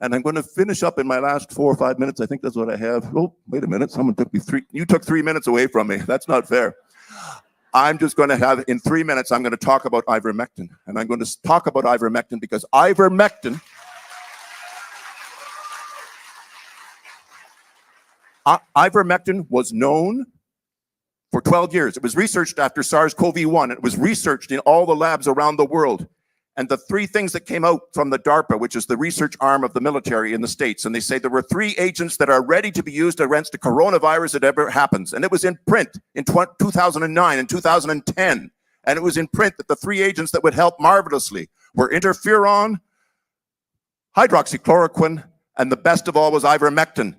Speaker 9: And I'm going to finish up in my last 4 or 5 minutes. I think that's what I have. Oh, wait a minute. Someone took me you took 3 minutes away from me. That's not fair. I'm just going to have, in 3 minutes, I'm going to talk about ivermectin. And I'm going to talk about ivermectin because ivermectin was known for 12 years. It was researched after SARS-CoV-1. It was researched in all the labs around the world. And the 3 things that came out from the DARPA, which is the research arm of the military in the States, and they say there were 3 agents that are ready to be used against the coronavirus if it ever happens. And it was in print in 2009 and 2010. And it was in print that the 3 agents that would help marvelously were interferon, hydroxychloroquine, and the best of all was ivermectin.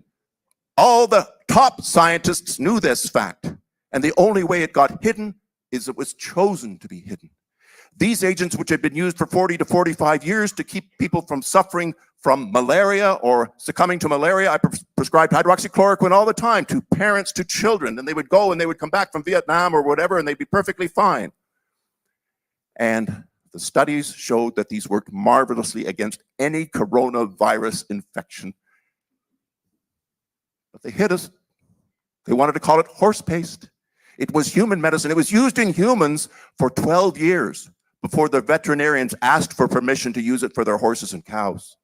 Speaker 9: All the top scientists knew this fact, and the only way it got hidden is it was chosen to be hidden. These agents, which had been used for 40 to 45 years to keep people from suffering from malaria or succumbing to malaria, I prescribed hydroxychloroquine all the time to parents, to children, and they would go and they would come back from Vietnam or whatever, and they'd be perfectly fine. And the studies showed that these worked marvelously against any coronavirus infection. But they hid us. They wanted to call it horse paste. It was human medicine. It was used in humans for 12 years before the veterinarians asked for permission to use it for their horses and cows.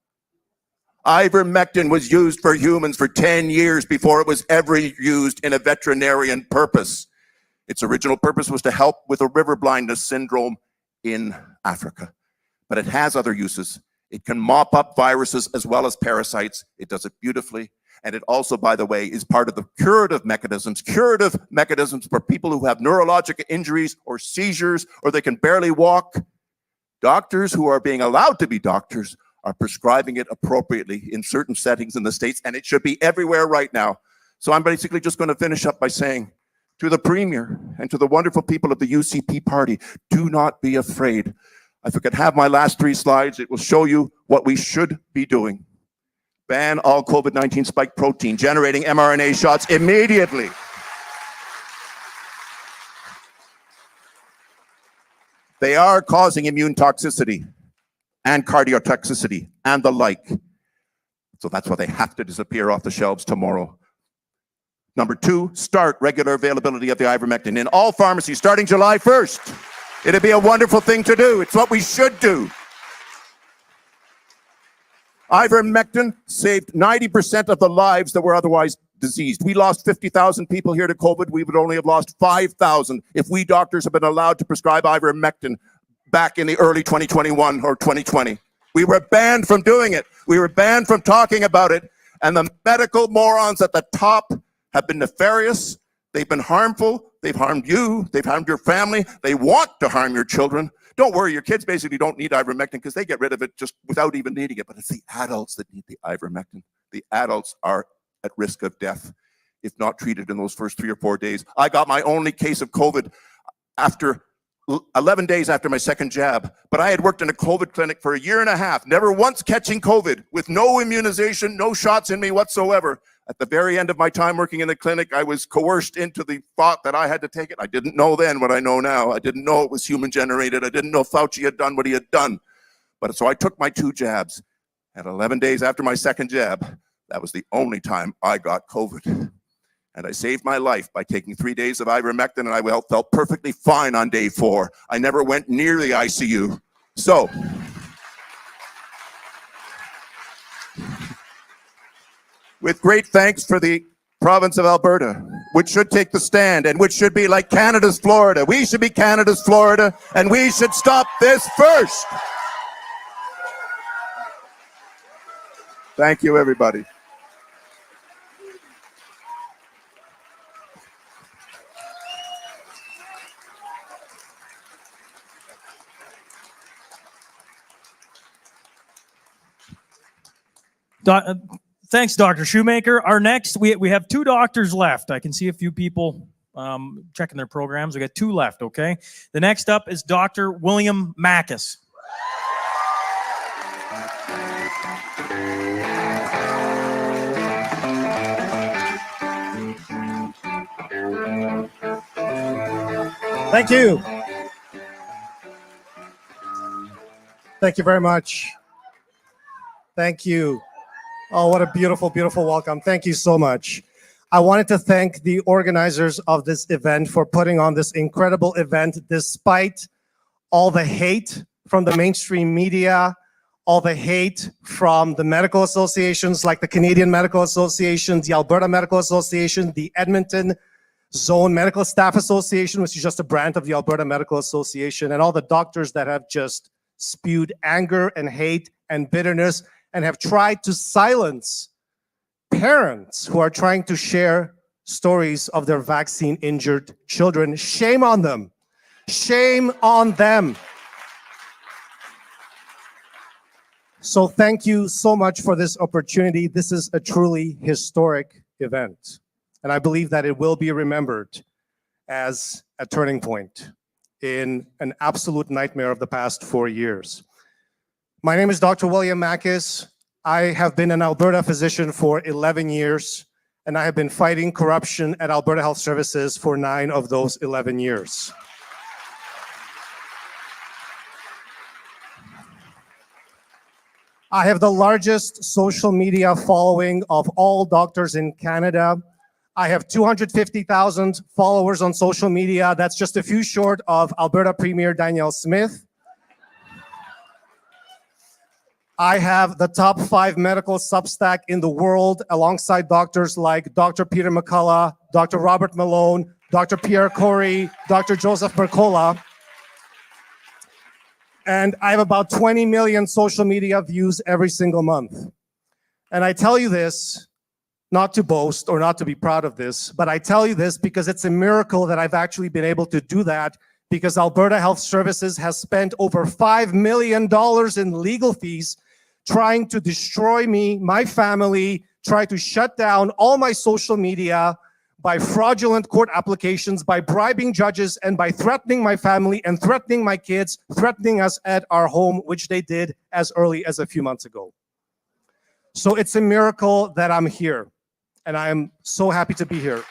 Speaker 9: Ivermectin was used for humans for 10 years before it was ever used in a veterinarian purpose. Its original purpose was to help with a river blindness syndrome in Africa. But it has other uses. It can mop up viruses as well as parasites. It does it beautifully. And it also, by the way, is part of the curative mechanisms for people who have neurologic injuries or seizures, or they can barely walk. Doctors who are being allowed to be doctors are prescribing it appropriately in certain settings in the States, and it should be everywhere right now. So I'm basically just going to finish up by saying to the Premier and to the wonderful people of the UCP party, do not be afraid. If I could have my last 3 slides, it will show you what we should be doing. Ban all COVID-19 spike protein generating mRNA shots immediately. They are causing immune toxicity and cardiotoxicity and the like. So that's why they have to disappear off the shelves tomorrow. Number 2, start regular availability of the ivermectin in all pharmacies starting July 1st. It'd be a wonderful thing to do. It's what we should do. Ivermectin saved 90% of the lives that were otherwise diseased. We lost 50,000 people here to COVID. We would only have lost 5,000 if we doctors had been allowed to prescribe ivermectin back in the early 2021 or 2020. We were banned from doing it. We were banned from talking about it. And the medical morons at the top have been nefarious. They've been harmful. They've harmed you. They've harmed your family. They want to harm your children. Don't worry, your kids basically don't need ivermectin because they get rid of it just without even needing it. But it's the adults that need the ivermectin. The adults are at risk of death if not treated in those first 3 or 4 days. I got my only case of COVID after 11 days after my second jab, but I had worked in a COVID clinic for 1.5 years, never once catching COVID, with no immunization, no shots in me whatsoever. At the very end of my time working in the clinic, I was coerced into the thought that I had to take it. I didn't know then what I know now. I didn't know it was human generated. I didn't know Fauci had done what he had done. But so I took my 2 jabs. And 11 days after my second jab, that was the only time I got COVID. And I saved my life by taking 3 days of ivermectin, and I felt perfectly fine on day 4. I never went near the ICU. So, with great thanks for the province of Alberta, which should take the stand and which should be like Canada's Florida. We should be Canada's Florida, and we should stop this first. Thank you, everybody.
Speaker 4: Thanks, Dr. Shoemaker. Our next, we have 2 doctors left. I can see a few people checking their programs. We got 2 left, okay? The next up is Dr. William Makis.
Speaker 2: Thank you. Thank you very much. Thank you. Oh, what a beautiful, beautiful welcome. Thank you so much. I wanted to thank the organizers of this event for putting on this incredible event despite all the hate from the mainstream media, all the hate from the medical associations like the Canadian Medical Association, the Alberta Medical Association, the Edmonton Zone Medical Staff Association, which is just a branch of the Alberta Medical Association, and all the doctors that have just spewed anger and hate and bitterness and have tried to silence parents who are trying to share stories of their vaccine-injured children. Shame on them. Shame on them. So thank you so much for this opportunity. This is a truly historic event, and I believe that it will be remembered as a turning point in an absolute nightmare of the past 4 years. My name is Dr. William Makis. I have been an Alberta physician for 11 years, and I have been fighting corruption at Alberta Health Services for 9 of those 11 years. I have the largest social media following of all doctors in Canada. I have 250,000 followers on social media. That's just a few short of Alberta Premier Danielle Smith. I have the top 5 medical Substack in the world alongside doctors like Dr. Peter McCullough, Dr. Robert Malone, Dr. Pierre Corey, Dr. Joseph Mercola. And I have about 20 million social media views every single month. And I tell you this, not to boast or not to be proud of this, but I tell you this because it's a miracle that I've actually been able to do that, because Alberta Health Services has spent over $5 million in legal fees trying to destroy me, my family, try to shut down all my social media by fraudulent court applications, by bribing judges, and by threatening my family and threatening my kids, threatening us at our home, which they did as early as a few months ago. So it's a miracle that I'm here, and I am so happy to be here.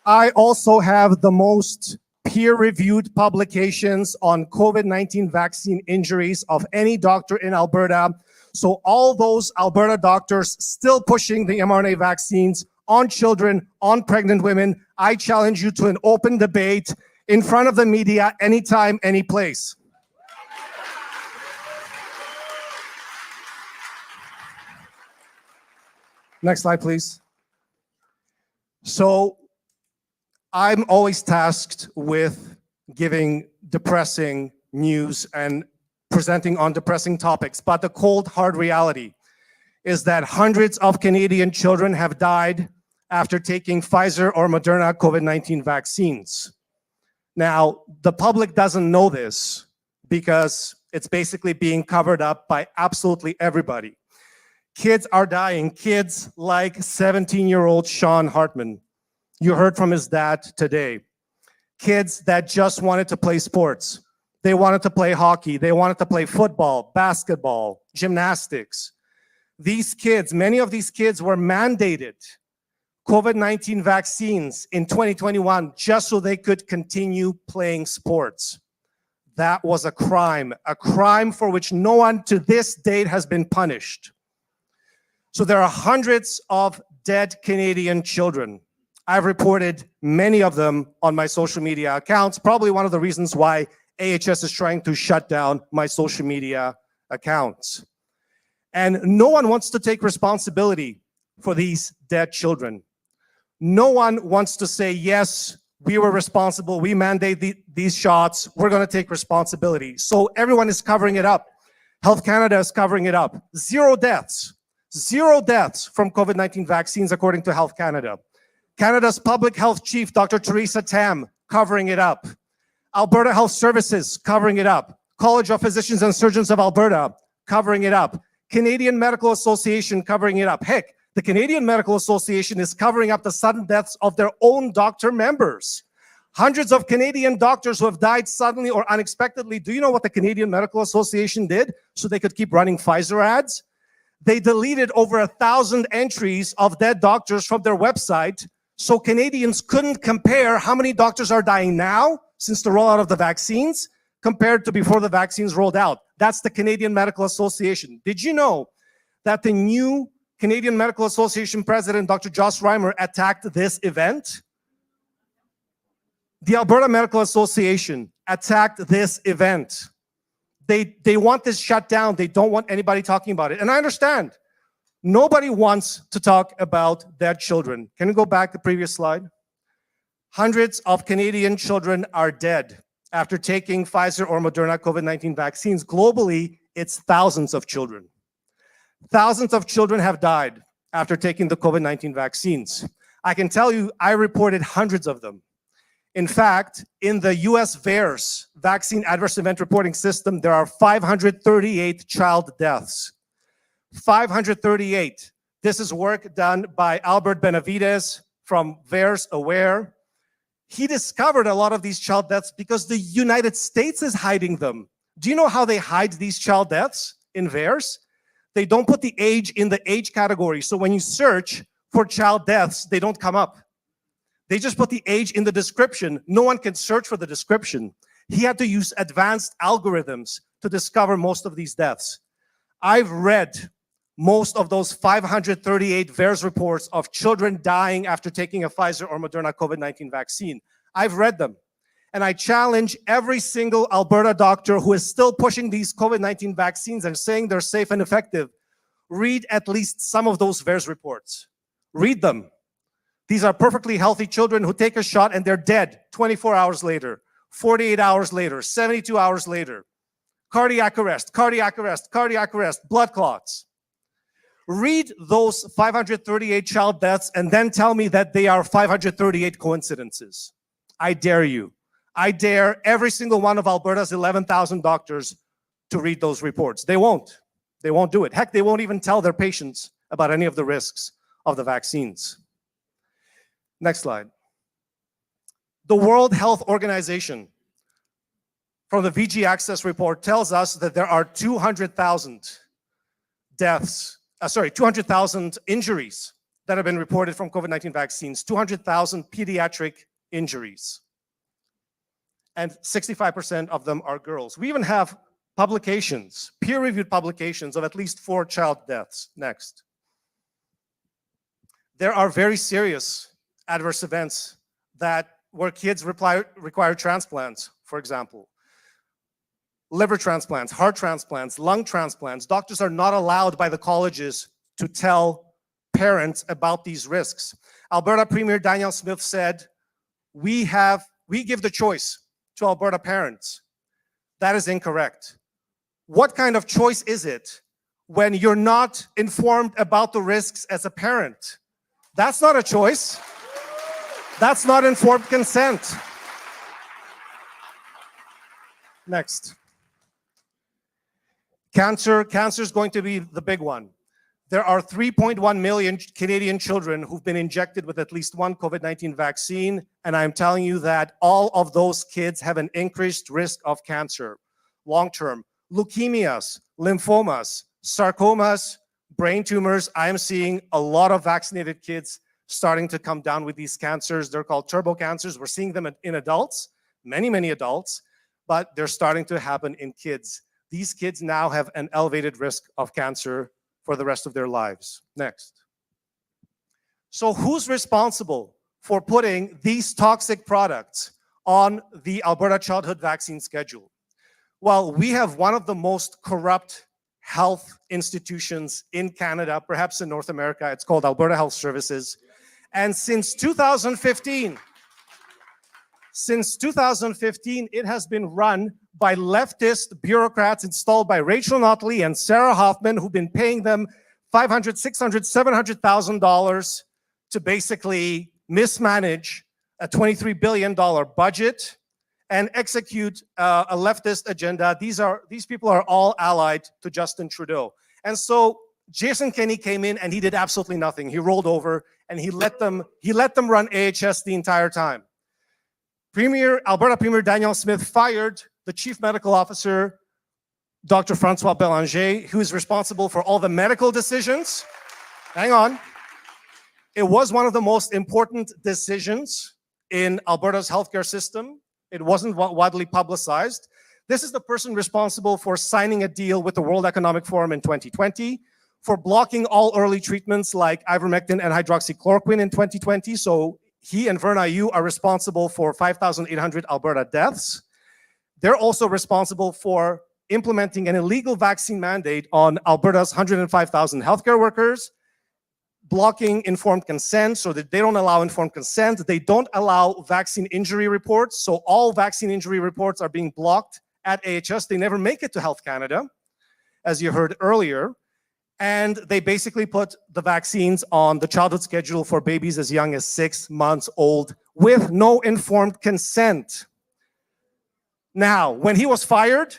Speaker 2: I also have the most peer-reviewed publications on COVID-19 vaccine injuries of any doctor in Alberta. So all those Alberta doctors still pushing the mRNA vaccines on children, on pregnant women, I challenge you to an open debate in front of the media, anytime, any place. Next slide, please. So I'm always tasked with giving depressing news and presenting on depressing topics, but the cold, hard reality is that hundreds of Canadian children have died after taking Pfizer or Moderna COVID-19 vaccines. Now, the public doesn't know this because it's basically being covered up by absolutely everybody. Kids are dying, kids like 17-year-old Sean Hartman. You heard from his dad today. Kids that just wanted to play sports. They wanted to play hockey. They wanted to play football, basketball, gymnastics. These kids, many of these kids were mandated COVID-19 vaccines in 2021 just so they could continue playing sports. That was a crime for which no one to this date has been punished. So there are hundreds of dead Canadian children. I've reported many of them on my social media accounts, probably one of the reasons why AHS is trying to shut down my social media accounts. And no one wants to take responsibility for these dead children. No one wants to say, yes, we were responsible, we mandated these shots, we're going to take responsibility. So everyone is covering it up. Health Canada is covering it up. Zero deaths from COVID-19 vaccines, according to Health Canada. Canada's public health chief, Dr. Teresa Tam, covering it up. Alberta Health Services, covering it up. College of Physicians and Surgeons of Alberta, covering it up. Canadian Medical Association, covering it up. Heck, the Canadian Medical Association is covering up the sudden deaths of their own doctor members. Hundreds of Canadian doctors who have died suddenly or unexpectedly. Do you know what the Canadian Medical Association did so they could keep running Pfizer ads? They deleted over 1,000 entries of dead doctors from their website so Canadians couldn't compare how many doctors are dying now since the rollout of the vaccines compared to before the vaccines rolled out. That's the Canadian Medical Association. Did you know that the new Canadian Medical Association president, Dr. Joss Reimer, attacked this event? The Alberta Medical Association attacked this event. They want this shut down. They don't want anybody talking about it. And I understand. Nobody wants to talk about dead children. Can you go back to the previous slide? Hundreds of Canadian children are dead after taking Pfizer or Moderna COVID-19 vaccines. Globally, it's thousands of children. Thousands of children have died after taking the COVID-19 vaccines. I can tell you, I reported hundreds of them.
Speaker 12: In fact, in the US VAERS, Vaccine Adverse Event Reporting System, there are 538 child deaths. 538. This is work done by Albert Benavides from VAERS Aware. He discovered a lot of these child deaths because the United States is hiding them. Do you know how they hide these child deaths in VAERS? They don't put the age in the age category. So when you search for child deaths, they don't come up. They just put the age in the description. No one can search for the description. He had to use advanced algorithms to discover most of these deaths. I've read most of those 538 VAERS reports of children dying after taking a Pfizer or Moderna COVID-19 vaccine. I've read them. And I challenge every single Alberta doctor who is still pushing these COVID-19 vaccines and saying they're safe and effective, read at least some of those VAERS reports. Read them. These are perfectly healthy children who take a shot and they're dead 24 hours later, 48 hours later, 72 hours later. Cardiac arrest, cardiac arrest, cardiac arrest, blood clots. Read those 538 child deaths and then tell me that they are 538 coincidences. I dare you. I dare every single one of Alberta's 11,000 doctors to read those reports. They won't. They won't do it. Heck, they won't even tell their patients about any of the risks of the vaccines. Next slide. The World Health Organization, from the VG Access report, tells us that there are 200,000 deaths, 200,000 injuries that have been reported from COVID-19 vaccines, 200,000 pediatric injuries. And 65% of them are girls. We even have publications, peer-reviewed publications of at least 4 child deaths. Next. There are very serious adverse events where kids require transplants, for example. Liver transplants, heart transplants, lung transplants. Doctors are not allowed by the colleges to tell parents about these risks. Alberta Premier Danielle Smith said, we give the choice to Alberta parents. That is incorrect. What kind of choice is it when you're not informed about the risks as a parent? That's not a choice. That's not informed consent. Next. Cancer is going to be the big one. There are 3.1 million Canadian children who've been injected with at least one COVID-19 vaccine, and I'm telling you that all of those kids have an increased risk of cancer, long-term. Leukemias, lymphomas, sarcomas, brain tumors. I am seeing a lot of vaccinated kids starting to come down with these cancers. They're called turbo cancers. We're seeing them in adults, many adults, but they're starting to happen in kids. These kids now have an elevated risk of cancer for the rest of their lives. Next. So who's responsible for putting these toxic products on the Alberta childhood vaccine schedule? Well, we have one of the most corrupt health institutions in Canada, perhaps in North America. It's called Alberta Health Services. And since 2015, it has been run by leftist bureaucrats installed by Rachel Notley and Sarah Hoffman, who've been paying them $500,000, $600,000, $700,000 to basically mismanage a $23 billion budget and execute a leftist agenda. These people are all allied to Justin Trudeau. And so Jason Kenney came in and he did absolutely nothing. He rolled over and he let them run AHS the entire time. Alberta Premier Danielle Smith fired the Chief Medical Officer, Dr. Francois Belanger, who is responsible for all the medical decisions. Hang on. It was one of the most important decisions in Alberta's healthcare system. It wasn't widely publicized. This is the person responsible for signing a deal with the World Economic Forum in 2020, for blocking all early treatments like ivermectin and hydroxychloroquine in 2020. So he and Verna Yu are responsible for 5,800 Alberta deaths. They're also responsible for implementing an illegal vaccine mandate on Alberta's 105,000 healthcare workers, blocking informed consent so that they don't allow informed consent. They don't allow vaccine injury reports. So all vaccine injury reports are being blocked at AHS. They never make it to Health Canada, as you heard earlier. And they basically put the vaccines on the childhood schedule for babies as young as 6 months old with no informed consent. Now, when he was fired,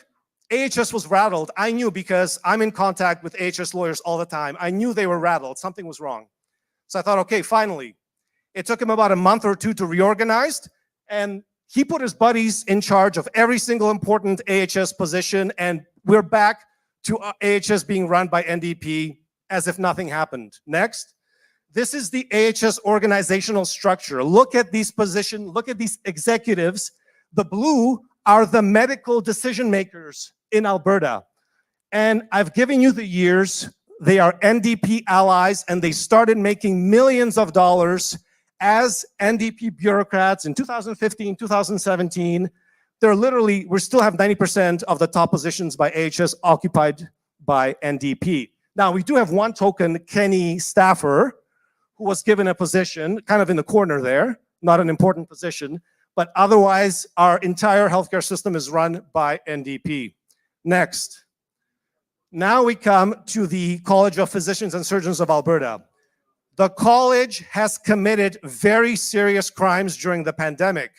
Speaker 12: AHS was rattled. I knew because I'm in contact with AHS lawyers all the time. I knew they were rattled. Something was wrong. So I thought, okay, finally. It took him about a month or two to reorganize, and he put his buddies in charge of every single important AHS position, and we're back to AHS being run by NDP as if nothing happened. Next. This is the AHS organizational structure. Look at these positions, look at these executives. The blue are the medical decision makers in Alberta. And I've given you the years. They are NDP allies, and they started making millions of dollars as NDP bureaucrats in 2015, 2017. We still have 90% of the top positions by AHS occupied by NDP. Now, we do have one token Kenny staffer who was given a position kind of in the corner there, not an important position, but otherwise our entire healthcare system is run by NDP. Next. Now we come to the College of Physicians and Surgeons of Alberta. The college has committed very serious crimes during the pandemic,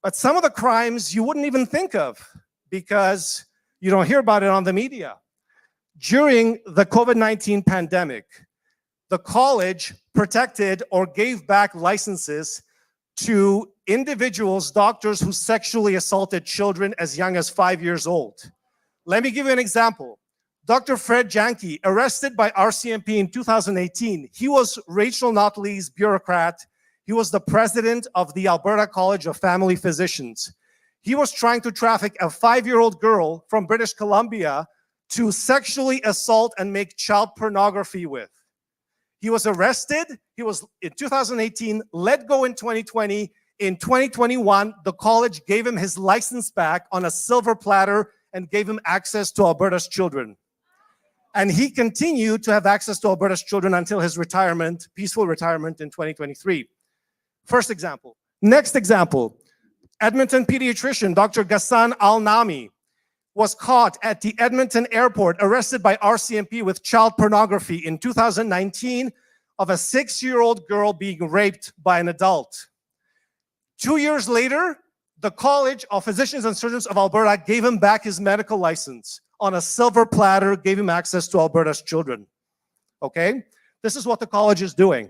Speaker 12: but some of the crimes you wouldn't even think of because you don't hear about it on the media. During the COVID-19 pandemic, the college protected or gave back licenses to individuals, doctors who sexually assaulted children as young as 5 years old. Let me give you an example. Dr. Fred Janke, arrested by RCMP in 2018. He was Rachel Notley's bureaucrat. He was the president of the Alberta College of Family Physicians. He was trying to traffic a 5-year-old girl from British Columbia to sexually assault and make child pornography with. He was arrested. He was, in 2018, let go in 2020. In 2021, the college gave him his license back on a silver platter and gave him access to Alberta's children. And he continued to have access to Alberta's children until his retirement, peaceful retirement in 2023. First example. Next example, Edmonton pediatrician Dr. Ghassan Al-Nami was caught at the Edmonton airport, arrested by RCMP with child pornography in 2019 of a 6-year-old girl being raped by an adult. 2 years later, the College of Physicians and Surgeons of Alberta gave him back his medical license on a silver platter, gave him access to Alberta's children. Okay? This is what the college is doing.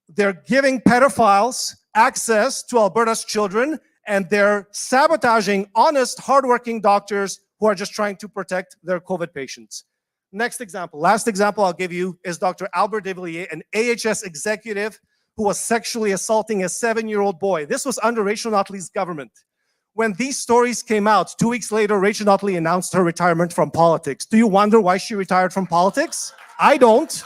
Speaker 12: They're giving pedophiles access to Alberta's children, and they're sabotaging honest, hardworking doctors who are just trying to protect their COVID patients. Next example, last example I'll give you is Dr. Albert de Villiers, an AHS executive who was sexually assaulting a 7-year-old boy. This was under Rachel Notley's government. When these stories came out, 2 weeks later, Rachel Notley announced her retirement from politics. Do you wonder why she retired from politics? I don't.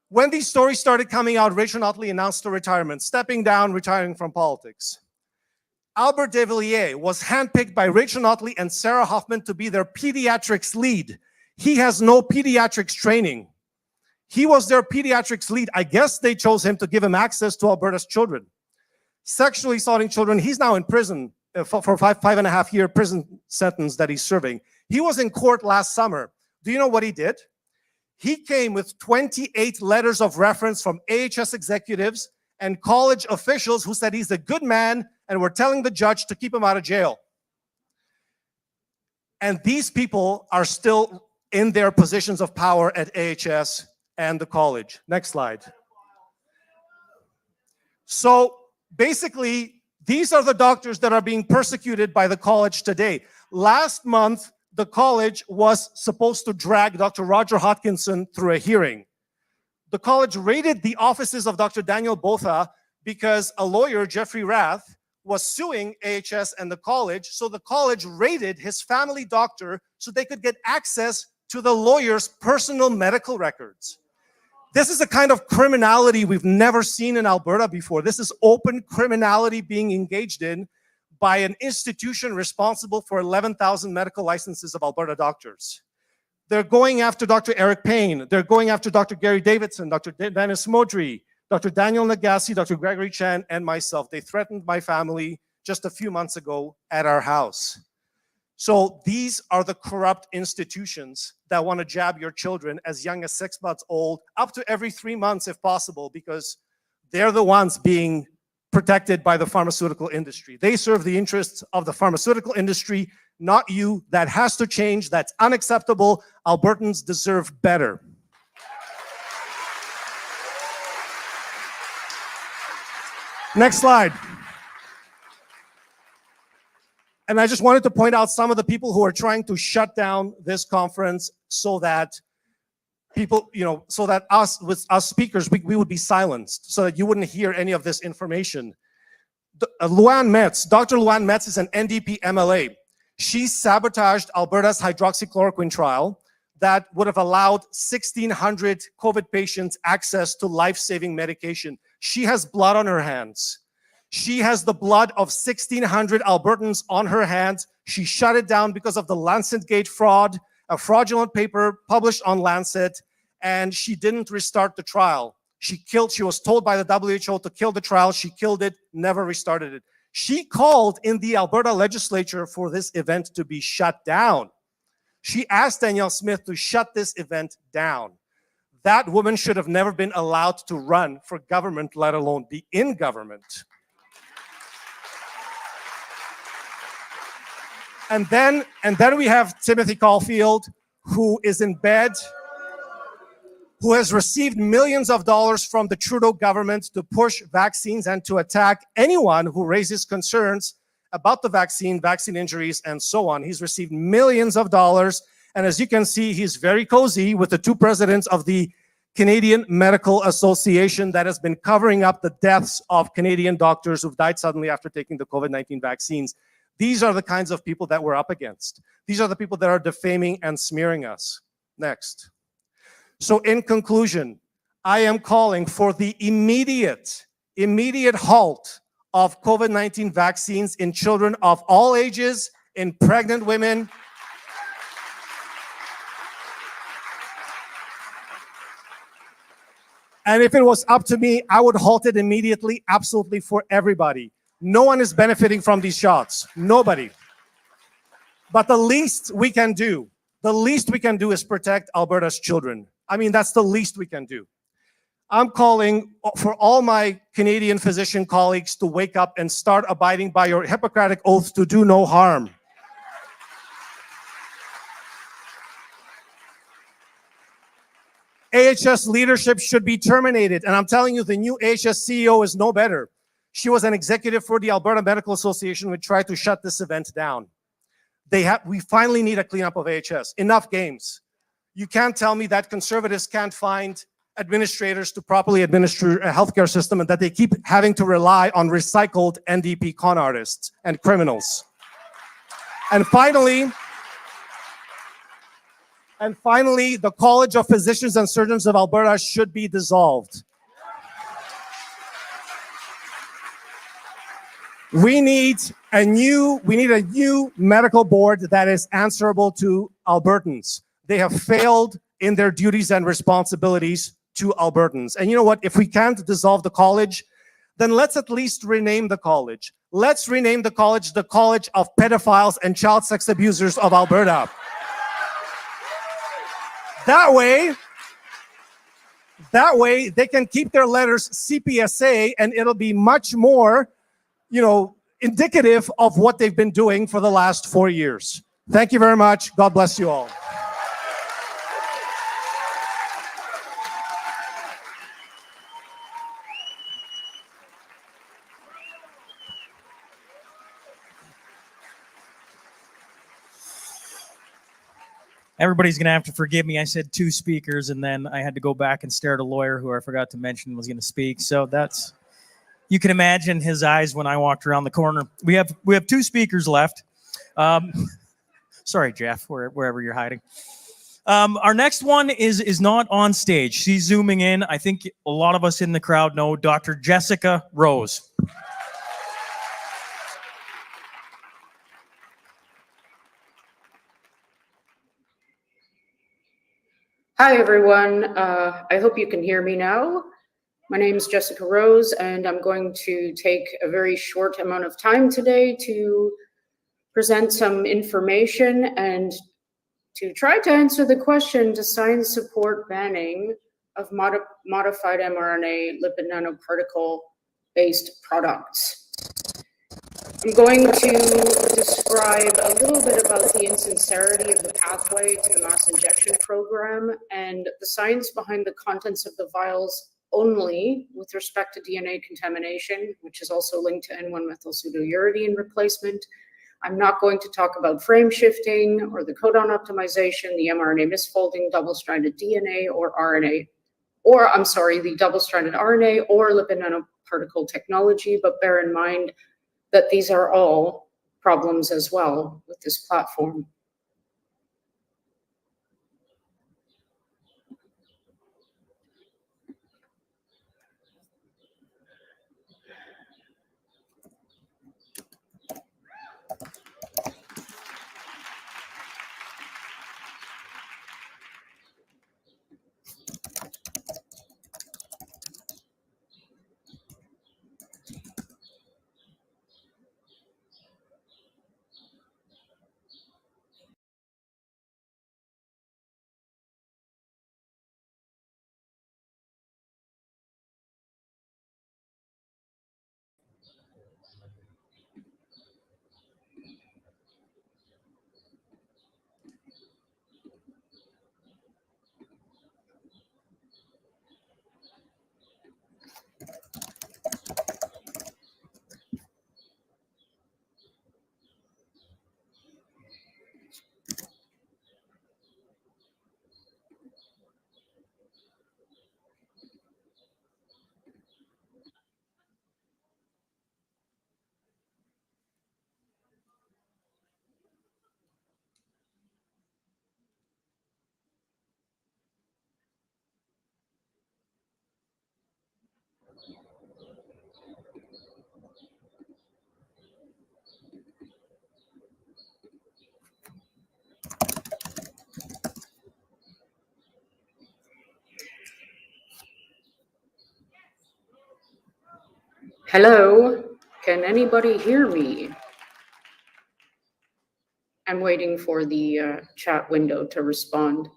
Speaker 12: When these stories started coming out, Rachel Notley announced her retirement, stepping down, retiring from politics. Albert de Villiers was handpicked by Rachel Notley and Sarah Hoffman to be their pediatrics lead. He has no pediatrics training. He was their pediatrics lead. I guess they chose him to give him access to Alberta's children. Sexually assaulting children. He's now in prison for five and a half year prison sentence that he's serving. He was in court last summer. Do you know what he did? He came with 28 letters of reference from AHS executives and college officials who said he's a good man and were telling the judge to keep him out of jail. And these people are still in their positions of power at AHS and the college. Next slide. So basically, these are the doctors that are being persecuted by the college today. Last month, the college was supposed to drag Dr. Roger Hodkinson through a hearing. The college raided the offices of Dr. Daniel Botha because a lawyer, Jeffrey Rath, was suing AHS and the college, so the college raided his family doctor so they could get access to the lawyer's personal medical records. This is a kind of criminality we've never seen in Alberta before. This is open criminality being engaged in by an institution responsible for 11,000 medical licenses of Alberta doctors. They're going after Dr. Eric Payne. They're going after Dr. Gary Davidson, Dr. Dennis Modry, Dr. Daniel Nagasi, Dr. Gregory Chan, and myself. They threatened my family just a few months ago at our house. So these are the corrupt institutions that want to jab your children as young as 6 months old, up to every 3 months if possible, because they're the ones being protected by the pharmaceutical industry. They serve the interests of the pharmaceutical industry, not you. That has to change. That's unacceptable. Albertans deserve better. Next slide. And I just wanted to point out some of the people who are trying to shut down this conference so that people, so that us speakers, we would be silenced, so that you wouldn't hear any of this information. Luann Metz, Dr. Luann Metz is an NDP MLA. She sabotaged Alberta's hydroxychloroquine trial that would have allowed 1,600 COVID patients access to life-saving medication. She has blood on her hands. She has the blood of 1,600 Albertans on her hands. She shut it down because of the LancetGate fraud, a fraudulent paper published on Lancet, and she didn't restart the trial. She was told by the WHO to kill the trial. She killed it, never restarted it. She called in the Alberta legislature for this event to be shut down. She asked Danielle Smith to shut this event down. That woman should have never been allowed to run for government, let alone be in government. And then we have Timothy Caulfield, who is in bed, who has received millions of dollars from the Trudeau government to push vaccines and to attack anyone who raises concerns about the vaccine injuries, and so on. He's received millions of dollars. And as you can see, he's very cozy with the two presidents of the Canadian Medical Association that has been covering up the deaths of Canadian doctors who've died suddenly after taking the COVID-19 vaccines. These are the kinds of people that we're up against. These are the people that are defaming and smearing us. Next. So in conclusion, I am calling for the immediate halt of COVID-19 vaccines in children of all ages, in pregnant women. And if it was up to me, I would halt it immediately, absolutely, for everybody. No one is benefiting from these shots. Nobody. But the least we can do is protect Alberta's children. I mean, that's the least we can do. I'm calling for all my Canadian physician colleagues to wake up and start abiding by your Hippocratic oath to do no harm. AHS leadership should be terminated. And I'm telling you, the new AHS CEO is no better. She was an executive for the Alberta Medical Association, which tried to shut this event down. We finally need a cleanup of AHS. Enough games. You can't tell me that conservatives can't find administrators to properly administer a healthcare system and that they keep having to rely on recycled NDP con artists and criminals. And finally, the College of Physicians and Surgeons of Alberta should be dissolved. We need a new medical board that is answerable to Albertans. They have failed in their duties and responsibilities to Albertans. And you know what? If we can't dissolve the college, then let's at least rename the college. Let's rename the College of Pedophiles and Child Sex Abusers of Alberta. That way they can keep their letters CPSA, and it'll be much more, indicative of what they've been doing for the last 4 years. Thank you very much. God bless you all.
Speaker 4: Everybody's going to have to forgive me. I said 2 speakers, and then I had to go back and stare at a lawyer who I forgot to mention was going to speak. So you can imagine his eyes when I walked around the corner. We have 2 speakers left. Sorry, Jeff, wherever you're hiding. Our next one is not on stage. She's zooming in. I think a lot of us in the crowd know Dr. Jessica Rose.
Speaker 13: Hi, everyone. I hope you can hear me now. My name is Jessica Rose, and I'm going to take a very short amount of time today to present some information and to try to answer the question, does science support banning of modified mRNA lipid nanoparticle-based products. I'm going to describe a little bit about the insincerity of the pathway to the mass injection program and the science behind the contents of the vials only with respect to DNA contamination, which is also linked to N1-methylpseudouridine replacement. I'm not going to talk about frame shifting or the codon optimization, the mRNA misfolding, double-stranded DNA or RNA, or I'm sorry, the double-stranded RNA or lipid nanoparticle technology, but bear in mind that these are all problems as well with this platform. Hello, can anybody hear me? I'm waiting for the chat window to respond.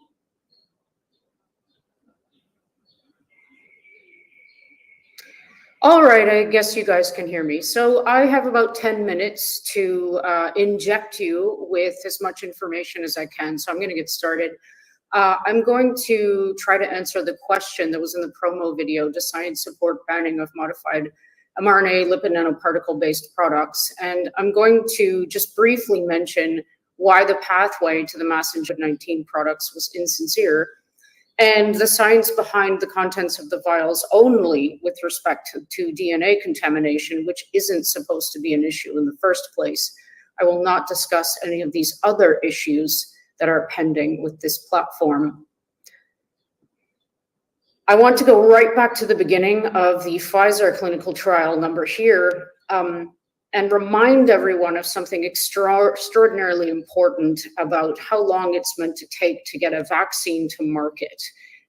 Speaker 13: All right, I guess you guys can hear me. So I have about 10 minutes to inject you with as much information as I can. So I'm going to get started. I'm going to try to answer the question that was in the promo video, does science support banning of modified mRNA lipid nanoparticle-based products? And I'm going to just briefly mention why the pathway to the mass injection 19 products was insincere, and the science behind the contents of the vials only with respect to DNA contamination, which isn't supposed to be an issue in the first place. I will not discuss any of these other issues that are pending with this platform. I want to go right back to the beginning of the Pfizer clinical trial number here, and remind everyone of something extraordinarily important about how long it's meant to take to get a vaccine to market.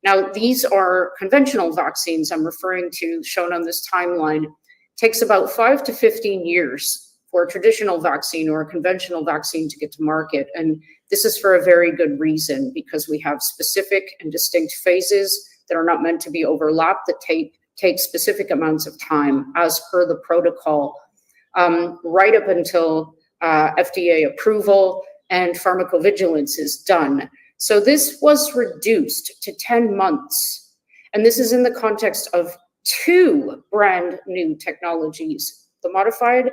Speaker 13: Now, these are conventional vaccines I'm referring to, shown on this timeline. It takes about 5 to 15 years for a traditional vaccine or a conventional vaccine to get to market. And this is for a very good reason, because we have specific and distinct phases that are not meant to be overlapped, that take specific amounts of time as per the protocol, right up until FDA approval and pharmacovigilance is done. So this was reduced to 10 months. And this is in the context of 2 brand new technologies, the modified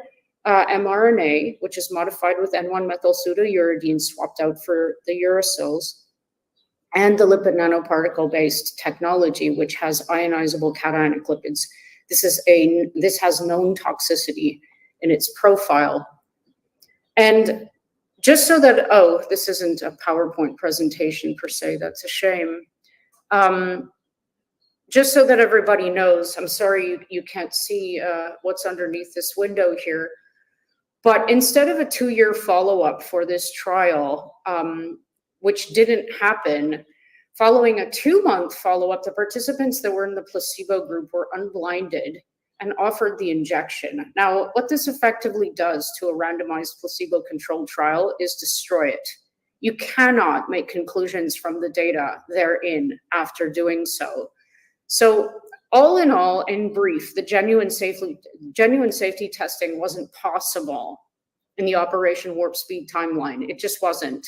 Speaker 13: mRNA, which is modified with N1-methylpseudouridine swapped out for the uracils, and the lipid nanoparticle-based technology, which has ionizable cationic lipids. This has known toxicity in its profile. And just so that, oh, this isn't a PowerPoint presentation per se, that's a shame. Just so that everybody knows, I'm sorry you can't see what's underneath this window here, but instead of a 2-year follow-up for this trial, which didn't happen, following a 2-month follow-up, the participants that were in the placebo group were unblinded and offered the injection. Now, what this effectively does to a randomized placebo-controlled trial is destroy it. You cannot make conclusions from the data therein after doing so. So all in all, in brief, the genuine safety testing wasn't possible in the Operation Warp Speed timeline. It just wasn't.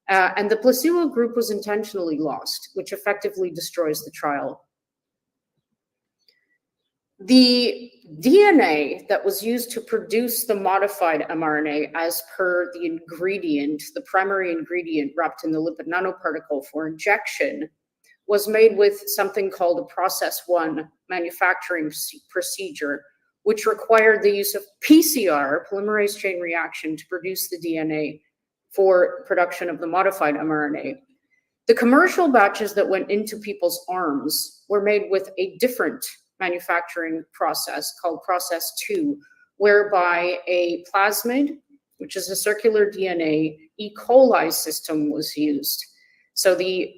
Speaker 13: And the placebo group was intentionally lost, which effectively destroys the trial. The DNA that was used to produce the modified mRNA as per the ingredient, the primary ingredient wrapped in the lipid nanoparticle for injection, was made with something called a process 1 manufacturing procedure, which required the use of PCR, polymerase chain reaction, to produce the DNA for production of the modified mRNA. The commercial batches that went into people's arms were made with a different manufacturing process called process 2, whereby a plasmid, which is a circular DNA, E. coli system was used. So the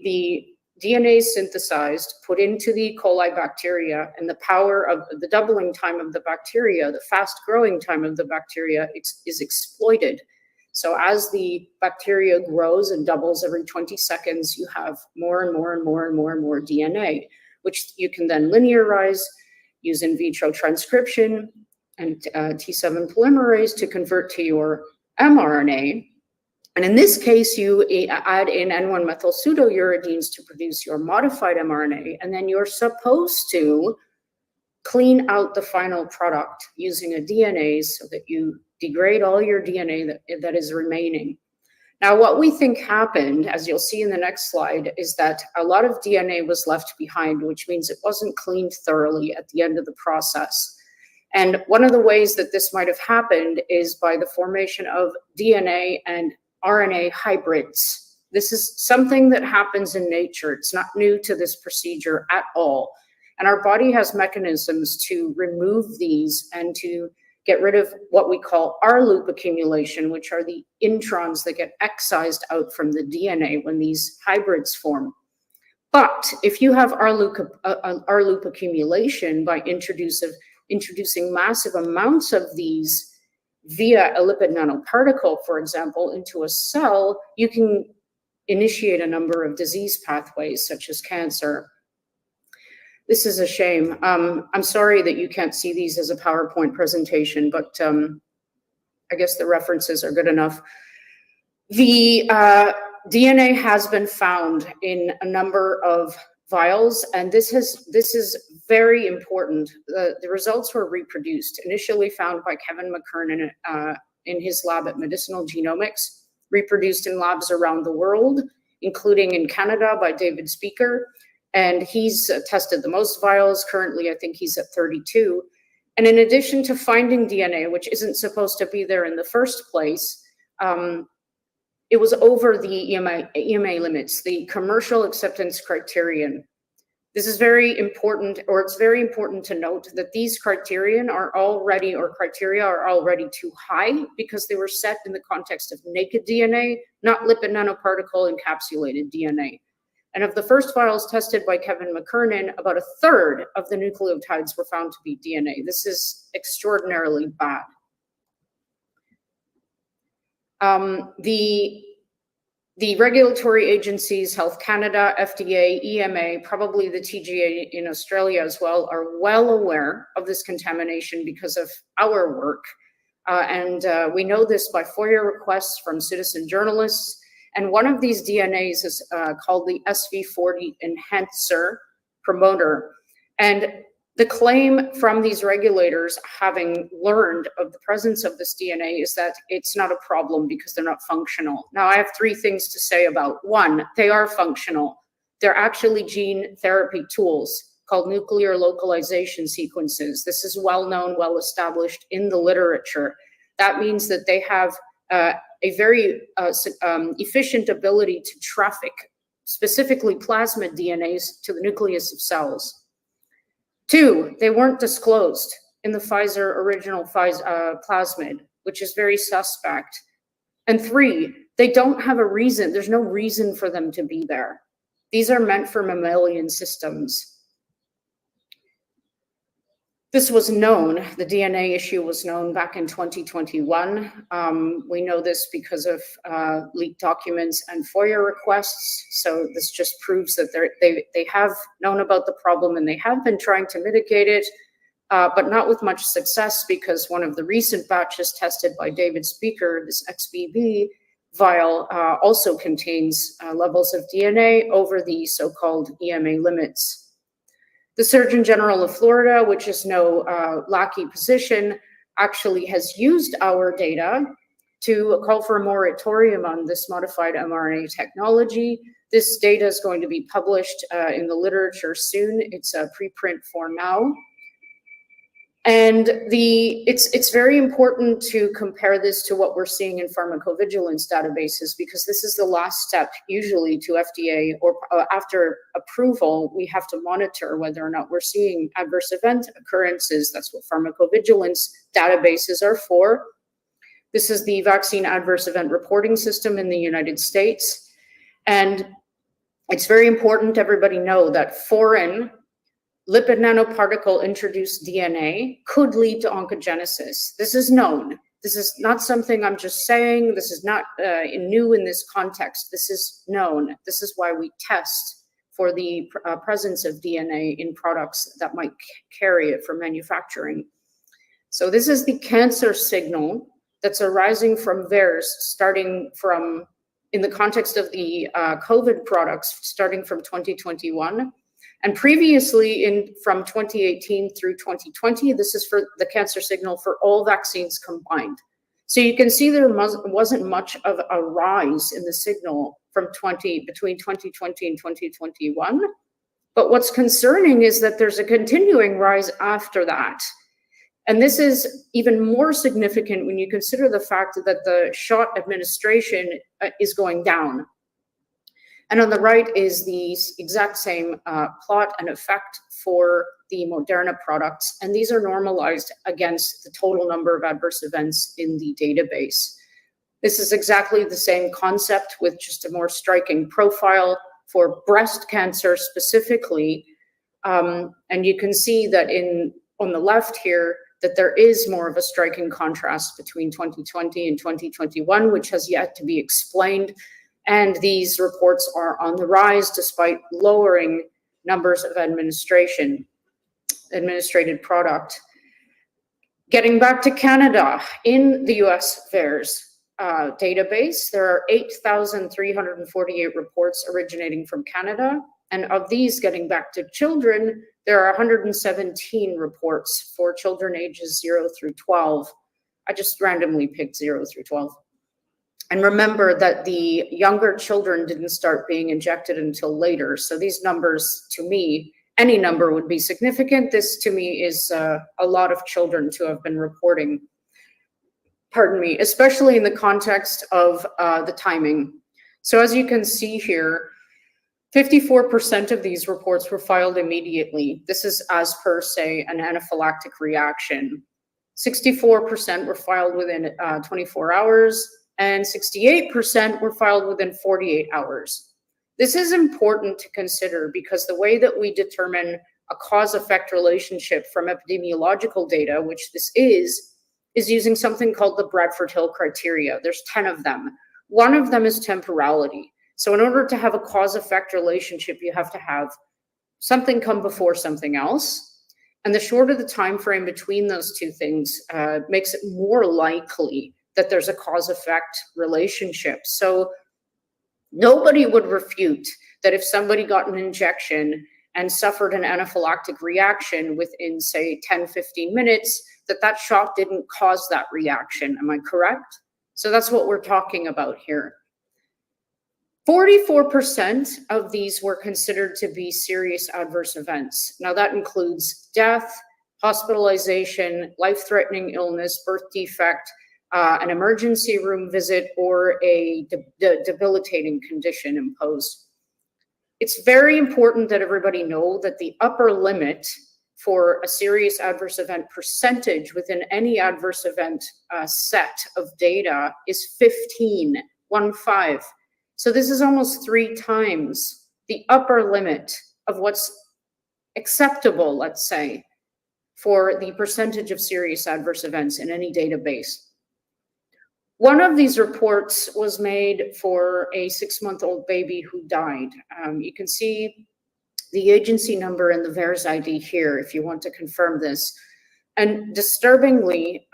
Speaker 13: DNA is synthesized, put into the E. coli bacteria, and the power of the doubling time of the bacteria, the fast growing time of the bacteria is exploited. So as the bacteria grows and doubles every 20 seconds, you have more and more and more and more and more DNA, which you can then linearize, use in vitro transcription and T7 polymerase to convert to your mRNA. And in this case, you add in N1-methyl pseudouridines to produce your modified mRNA, and then you're supposed to clean out the final product using a DNA so that you degrade all your DNA that is remaining. Now, what we think happened, as you'll see in the next slide, is that a lot of DNA was left behind, which means it wasn't cleaned thoroughly at the end of the process. And one of the ways that this might have happened is by the formation of DNA and RNA hybrids. This is something that happens in nature. It's not new to this procedure at all. And our body has mechanisms to remove these and to get rid of what we call R-loop accumulation, which are the introns that get excised out from the DNA when these hybrids form. But if you have R-loop accumulation by introducing massive amounts of these via a lipid nanoparticle, for example, into a cell, you can initiate a number of disease pathways such as cancer. This is a shame. I'm sorry that you can't see these as a PowerPoint presentation, but I guess the references are good enough. The DNA has been found in a number of vials, and this is very important. The results were reproduced, initially found by Kevin McKernan in his lab at Medicinal Genomics, reproduced in labs around the world, including in Canada by David Speicher. And he's tested the most vials. Currently, I think he's at 32. And in addition to finding DNA, which isn't supposed to be there in the first place, it was over the EMA limits, the commercial acceptance criterion. This is very important, or it's very important to note that these criteria are already too high because they were set in the context of naked DNA, not lipid nanoparticle encapsulated DNA. And of the first vials tested by Kevin McKernan, about a third of the nucleotides were found to be DNA. This is extraordinarily bad. The regulatory agencies, Health Canada, FDA, EMA, probably the TGA in Australia as well, are well aware of this contamination because of our work. And we know this by FOIA requests from citizen journalists. And one of these DNAs is called the SV40 enhancer promoter. And the claim from these regulators, having learned of the presence of this DNA, is that it's not a problem because they're not functional. Now, I have three things to say about. One, they are functional. They're actually gene therapy tools called nuclear localization sequences. This is well known, well established in the literature. That means that they have a very efficient ability to traffic specifically plasmid DNAs to the nucleus of cells. Two, they weren't disclosed in the Pfizer original plasmid, which is very suspect. And three, they don't have a reason. There's no reason for them to be there. These are meant for mammalian systems. This was known, the DNA issue was known back in 2021. We know this because of leaked documents and FOIA requests. So this just proves that they have known about the problem and they have been trying to mitigate it, but not with much success, because one of the recent batches tested by David Speicher, this XBB vial, also contains levels of DNA over the so-called EMA limits. The Surgeon General of Florida, which is no lackey position, actually has used our data to call for a moratorium on this modified mRNA technology. This data is going to be published in the literature soon. It's a preprint for now. And it's very important to compare this to what we're seeing in pharmacovigilance databases, because this is the last step usually to FDA, or after approval, we have to monitor whether or not we're seeing adverse event occurrences. That's what pharmacovigilance databases are for. This is the vaccine adverse event reporting system in the United States. And it's very important everybody know that foreign lipid nanoparticle introduced DNA could lead to oncogenesis. This is known. This is not something I'm just saying. This is not new in this context. This is known. This is why we test for the presence of DNA in products that might carry it for manufacturing. So this is the cancer signal that's arising from VAERS, starting from, in the context of the COVID products, starting from 2021. And previously, from 2018 through 2020, this is for the cancer signal for all vaccines combined. So you can see there wasn't much of a rise in the signal from between 2020 and 2021. But what's concerning is that there's a continuing rise after that. And this is even more significant when you consider the fact that the shot administration is going down. And on the right is the exact same plot and effect for the Moderna products. And these are normalized against the total number of adverse events in the database. This is exactly the same concept with just a more striking profile for breast cancer specifically. And you can see that on the left here, that there is more of a striking contrast between 2020 and 2021, which has yet to be explained. And these reports are on the rise despite lowering numbers of administrated product. Getting back to Canada, in the US VAERS database, there are 8,348 reports originating from Canada. And of these, getting back to children, there are 117 reports for children ages 0 through 12. I just randomly picked 0 through 12. And remember that the younger children didn't start being injected until later. So these numbers, to me, any number would be significant. This, to me, is a lot of children to have been reporting, pardon me, especially in the context of the timing. So as you can see here, 54% of these reports were filed immediately. This is as per, say, an anaphylactic reaction. 64% were filed within 24 hours. And 68% were filed within 48 hours. This is important to consider because the way that we determine a cause-effect relationship from epidemiological data, which this is using something called the Bradford-Hill criteria. There's 10 of them. One of them is temporality. So in order to have a cause-effect relationship, you have to have something come before something else. And the shorter the time frame between those two things makes it more likely that there's a cause-effect relationship. So nobody would refute that if somebody got an injection and suffered an anaphylactic reaction within, say, 10, 15 minutes, that shot didn't cause that reaction. Am I correct? So that's what we're talking about here. 44% of these were considered to be serious adverse events. Now that includes death, hospitalization, life-threatening illness, birth defect, an emergency room visit, or a debilitating condition imposed. It's very important that everybody know that the upper limit for a serious adverse event percentage within any adverse event set of data is 15, 1-5. So this is almost 3 times the upper limit of what's acceptable, let's say, for the percentage of serious adverse events in any database. One of these reports was made for a 6-month-old baby who died. You can see the agency number and the VAERS ID here if you want to confirm this. And disturbingly,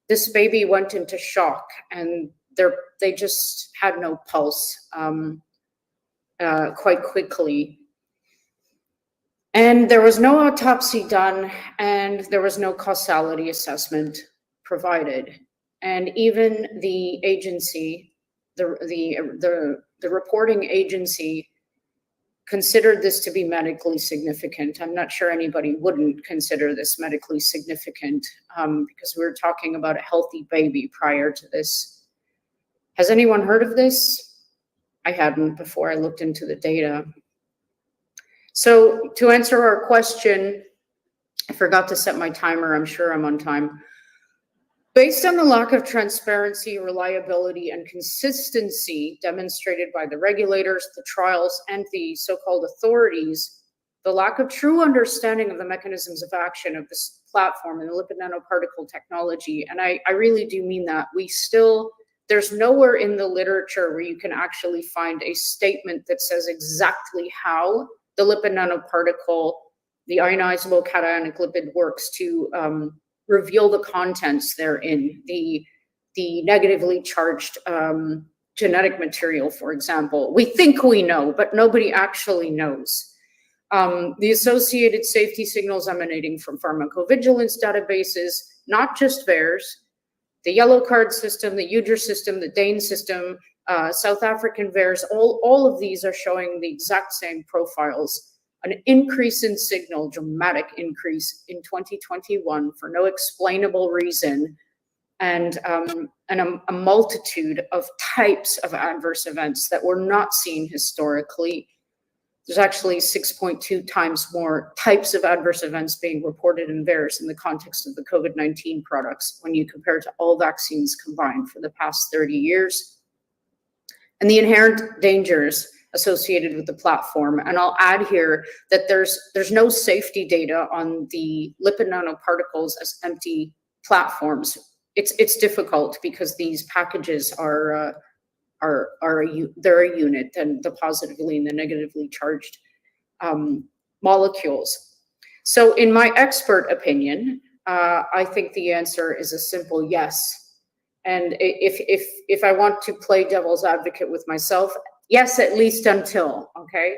Speaker 13: this baby went into shock and they just had no pulse quite quickly. And there was no autopsy done, and there was no causality assessment provided. And even the agency, the reporting agency, considered this to be medically significant. I'm not sure anybody wouldn't consider this medically significant because we were talking about a healthy baby prior to this. Has anyone heard of this? I hadn't before I looked into the data. So to answer our question, I forgot to set my timer. I'm sure I'm on time. Based on the lack of transparency, reliability, and consistency demonstrated by the regulators, the trials, and the so-called authorities, the lack of true understanding of the mechanisms of action of this platform and the lipid nanoparticle technology, and I really do mean that, there's nowhere in the literature where you can actually find a statement that says exactly how the lipid nanoparticle, the ionizable cationic lipid, works to reveal the contents therein, the negatively charged genetic material, for example. We think we know, but nobody actually knows. The associated safety signals emanating from pharmacovigilance databases, not just VAERS, the yellow card system, the UDRA system, the Dane system, South African VAERS, all of these are showing the exact same profiles. An increase in signal, dramatic increase in 2021 for no explainable reason, and a multitude of types of adverse events that were not seen historically. There's actually 6.2 times more types of adverse events being reported in VAERS in the context of the COVID-19 products when you compare to all vaccines combined for the past 30 years. And the inherent dangers associated with the platform. And I'll add here that there's no safety data on the lipid nanoparticles as empty platforms. It's difficult because these packages they're a unit, and the positively and the negatively charged molecules. So in my expert opinion, I think the answer is a simple yes. And if I want to play devil's advocate with myself, yes, at least until, okay?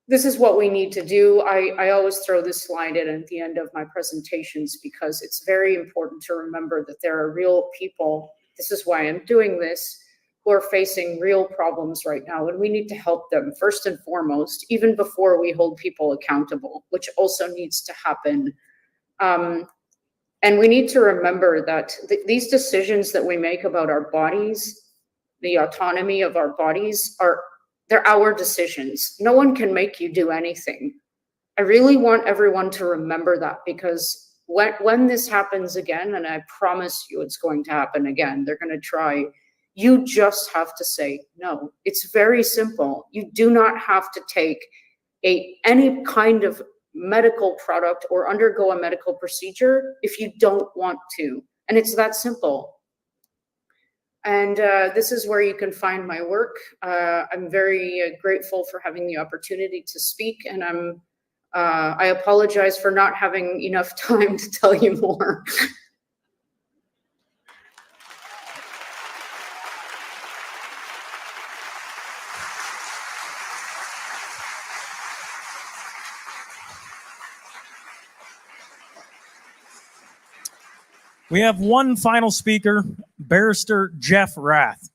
Speaker 13: This is what we need to do. I always throw this slide in at the end of my presentations because it's very important to remember that there are real people, this is why I'm doing this, who are facing real problems right now, and we need to help them first and foremost, even before we hold people accountable, which also needs to happen. And we need to remember that these decisions that we make about our bodies, the autonomy of our bodies, they're our decisions. No one can make you do anything. I really want everyone to remember that, because when this happens again, and I promise you it's going to happen again, they're going to try, you just have to say no. It's very simple. You do not have to take any kind of medical product or undergo a medical procedure if you don't want to. And it's that simple. And this is where you can find my work. I'm very grateful for having the opportunity to speak, and I apologize for not having enough time to tell you more.
Speaker 4: We have one final speaker, Barrister Jeff Rath.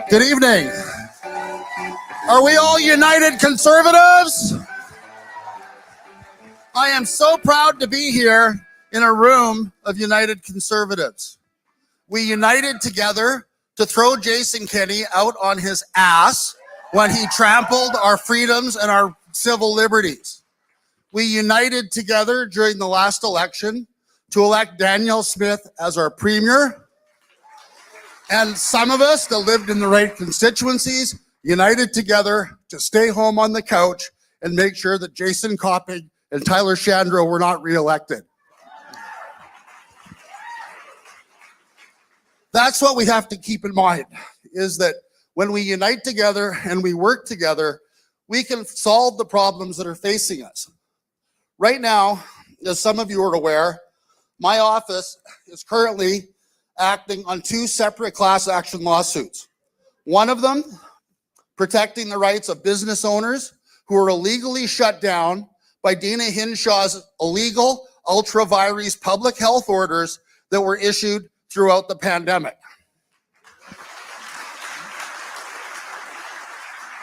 Speaker 14: Good evening. Are we all united conservatives? I am so proud to be here in a room of united conservatives. We united together to throw Jason Kenney out on his ass when he trampled our freedoms and our civil liberties. We united together during the last election to elect Danielle Smith as our premier. And some of us that lived in the right constituencies united together to stay home on the couch and make sure that Jason Komick and Tyler Shandro were not reelected. That's what we have to keep in mind, is that when we unite together and we work together, we can solve the problems that are facing us. Right now, as some of you are aware, my office is currently acting on 2 separate class action lawsuits. One of them protecting the rights of business owners who are illegally shut down by Dina Hinshaw's illegal ultra vires public health orders that were issued throughout the pandemic.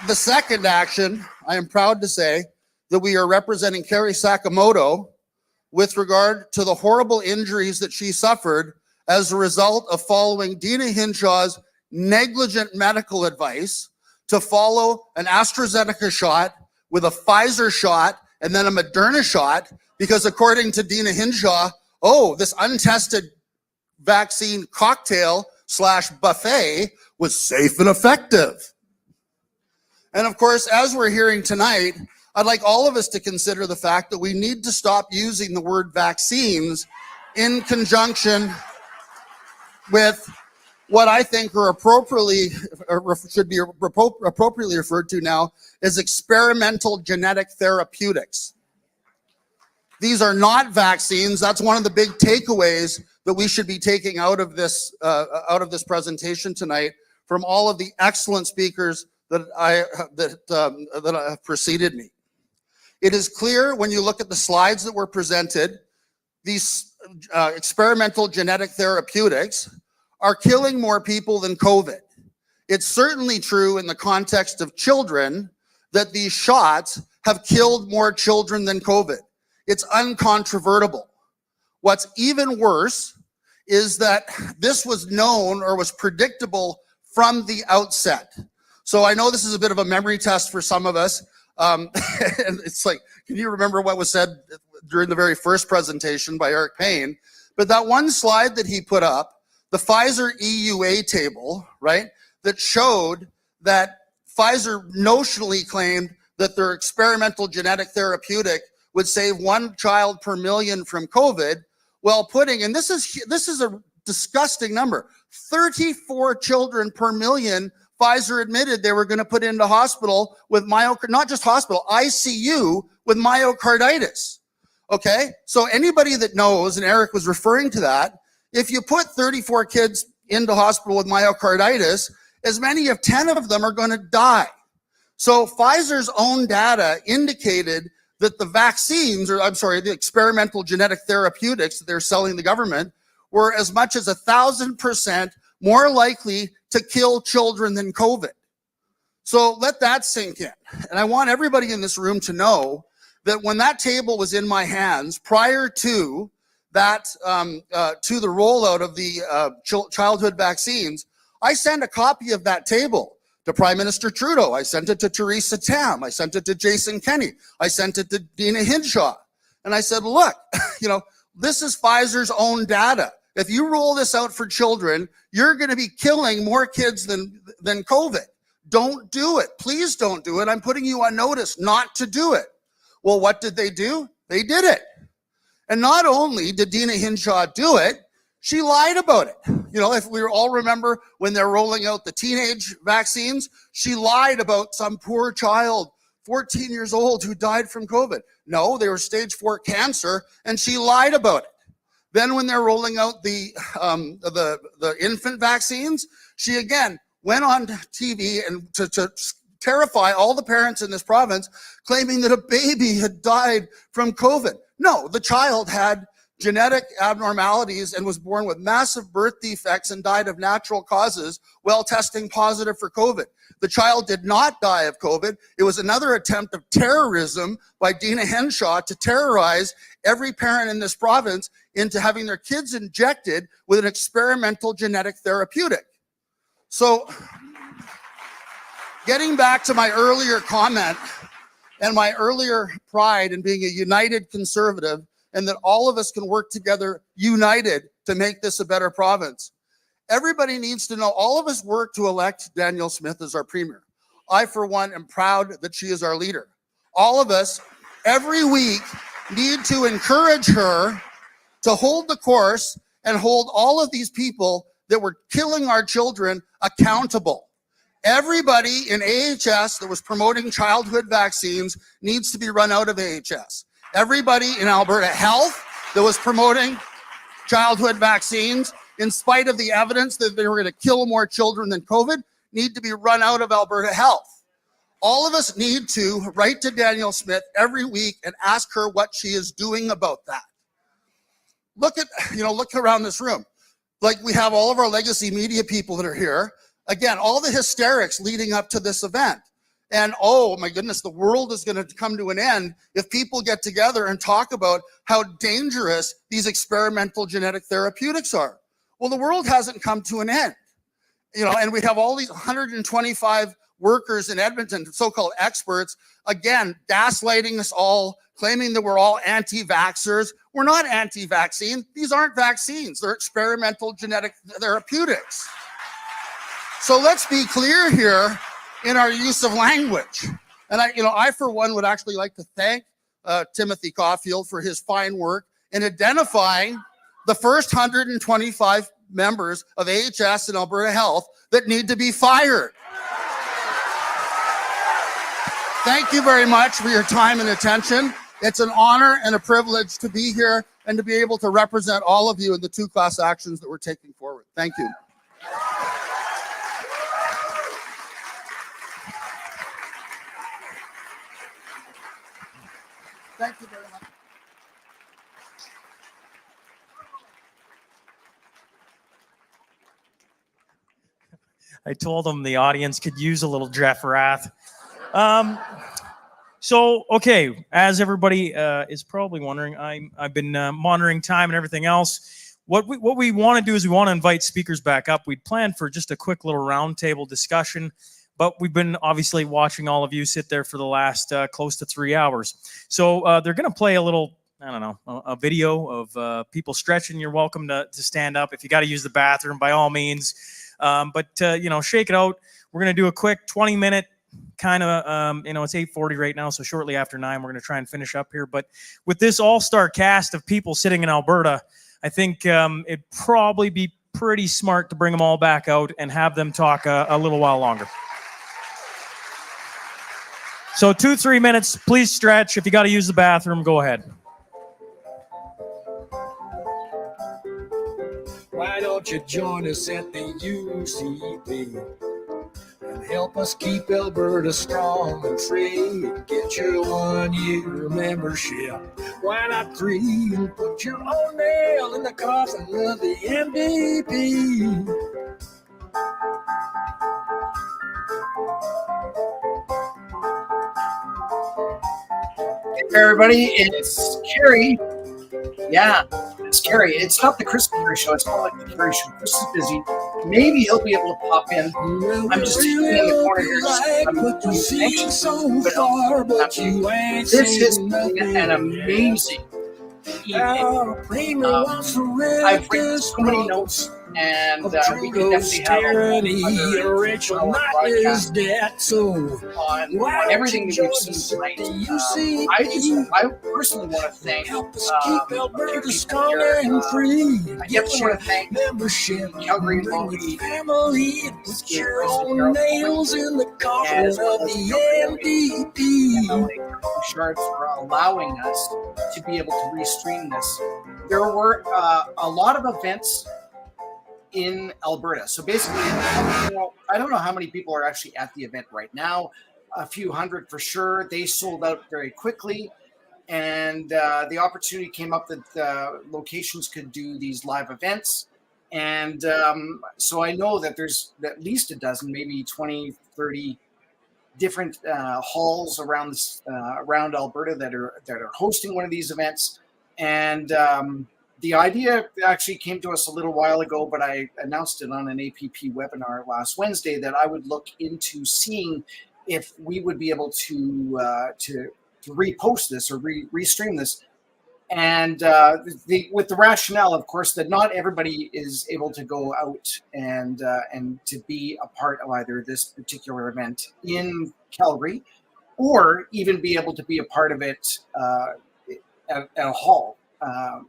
Speaker 14: The second action, I am proud to say that we are representing Carrie Sakamoto with regard to the horrible injuries that she suffered as a result of following Dina Hinshaw's negligent medical advice to follow an AstraZeneca shot with a Pfizer shot and then a Moderna shot, because according to Dina Hinshaw, this untested vaccine cocktail / buffet was safe and effective. And of course, as we're hearing tonight, I'd like all of us to consider the fact that we need to stop using the word vaccines in conjunction with what I think are should be appropriately referred to now as experimental genetic therapeutics. These are not vaccines. That's one of the big takeaways that we should be taking out of this presentation tonight from all of the excellent speakers that have preceded me. It is clear when you look at the slides that were presented, these experimental genetic therapeutics are killing more people than COVID. It's certainly true in the context of children that these shots have killed more children than COVID. It's uncontrovertible. What's even worse is that this was known or was predictable from the outset. So I know this is a bit of a memory test for some of us. And it's like, can you remember what was said during the very first presentation by Eric Payne? But that one slide that he put up, the Pfizer EUA table, right, that showed that Pfizer notionally claimed that their experimental genetic therapeutic would save 1 child per million from COVID, while putting, and this is a disgusting number, 34 children per million Pfizer admitted they were going to put into hospital with not just hospital, ICU with myocarditis. Okay, so anybody that knows, and Eric was referring to that, if you put 34 kids into hospital with myocarditis, as many as 10 of them are going to die. So Pfizer's own data indicated that the vaccines, the experimental genetic therapeutics that they're selling the government were as much as 1,000% more likely to kill children than COVID. So let that sink in. And I want everybody in this room to know that when that table was in my hands prior to that, to the rollout of the childhood vaccines, I sent a copy of that table to Prime Minister Trudeau. I sent it to Theresa Tam. I sent it to Jason Kenney. I sent it to Dina Hinshaw. And I said, look, this is Pfizer's own data. If you roll this out for children, you're going to be killing more kids than COVID. Don't do it. Please don't do it. I'm putting you on notice not to do it. Well, what did they do? They did it. And not only did Dina Hinshaw do it, she lied about it. If we all remember when they're rolling out the teenage vaccines, she lied about some poor child, 14 years old, who died from COVID. No, they were stage 4 cancer, and she lied about it. Then when they're rolling out the infant vaccines, she again went on TV and to terrify all the parents in this province, claiming that a baby had died from COVID. No, the child had genetic abnormalities and was born with massive birth defects and died of natural causes while testing positive for COVID. The child did not die of COVID. It was another attempt of terrorism by Dina Henshaw to terrorize every parent in this province into having their kids injected with an experimental genetic therapeutic. So, getting back to my earlier comment and my earlier pride in being a united conservative and that all of us can work together united to make this a better province. Everybody needs to know, all of us work to elect Danielle Smith as our premier. I, for one, am proud that she is our leader. All of us, every week, need to encourage her to hold the course and hold all of these people that were killing our children accountable. Everybody in AHS that was promoting childhood vaccines needs to be run out of AHS. Everybody in Alberta Health that was promoting childhood vaccines, in spite of the evidence that they were going to kill more children than COVID, need to be run out of Alberta Health. All of us need to write to Danielle Smith every week and ask her what she is doing about that. Look around this room. Like, we have all of our legacy media people that are here. Again, all the hysterics leading up to this event. And oh my goodness, the world is going to come to an end if people get together and talk about how dangerous these experimental genetic therapeutics are. Well, the world hasn't come to an end. And we have all these 125 workers in Edmonton, so-called experts, again, gaslighting us all, claiming that we're all anti-vaxxers. We're not anti-vaccine. These aren't vaccines. They're experimental genetic therapeutics. So let's be clear here in our use of language. And I for one would actually like to thank Timothy Caulfield for his fine work in identifying the first 125 members of AHS and Alberta Health that need to be fired. Thank you very much for your time and attention. It's an honor and a privilege to be here and to be able to represent all of you in the two class actions that we're taking forward. Thank you. Thank you very much.
Speaker 4: I told them the audience could use a little Jeff Rath. So, okay, as everybody is probably wondering, I've been monitoring time and everything else. What we want to do is we want to invite speakers back up. We'd planned for just a quick little roundtable discussion, but we've been obviously watching all of you sit there for the last close to 3 hours. So they're going to play a little, I don't know, a video of people stretching. You're welcome to stand up. If you got to use the bathroom, by all means. But shake it out. We're going to do a quick 20-minute kind of, it's 8:40 right now, so shortly after 9, we're going to try and finish up here. But with this all-star cast of people sitting in Alberta, I think it'd probably be pretty smart to bring them all back out and have them talk a little while longer. So 2-3 minutes, please stretch. If you got to use the bathroom, go ahead.
Speaker 5: Why don't you join us at the UCP and help us keep Alberta strong and free? Get your 1-year membership. Why not 3? And put your own nail in the coffin of the MVP.
Speaker 15: Hey everybody, it's Kerry. Yeah, it's Kerry. It's not the Chris and Kerry Show. It's more like the Kerry Show. Chris is busy. Maybe he'll be able to pop in. I'm just sitting in the corner here. I'm anxious. This has been an amazing evening. I've written so many notes, and we can definitely have a Rachel broadcast on everything that we've seen tonight. I personally want to thank Alberta strong and free. I definitely want to thank Calgary-Lougheed family. Put your own nails in the coffin of the MVP. Bouchard for allowing us to be able to restream this. There were a lot of events in Alberta. So basically, I don't know how many people are actually at the event right now. A few hundred for sure. They sold out very quickly. And the opportunity came up that locations could do these live events. And so I know that there's at least a dozen, maybe 20, 30 different halls around Alberta that are hosting one of these events. And the idea actually came to us a little while ago, but I announced it on an APP webinar last Wednesday that I would look into seeing if we would be able to repost this or restream this
Speaker 16: And with the rationale, of course, that not everybody is able to go out and to be a part of either this particular event in Calgary, or even be able to be a part of it at a hall,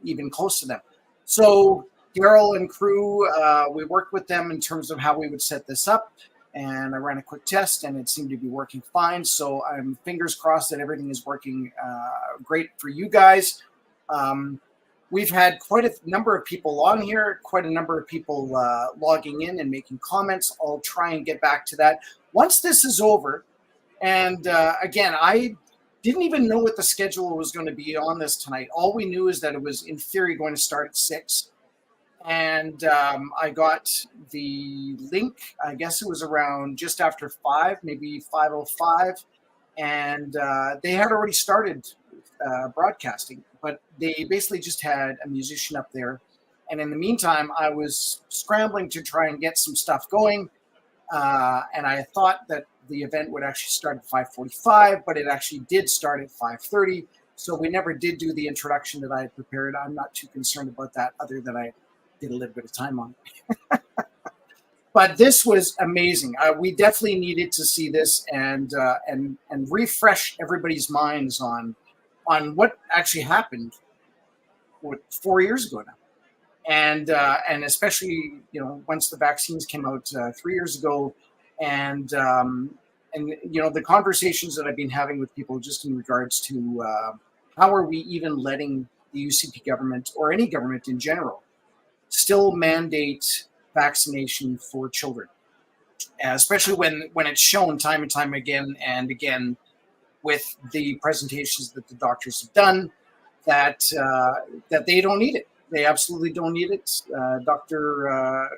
Speaker 16: even close to them. So Darrell and crew, we worked with them in terms of how we would set this up, and I ran a quick test, and it seemed to be working fine. So I'm fingers crossed that everything is working great for you guys. We've had quite a number of people on here, quite a number of people logging in and making comments. I'll try and get back to that once this is over. And again, I didn't even know what the schedule was going to be on this tonight. All we knew is that it was in theory going to start at 6. And I got the link, I guess it was around just after 5, maybe 5:05. And they had already started broadcasting, but they basically just had a musician up there. And in the meantime, I was scrambling to try and get some stuff going. And I thought that the event would actually start at 5:45, but it actually did start at 5:30. So we never did do the introduction that I had prepared. I'm not too concerned about that, other than I did a little bit of time on it. But this was amazing. We definitely needed to see this and refresh everybody's minds on what actually happened 4 years ago now. And especially, once the vaccines came out 3 years ago, and the conversations that I've been having with people just in regards to how are we even letting the UCP government, or any government in general, still mandate vaccination for children, especially when it's shown time and time again and again with the presentations that the doctors have done that they don't need it. They absolutely don't need it. Dr.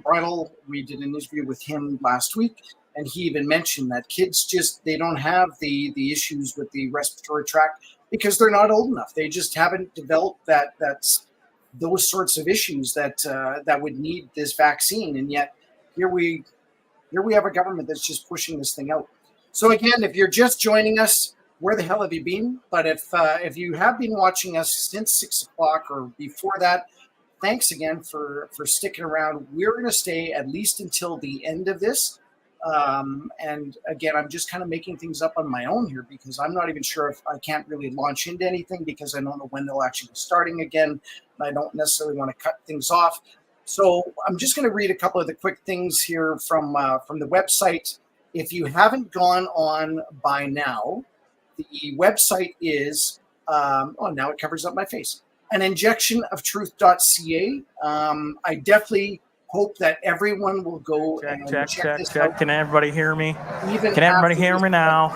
Speaker 16: Bridle, we did an interview with him last week, and he even mentioned that kids they don't have the issues with the respiratory tract because they're not old enough. They just haven't developed those sorts of issues that would need this vaccine. And yet here we have a government that's just pushing this thing out. So again, if you're just joining us, where the hell have you been? But if you have been watching us since 6 o'clock or before that, thanks again for sticking around. We're going to stay at least until the end of this. And again, I'm just kind of making things up on my own here because I'm not even sure if I can't really launch into anything because I don't know when they'll actually be starting again. And I don't necessarily want to cut things off. So I'm just going to read a couple of the quick things here from the website. If you haven't gone on by now, the website is, now it covers up my face, aninjectionoftruth.ca. I definitely hope that everyone will go check this out.
Speaker 4: Can everybody hear me?
Speaker 16: Can
Speaker 4: everybody hear me now?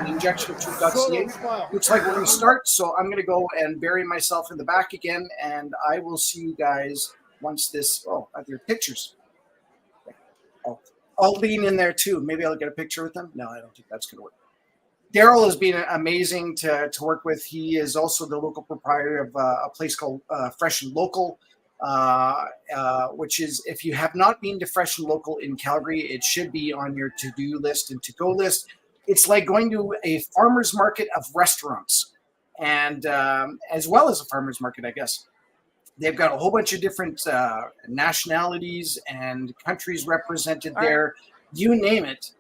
Speaker 16: Aninjectionoftruth.ca. Looks like we're going to start, so I'm going to go and bury myself in the back again, and I will see you guys once this, are there pictures? I'll lean in there too. Maybe I'll get a picture with them. No, I don't think that's going to work. Darrell has been amazing to work with. He is also the local proprietor of a place called Fresh and Local, which is, if you have not been to Fresh and Local in Calgary, it should be on your to-do list and to-go list. It's like going to a farmer's market of restaurants, and as well as a farmer's market, I guess. They've got a whole bunch of different nationalities and countries represented there, you name it.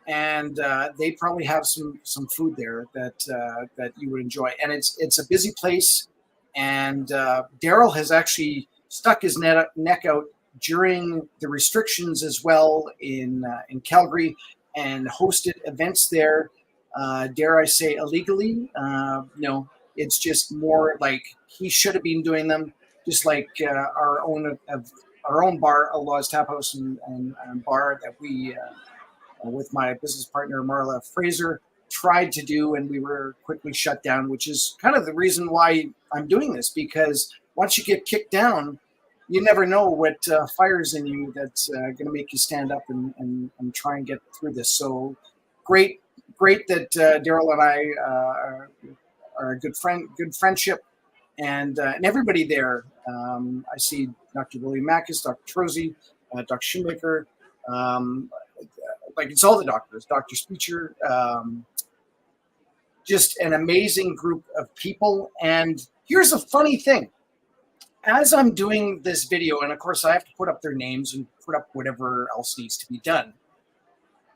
Speaker 16: And they probably have some food there that you would enjoy. And it's a busy place. And Darrell has actually stuck his neck out during the restrictions as well in Calgary and hosted events there. Dare I say illegally? No, it's just more like he should have been doing them. Just like our own bar, Allah's Tap House and bar that we, with my business partner Marla Fraser, tried to do, and we were quickly shut down. Which is kind of the reason why I'm doing this, because once you get kicked down, you never know what fires in you that's going to make you stand up and try and get through this. So great that Darrell and I are a good friendship. And everybody there, I see Dr. William Makis, Dr. Trozy, Dr. Shoemaker, like it's all the doctors, Dr. Speicher, just an amazing group of people. And Here's a funny thing. As I'm doing this video, and of course I have to put up their names and put up whatever else needs to be done,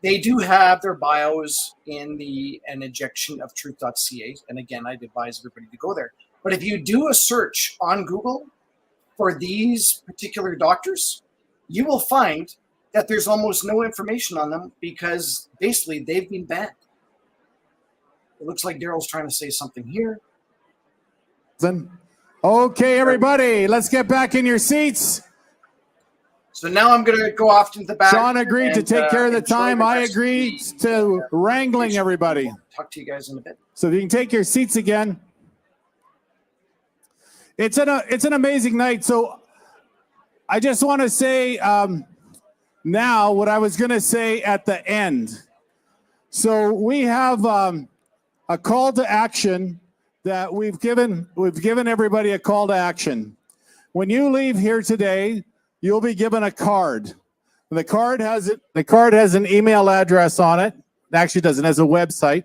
Speaker 16: they do have their bios in an ejection of truth.ca. And again, I'd advise everybody to go there. But if you do a search on Google for these particular doctors, you will find that there's almost no information on them because basically they've been banned. It looks like Darrell's trying to say something here.
Speaker 3: Okay, everybody, let's get back in your seats.
Speaker 16: So now I'm going to go off to the back.
Speaker 3: Sean agreed to take care of the time. I agreed to wrangling everybody.
Speaker 16: Talk to you guys in a bit.
Speaker 3: So if you can take your seats again. It's an amazing night. So I just want to say now what I was going to say at the end. So we have a call to action that we've given everybody a call to action. When you leave here today, you'll be given a card. The card has an email address on it. It actually doesn't, it has a website.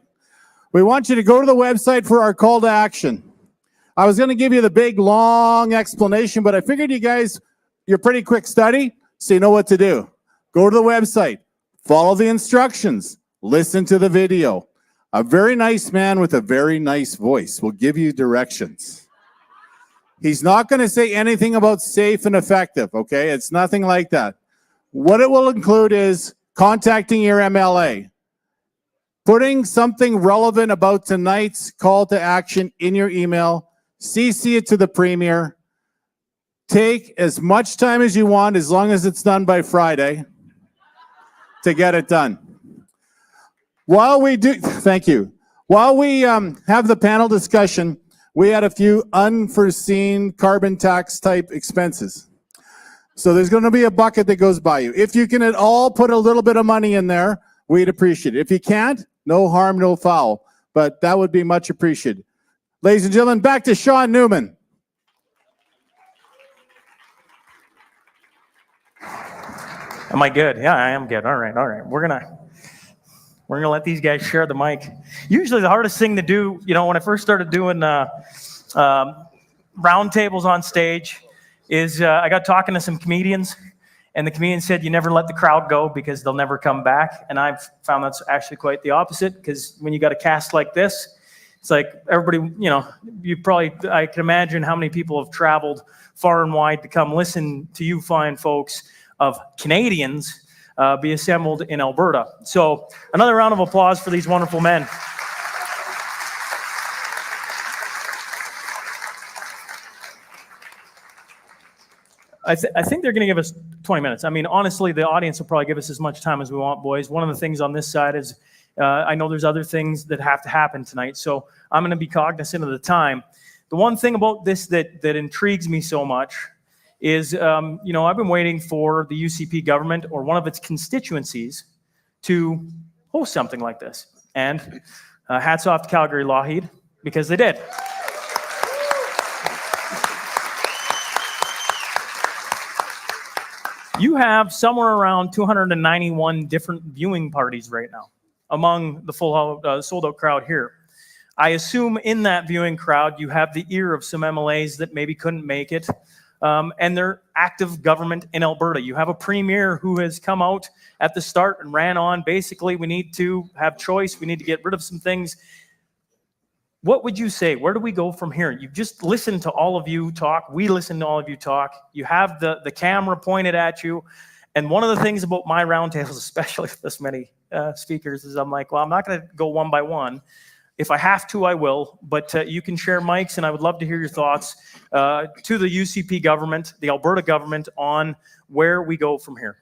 Speaker 3: We want you to go to the website for our call to action. I was going to give you the big long explanation, but I figured you guys, you're pretty quick study, so you know what to do. Go to the website, follow the instructions, listen to the video. A very nice man with a very nice voice will give you directions. He's not going to say anything about safe and effective, okay? It's nothing like that. What it will include is contacting your MLA, putting something relevant about tonight's call to action in your email, CC it to the Premier, take as much time as you want, as long as it's done by Friday, to get it done. While we do, thank you. While we have the panel discussion, we had a few unforeseen carbon tax type expenses. So there's going to be a bucket that goes by you. If you can at all put a little bit of money in there, we'd appreciate it. If you can't, no harm, no foul. But that would be much appreciated. Ladies and gentlemen, back to Shaun Newman.
Speaker 4: Am I good? Yeah, I am good. All right. We're gonna let these guys share the mic. Usually the hardest thing to do, when I first started doing roundtables on stage, is I got talking to some comedians, and the comedian said, "You never let the crowd go because they'll never come back." And I've found that's actually quite the opposite, because when you got a cast like this, it's like everybody, I can imagine how many people have traveled far and wide to come listen to you fine folks of Canadians be assembled in Alberta. So another round of applause for these wonderful men. I think they're going to give us 20 minutes. I mean, honestly, the audience will probably give us as much time as we want, boys. One of the things on this side is I know there's other things that have to happen tonight, so I'm going to be cognizant of the time. The one thing about this that intrigues me so much is, I've been waiting for the UCP government or one of its constituencies to host something like this. And hats off to Calgary-Lougheed, because they did. You have somewhere around 291 different viewing parties right now among the full sold-out crowd here. I assume in that viewing crowd, you have the ear of some MLAs that maybe couldn't make it, and they're active government in Alberta. You have a premier who has come out at the start and ran on, basically, we need to have choice, we need to get rid of some things. What would you say? Where do we go from here? You've just listened to all of you talk. We listened to all of you talk. You have the camera pointed at you. And one of the things about my roundtables, especially with this many speakers, is I'm like, well, I'm not going to go one by one. If I have to, I will. But you can share mics, and I would love to hear your thoughts to the UCP government, the Alberta government, on where we go from here.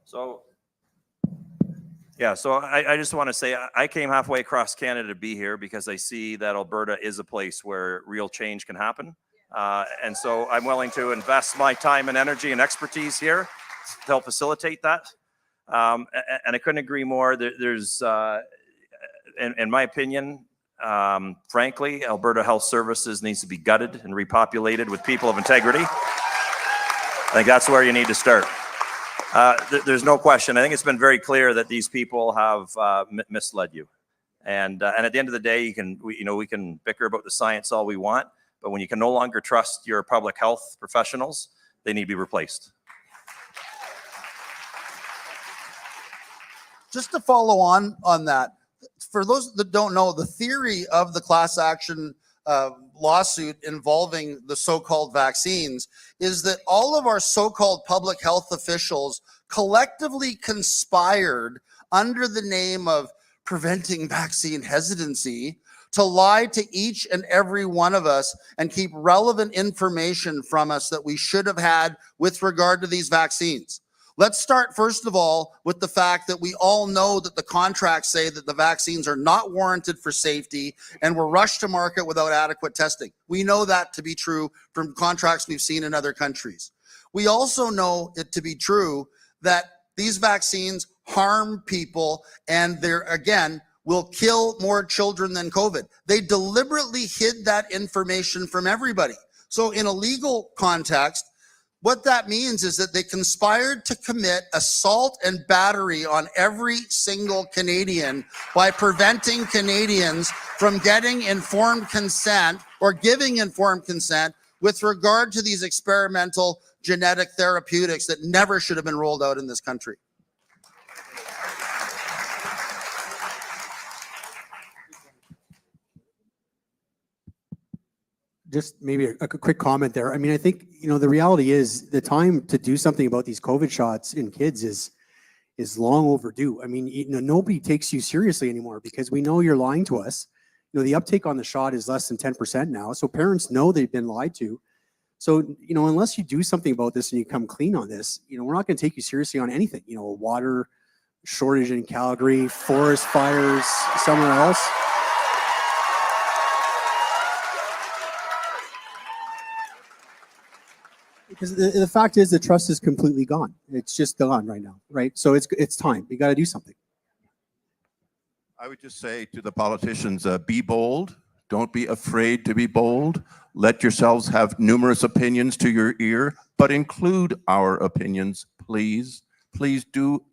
Speaker 8: So I just want to say I came halfway across Canada to be here because I see that Alberta is a place where real change can happen. And so I'm willing to invest my time and energy and expertise here to help facilitate that. And I couldn't agree more. There's, in my opinion, frankly, Alberta Health Services needs to be gutted and repopulated with people of integrity. I think that's where you need to start. There's no question. I think it's been very clear that these people have misled you. And at the end of the day, we can bicker about the science all we want, but when you can no longer trust your public health professionals, they need to be replaced.
Speaker 14: Just to follow on that, for those that don't know, the theory of the class action lawsuit involving the so-called vaccines is that all of our so-called public health officials collectively conspired under the name of preventing vaccine hesitancy to lie to each and every one of us and keep relevant information from us that we should have had with regard to these vaccines. Let's start, first of all, with the fact that we all know that the contracts say that the vaccines are not warranted for safety and were rushed to market without adequate testing. We know that to be true from contracts we've seen in other countries. We also know it to be true that these vaccines harm people and they're, again, will kill more children than COVID. They deliberately hid that information from everybody. So in a legal context, what that means is that they conspired to commit assault and battery on every single Canadian by preventing Canadians from getting informed consent or giving informed consent with regard to these experimental genetic therapeutics that never should have been rolled out in this country.
Speaker 6: Just maybe a quick comment there. I mean, I think, the reality is the time to do something about these COVID shots in kids is long overdue. I mean, nobody takes you seriously anymore because we know you're lying to us. The uptake on the shot is less than 10% now. So parents know they've been lied to. So, unless you do something about this and you come clean on this, we're not going to take you seriously on anything. A water shortage in Calgary, forest fires somewhere else. Because the fact is the trust is completely gone. It's just gone right now, right? So it's time. You got to do something.
Speaker 9: I would just say to the politicians, be bold. Don't be afraid to be bold. Let yourselves have numerous opinions to your ear, but include our opinions, please. Please do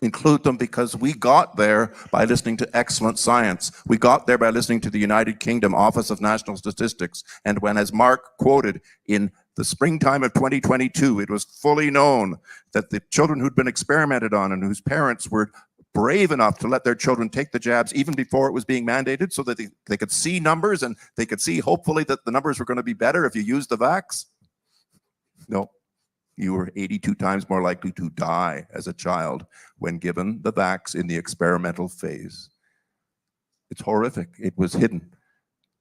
Speaker 9: include them because we got there by listening to excellent science. We got there by listening to the United Kingdom Office of National Statistics. And when, as Mark quoted, in the springtime of 2022, it was fully known that the children who'd been experimented on and whose parents were brave enough to let their children take the jabs even before it was being mandated so that they could see numbers and they could see hopefully that the numbers were going to be better if you used the vax. No, you were 82 times more likely to die as a child when given the vax in the experimental phase. It's horrific. It was hidden.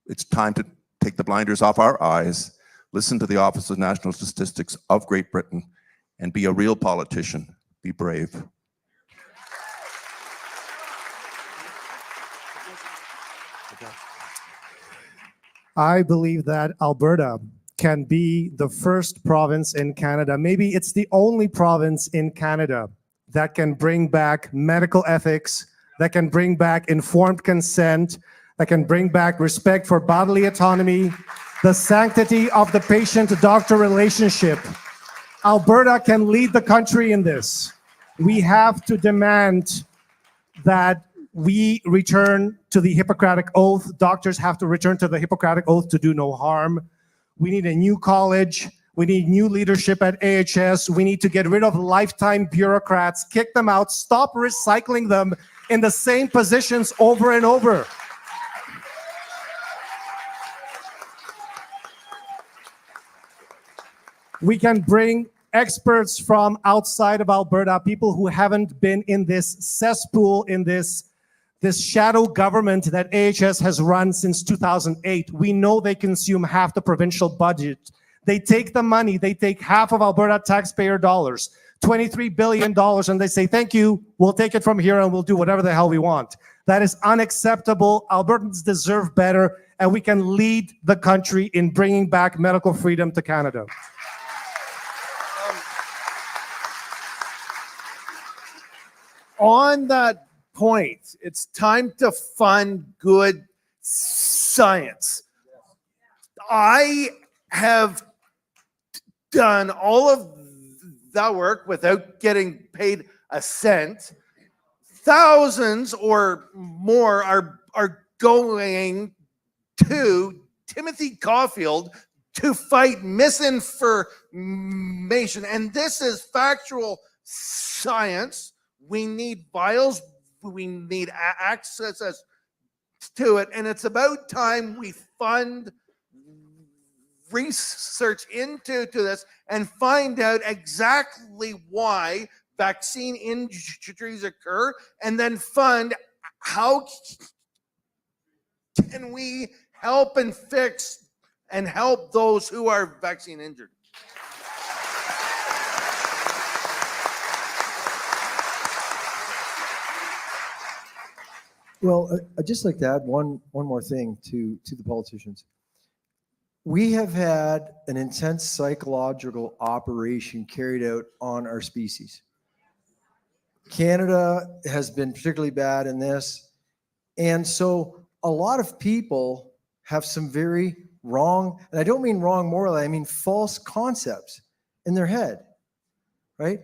Speaker 9: It's time to take the blinders off our eyes, listen to the Office of National Statistics of Great Britain, and be a real politician. Be brave.
Speaker 12: I believe that Alberta can be the first province in Canada. Maybe it's the only province in Canada that can bring back medical ethics, that can bring back informed consent, that can bring back respect for bodily autonomy, the sanctity of the patient-doctor relationship. Alberta can lead the country in this. We have to demand that we return to the Hippocratic Oath. Doctors have to return to the Hippocratic Oath to do no harm. We need a new college. We need new leadership at AHS. We need to get rid of lifetime bureaucrats, kick them out, stop recycling them in the same positions over and over. We can bring experts from outside of Alberta, people who haven't been in this cesspool, in this shadow government that AHS has run since 2008. We know they consume half the provincial budget. They take the money, they take half of Alberta taxpayer dollars, $23 billion, and they say, thank you, we'll take it from here and we'll do whatever the hell we want. That is unacceptable. Albertans deserve better, and we can lead the country in bringing back medical freedom to Canada.
Speaker 10: On that point, it's time to fund good science. I have done all of that work without getting paid a cent thousands or more are going to Timothy Caulfield to fight misinformation. And this is factual science. We need vials. We need access to it. And it's about time we fund research into this and find out exactly why vaccine injuries occur, and then fund how can we help and fix and help those who are vaccine injured.
Speaker 11: Well, I'd just like to add one more thing to the politicians. We have had an intense psychological operation carried out on our species. Canada has been particularly bad in this. And so a lot of people have some very wrong, and I don't mean wrong morally, I mean false concepts in their head, right?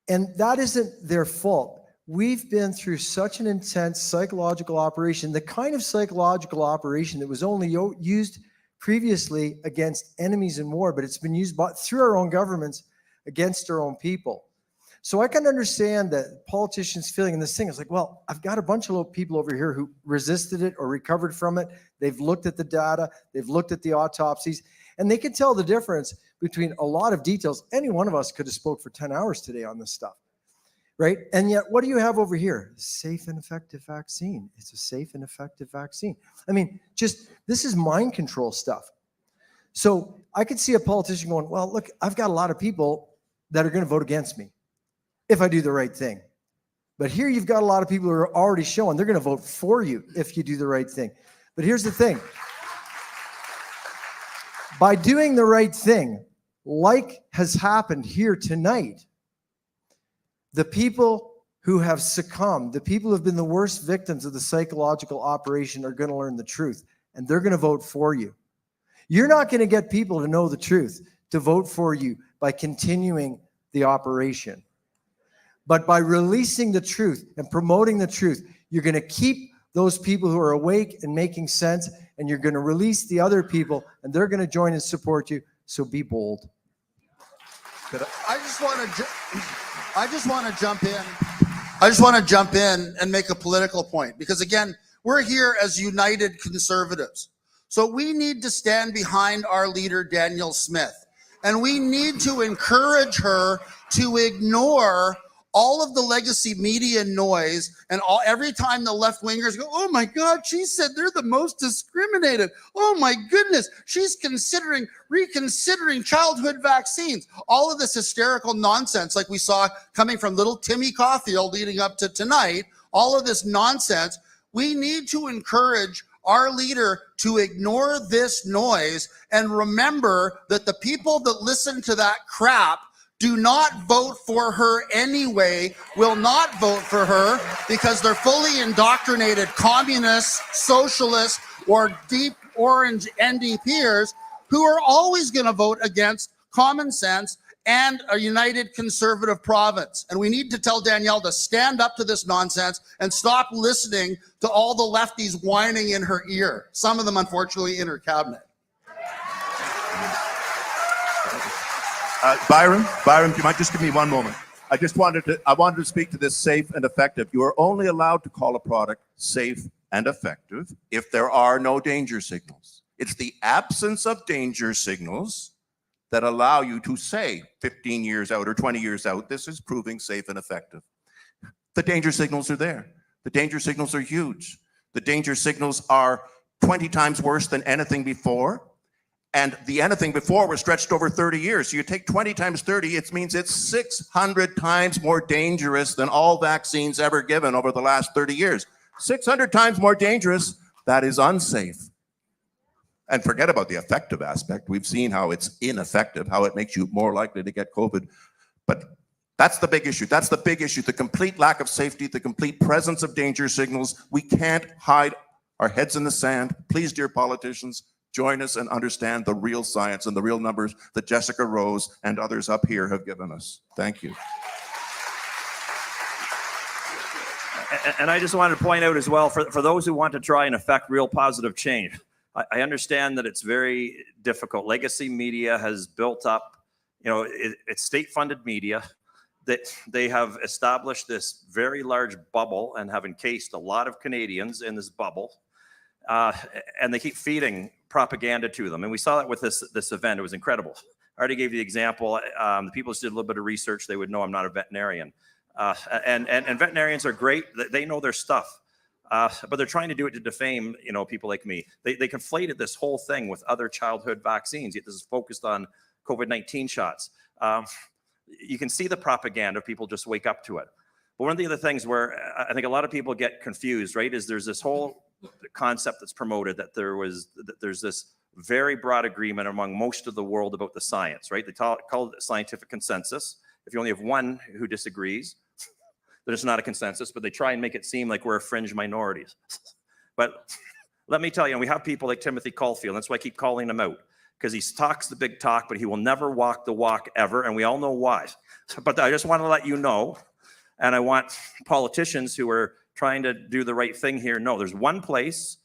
Speaker 11: And that isn't their fault. We've been through such an intense psychological operation, the kind of psychological operation that was only used previously against enemies in war, but it's been used through our own governments against our own people. So I can understand that politicians feeling in this thing. It's like, well, I've got a bunch of people over here who resisted it or recovered from it. They've looked at the data, they've looked at the autopsies, and they can tell the difference between a lot of details. Any one of us could have spoke for 10 hours today on this stuff, right? And yet, what do you have over here? Safe and effective vaccine. It's a safe and effective vaccine. I mean, this is mind control stuff. So I could see a politician going, well, look, I've got a lot of people that are going to vote against me if I do the right thing. But here you've got a lot of people who are already showing they're going to vote for you if you do the right thing. But here's the thing. By doing the right thing, like has happened here tonight, the people who have succumbed, the people who have been the worst victims of the psychological operation are going to learn the truth, and they're going to vote for you. You're not going to get people to know the truth, to vote for you by continuing the operation. But by releasing the truth and promoting the truth, you're going to keep those people who are awake and making sense, and you're going to release the other people, and they're going to join and support you. So be bold.
Speaker 14: I just want to jump in. I just want to jump in and make a political point, because again, we're here as united conservatives. So we need to stand behind our leader, Danielle Smith, and we need to encourage her to ignore all of the legacy media noise, and every time the left wingers go, oh my God, she said they're the most discriminated. Oh my goodness, she's reconsidering childhood vaccines. All of this hysterical nonsense, like we saw coming from little Timmy Caulfield leading up to tonight, all of this nonsense. We need to encourage our leader to ignore this noise and remember that the people that listen to that crap do not vote for her anyway, will not vote for her because they're fully indoctrinated communists, socialists, or deep orange NDPers who are always going to vote against common sense and a united conservative province. And we need to tell Danielle to stand up to this nonsense and stop listening to all the lefties whining in her ear, some of them unfortunately in her cabinet.
Speaker 9: Byram, do you might just give me one moment? I wanted to speak to this safe and effective. You are only allowed to call a product safe and effective if there are no danger signals. It's the absence of danger signals that allow you to say 15 years out or 20 years out, this is proving safe and effective. The danger signals are there. The danger signals are huge. The danger signals are 20 times worse than anything before. And the anything before was stretched over 30 years. So you take 20 times 30, it means it's 600 times more dangerous than all vaccines ever given over the last 30 years. 600 times more dangerous, that is unsafe. And forget about the effective aspect. We've seen how it's ineffective, how it makes you more likely to get COVID. But that's the big issue. That's the big issue, the complete lack of safety, the complete presence of danger signals. We can't hide our heads in the sand. Please, dear politicians, join us and understand the real science and the real numbers that Jessica Rose and others up here have given us. Thank you.
Speaker 8: And I just wanted to point out as well, for those who want to try and affect real positive change, I understand that it's very difficult. Legacy media has built up, it's state-funded media, that they have established this very large bubble and have encased a lot of Canadians in this bubble. And they keep feeding propaganda to them. And we saw that with this event. It was incredible. I already gave you the example. The people just did a little bit of research. They would know I'm not a veterinarian. And veterinarians are great. They know their stuff. But they're trying to do it to defame, people like me. They conflated this whole thing with other childhood vaccines. Yet this is focused on COVID-19 shots. You can see the propaganda. People just wake up to it. But one of the other things where I think a lot of people get confused, right, is there's this whole concept that's promoted that there's this very broad agreement among most of the world about the science, right? They call it scientific consensus. If you only have one who disagrees, then it's not a consensus, but they try and make it seem like we're a fringe minority. But let me tell you, we have people like Timothy Caulfield. That's why I keep calling him out, because he talks the big talk, but he will never walk the walk ever, and we all know why. But I just want to let you know, and I want politicians who are trying to do the right thing here know there's one place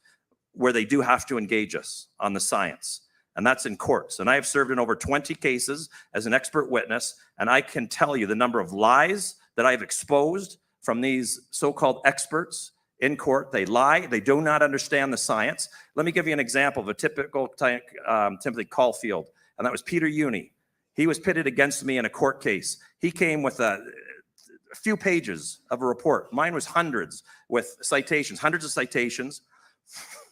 Speaker 8: where they do have to engage us on the science, and that's in courts. And I have served in over 20 cases as an expert witness, and I can tell you the number of lies that I've exposed from these so-called experts in court. They lie. They do not understand the science. Let me give you an example of a typical Timothy Caulfield, and that was Peter Uni. He was pitted against me in a court case. He came with a few pages of a report. Mine was hundreds with citations, hundreds of citations,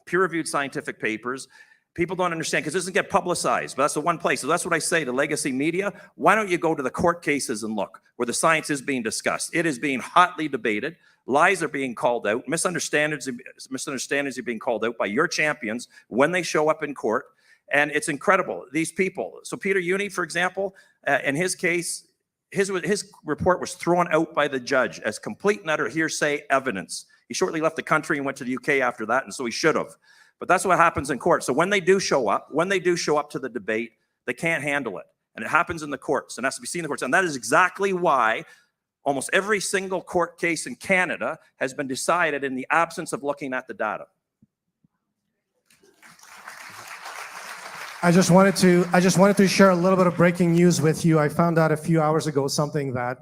Speaker 8: peer-reviewed scientific papers. People don't understand because it doesn't get publicized, but that's the one place. So that's what I say to legacy media. Why don't you go to the court cases and look where the science is being discussed? It is being hotly debated. Lies are being called out. Misunderstandings are being called out by your champions when they show up in court. And it's incredible, these people. So Peter Uni, for example, in his case, his report was thrown out by the judge as complete and utter hearsay evidence. He shortly left the country and went to the UK after that, and so he should have. But that's what happens in court. So when they do show up to the debate, they can't handle it. And it happens in the courts and has to be seen in the courts. And that is exactly why almost every single court case in Canada has been decided in the absence of looking at the data.
Speaker 12: I just wanted to share a little bit of breaking news with you. I found out a few hours ago something that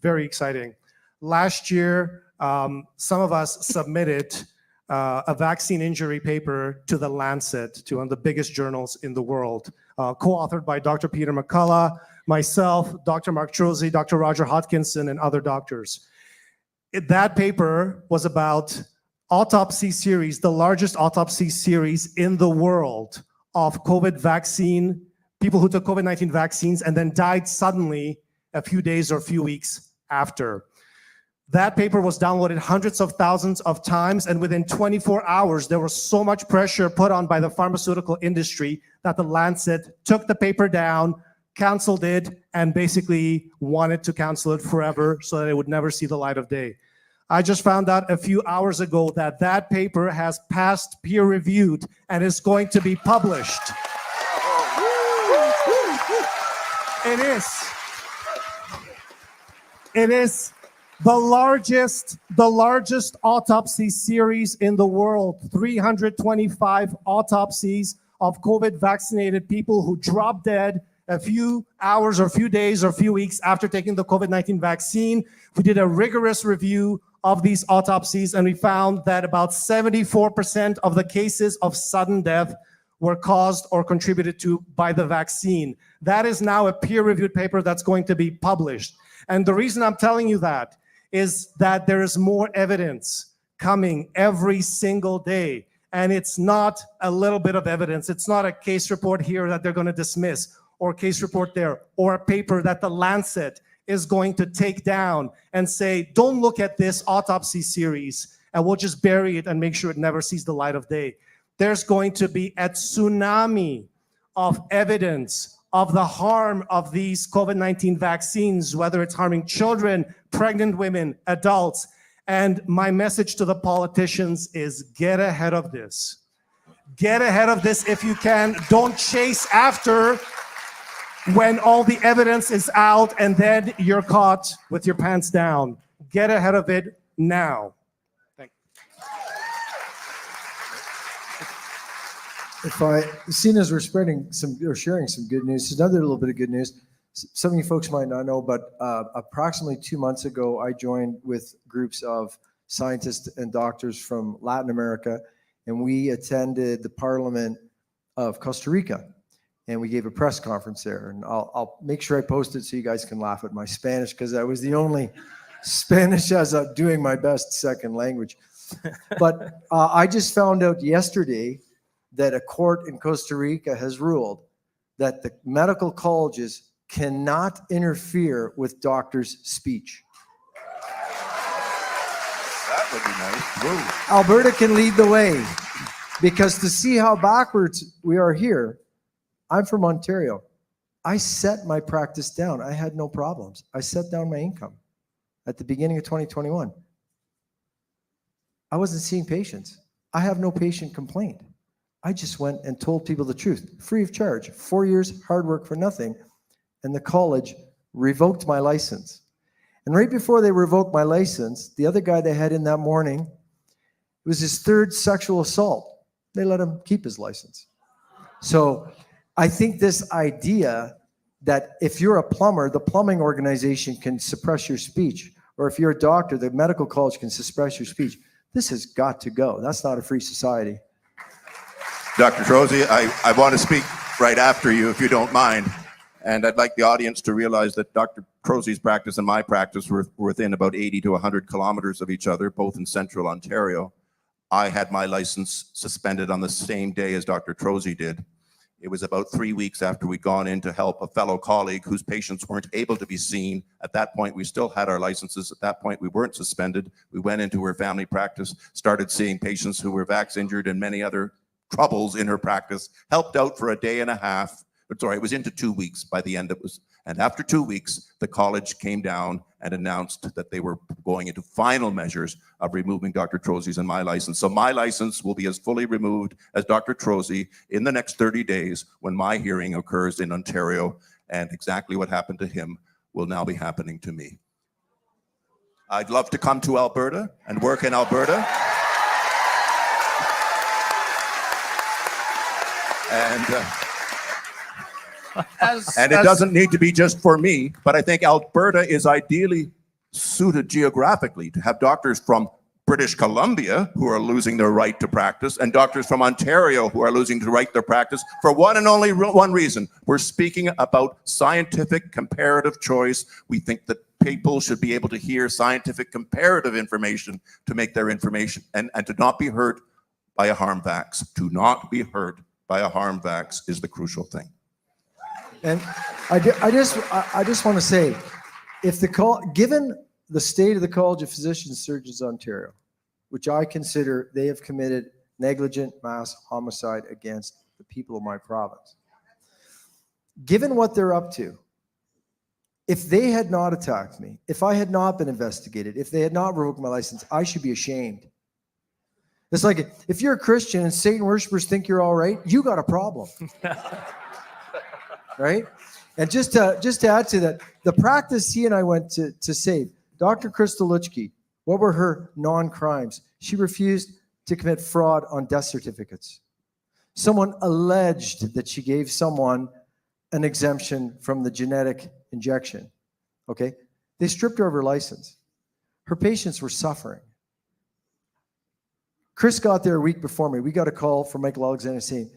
Speaker 12: very exciting. Last year, some of us submitted a vaccine injury paper to The Lancet, to one of the biggest journals in the world, co-authored by Dr. Peter McCullough, myself, Dr. Mark Trozzi, Dr. Roger Hodkinson, and other doctors. That paper was about autopsy series, the largest autopsy series in the world of COVID vaccine, people who took COVID-19 vaccines and then died suddenly a few days or a few weeks after. That paper was downloaded hundreds of thousands of times, and within 24 hours, there was so much pressure put on by the pharmaceutical industry that The Lancet took the paper down, canceled it, and basically wanted to cancel it forever so that it would never see the light of day. I just found out a few hours ago that that paper has passed peer-reviewed and is going to be published. It is the largest autopsy series in the world. 325 autopsies of COVID-vaccinated people who dropped dead a few hours or a few days or a few weeks after taking the COVID-19 vaccine. We did a rigorous review of these autopsies, and we found that about 74% of the cases of sudden death were caused or contributed to by the vaccine. That is now a peer-reviewed paper that's going to be published. And the reason I'm telling you that is that there is more evidence coming every single day. And it's not a little bit of evidence. It's not a case report here that they're going to dismiss, or a case report there, or a paper that The Lancet is going to take down and say, don't look at this autopsy series and we'll just bury it and make sure it never sees the light of day. There's going to be a tsunami of evidence of the harm of these COVID-19 vaccines, whether it's harming children, pregnant women, adults. And my message to the politicians is get ahead of this. Get ahead of this if you can. Don't chase after when all the evidence is out and then you're caught with your pants down. Get ahead of it now.
Speaker 11: Seeing as we're spreading or sharing some good news, another little bit of good news. Some of you folks might not know, but approximately 2 months ago, I joined with groups of scientists and doctors from Latin America, and we attended the Parliament of Costa Rica, and we gave a press conference there. And I'll make sure I post it so you guys can laugh at my Spanish, because I was the only Spanish as I'm doing my best second language. But I just found out yesterday that a court in Costa Rica has ruled that the medical colleges cannot interfere with doctors' speech.
Speaker 9: That would be nice. Whoa.
Speaker 11: Alberta can lead the way, because to see how backwards we are here, I'm from Ontario. I set my practice down. I had no problems. I set down my income at the beginning of 2021. I wasn't seeing patients. I have no patient complaint. I just went and told people the truth, free of charge. 4 years, hard work for nothing. And the college revoked my license. And right before they revoked my license, the other guy they had in that morning, it was his third sexual assault. They let him keep his license. So I think this idea that if you're a plumber, the plumbing organization can suppress your speech, or if you're a doctor, the medical college can suppress your speech. This has got to go. That's not a free society.
Speaker 9: Dr. Trozy, I want to speak right after you, if you don't mind. And I'd like the audience to realize that Dr. Trozy's practice and my practice were within about 80 to 100 kilometers of each other, both in central Ontario. I had my license suspended on the same day as Dr. Trozy did. It was about 3 weeks after we'd gone in to help a fellow colleague whose patients weren't able to be seen. At that point, we still had our licenses. At that point, we weren't suspended. We went into her family practice, started seeing patients who were vax injured and many other troubles in her practice, helped out for a day and a half. Sorry, it was into 2 weeks by the end. And after 2 weeks, the college came down and announced that they were going into final measures of removing Dr. Trozy's and my license. So my license will be as fully removed as Dr. Trozy in the next 30 days when my hearing occurs in Ontario, and exactly what happened to him will now be happening to me. I'd love to come to Alberta and work in Alberta. And it doesn't need to be just for me, but I think Alberta is ideally suited geographically to have doctors from British Columbia who are losing their right to practice, and doctors from Ontario who are losing the right to their practice for one and only one reason. We're speaking about scientific comparative choice. We think that people should be able to hear scientific comparative information to make their information, and to not be hurt by a harm vax. To not be hurt by a harm vax is the crucial thing.
Speaker 11: And I just want to say, if given the state of the College of Physicians and Surgeons Ontario, which I consider they have committed negligent mass homicide against the people of my province, given what they're up to, if they had not attacked me, if I had not been investigated, if they had not revoked my license, I should be ashamed. It's like if you're a Christian and Satan worshipers think you're all right, you got a problem. Right? And just to add to that, the practice he and I went to save, Dr. Krystalichki, what were her non-crimes? She refused to commit fraud on death certificates. Someone alleged that she gave someone an exemption from the genetic injection. Okay? They stripped her of her license. Her patients were suffering. Chris got there a week before me. We got a call from Michael Alexander saying,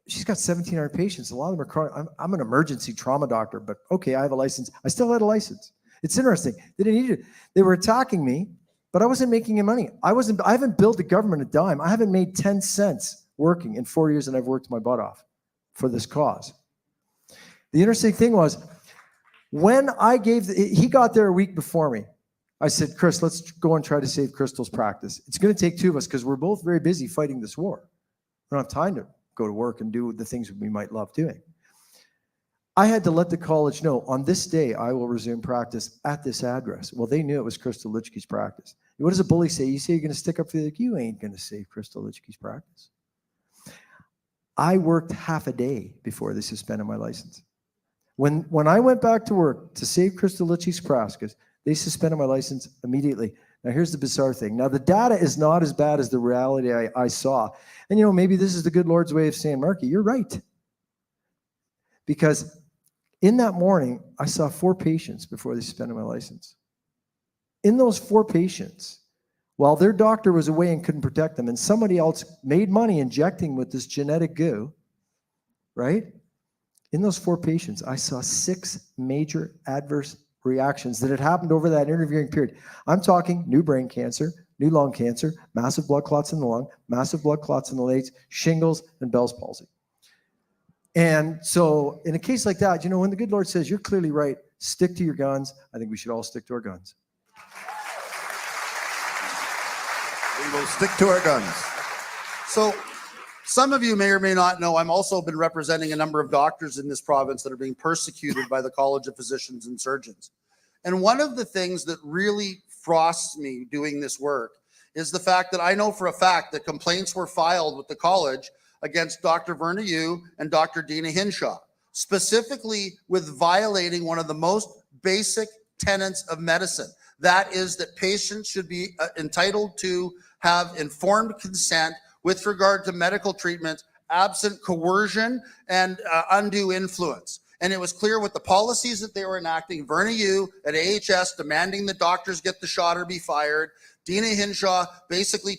Speaker 11: she's got 1,700 patients. A lot of them are chronic. I'm an emergency trauma doctor, but okay, I have a license. I still had a license. It's interesting. They didn't need it. They were attacking me, but I wasn't making any money. I haven't billed the government a dime. I haven't made 10 cents working in 4 years, and I've worked my butt off for this cause. The interesting thing was, when I he got there a week before me. I said, Chris, let's go and try to save Crystal's practice. It's going to take two of us because we're both very busy fighting this war. We don't have time to go to work and do the things we might love doing. I had to let the college know, on this day, I will resume practice at this address. Well, they knew it was Krystalichki's practice. What does a bully say? You say you're going to stick up for the, you ain't going to save Krystalichki's practice. I worked half a day before they suspended my license. When I went back to work to save Krystalichki's practice, they suspended my license immediately. Now, here's the bizarre thing. Now, the data is not as bad as the reality I saw. And, you know, maybe this is the good Lord's way of saying, Marky, you're right. Because in that morning, I saw 4 patients before they suspended my license. In those 4 patients, while their doctor was away and couldn't protect them, and somebody else made money injecting with this genetic goo, right? In those 4 patients, I saw 6 major adverse reactions that had happened over that interviewing period. I'm talking new brain cancer, new lung cancer, massive blood clots in the lung, massive blood clots in the legs, shingles, and Bell's palsy. And so in a case like that, you know, when the good Lord says, you're clearly right, stick to your guns, I think we should all stick to our guns.
Speaker 9: We will stick to our guns.
Speaker 14: So some of you may or may not know, I'm also been representing a number of doctors in this province that are being persecuted by the College of Physicians and Surgeons. And one of the things that really frosts me doing this work is the fact that I know for a fact that complaints were filed with the college against Dr. Verna Yu and Dr. Dina Hinshaw, specifically with violating one of the most basic tenets of medicine. That is that patients should be entitled to have informed consent with regard to medical treatment, absent coercion and undue influence. And it was clear with the policies that they were enacting, Verna Yu at AHS demanding that doctors get the shot or be fired, Dina Hinshaw basically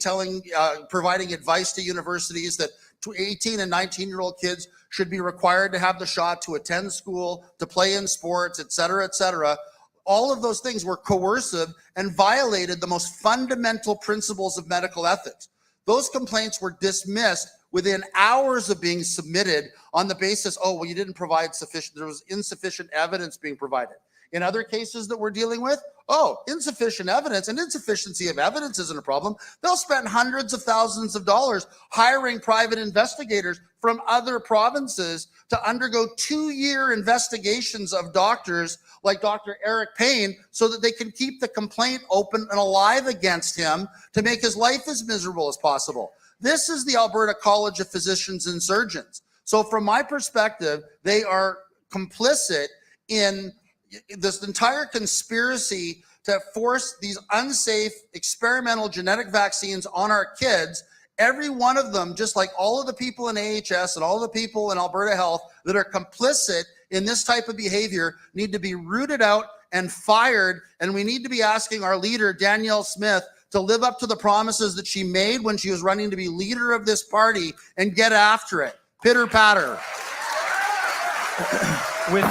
Speaker 14: providing advice to universities that 18 and 19-year-old kids should be required to have the shot to attend school, to play in sports, et cetera, et cetera. All of those things were coercive and violated the most fundamental principles of medical ethics. Those complaints were dismissed within hours of being submitted on the basis, oh, well, you didn't provide sufficient, there was insufficient evidence being provided. In other cases that we're dealing with, oh, insufficient evidence, and insufficiency of evidence isn't a problem. They'll spend hundreds of thousands of dollars hiring private investigators from other provinces to undergo 2-year investigations of doctors like Dr. Eric Payne so that they can keep the complaint open and alive against him to make his life as miserable as possible. This is the Alberta College of Physicians and Surgeons. So from my perspective, they are complicit in this entire conspiracy to force these unsafe experimental genetic vaccines on our kids. Every one of them, just like all of the people in AHS and all the people in Alberta Health that are complicit in this type of behavior, need to be rooted out and fired. And we need to be asking our leader, Danielle Smith, to live up to the promises that she made when she was running to be leader of this party and get after it. Pitter patter.
Speaker 4: With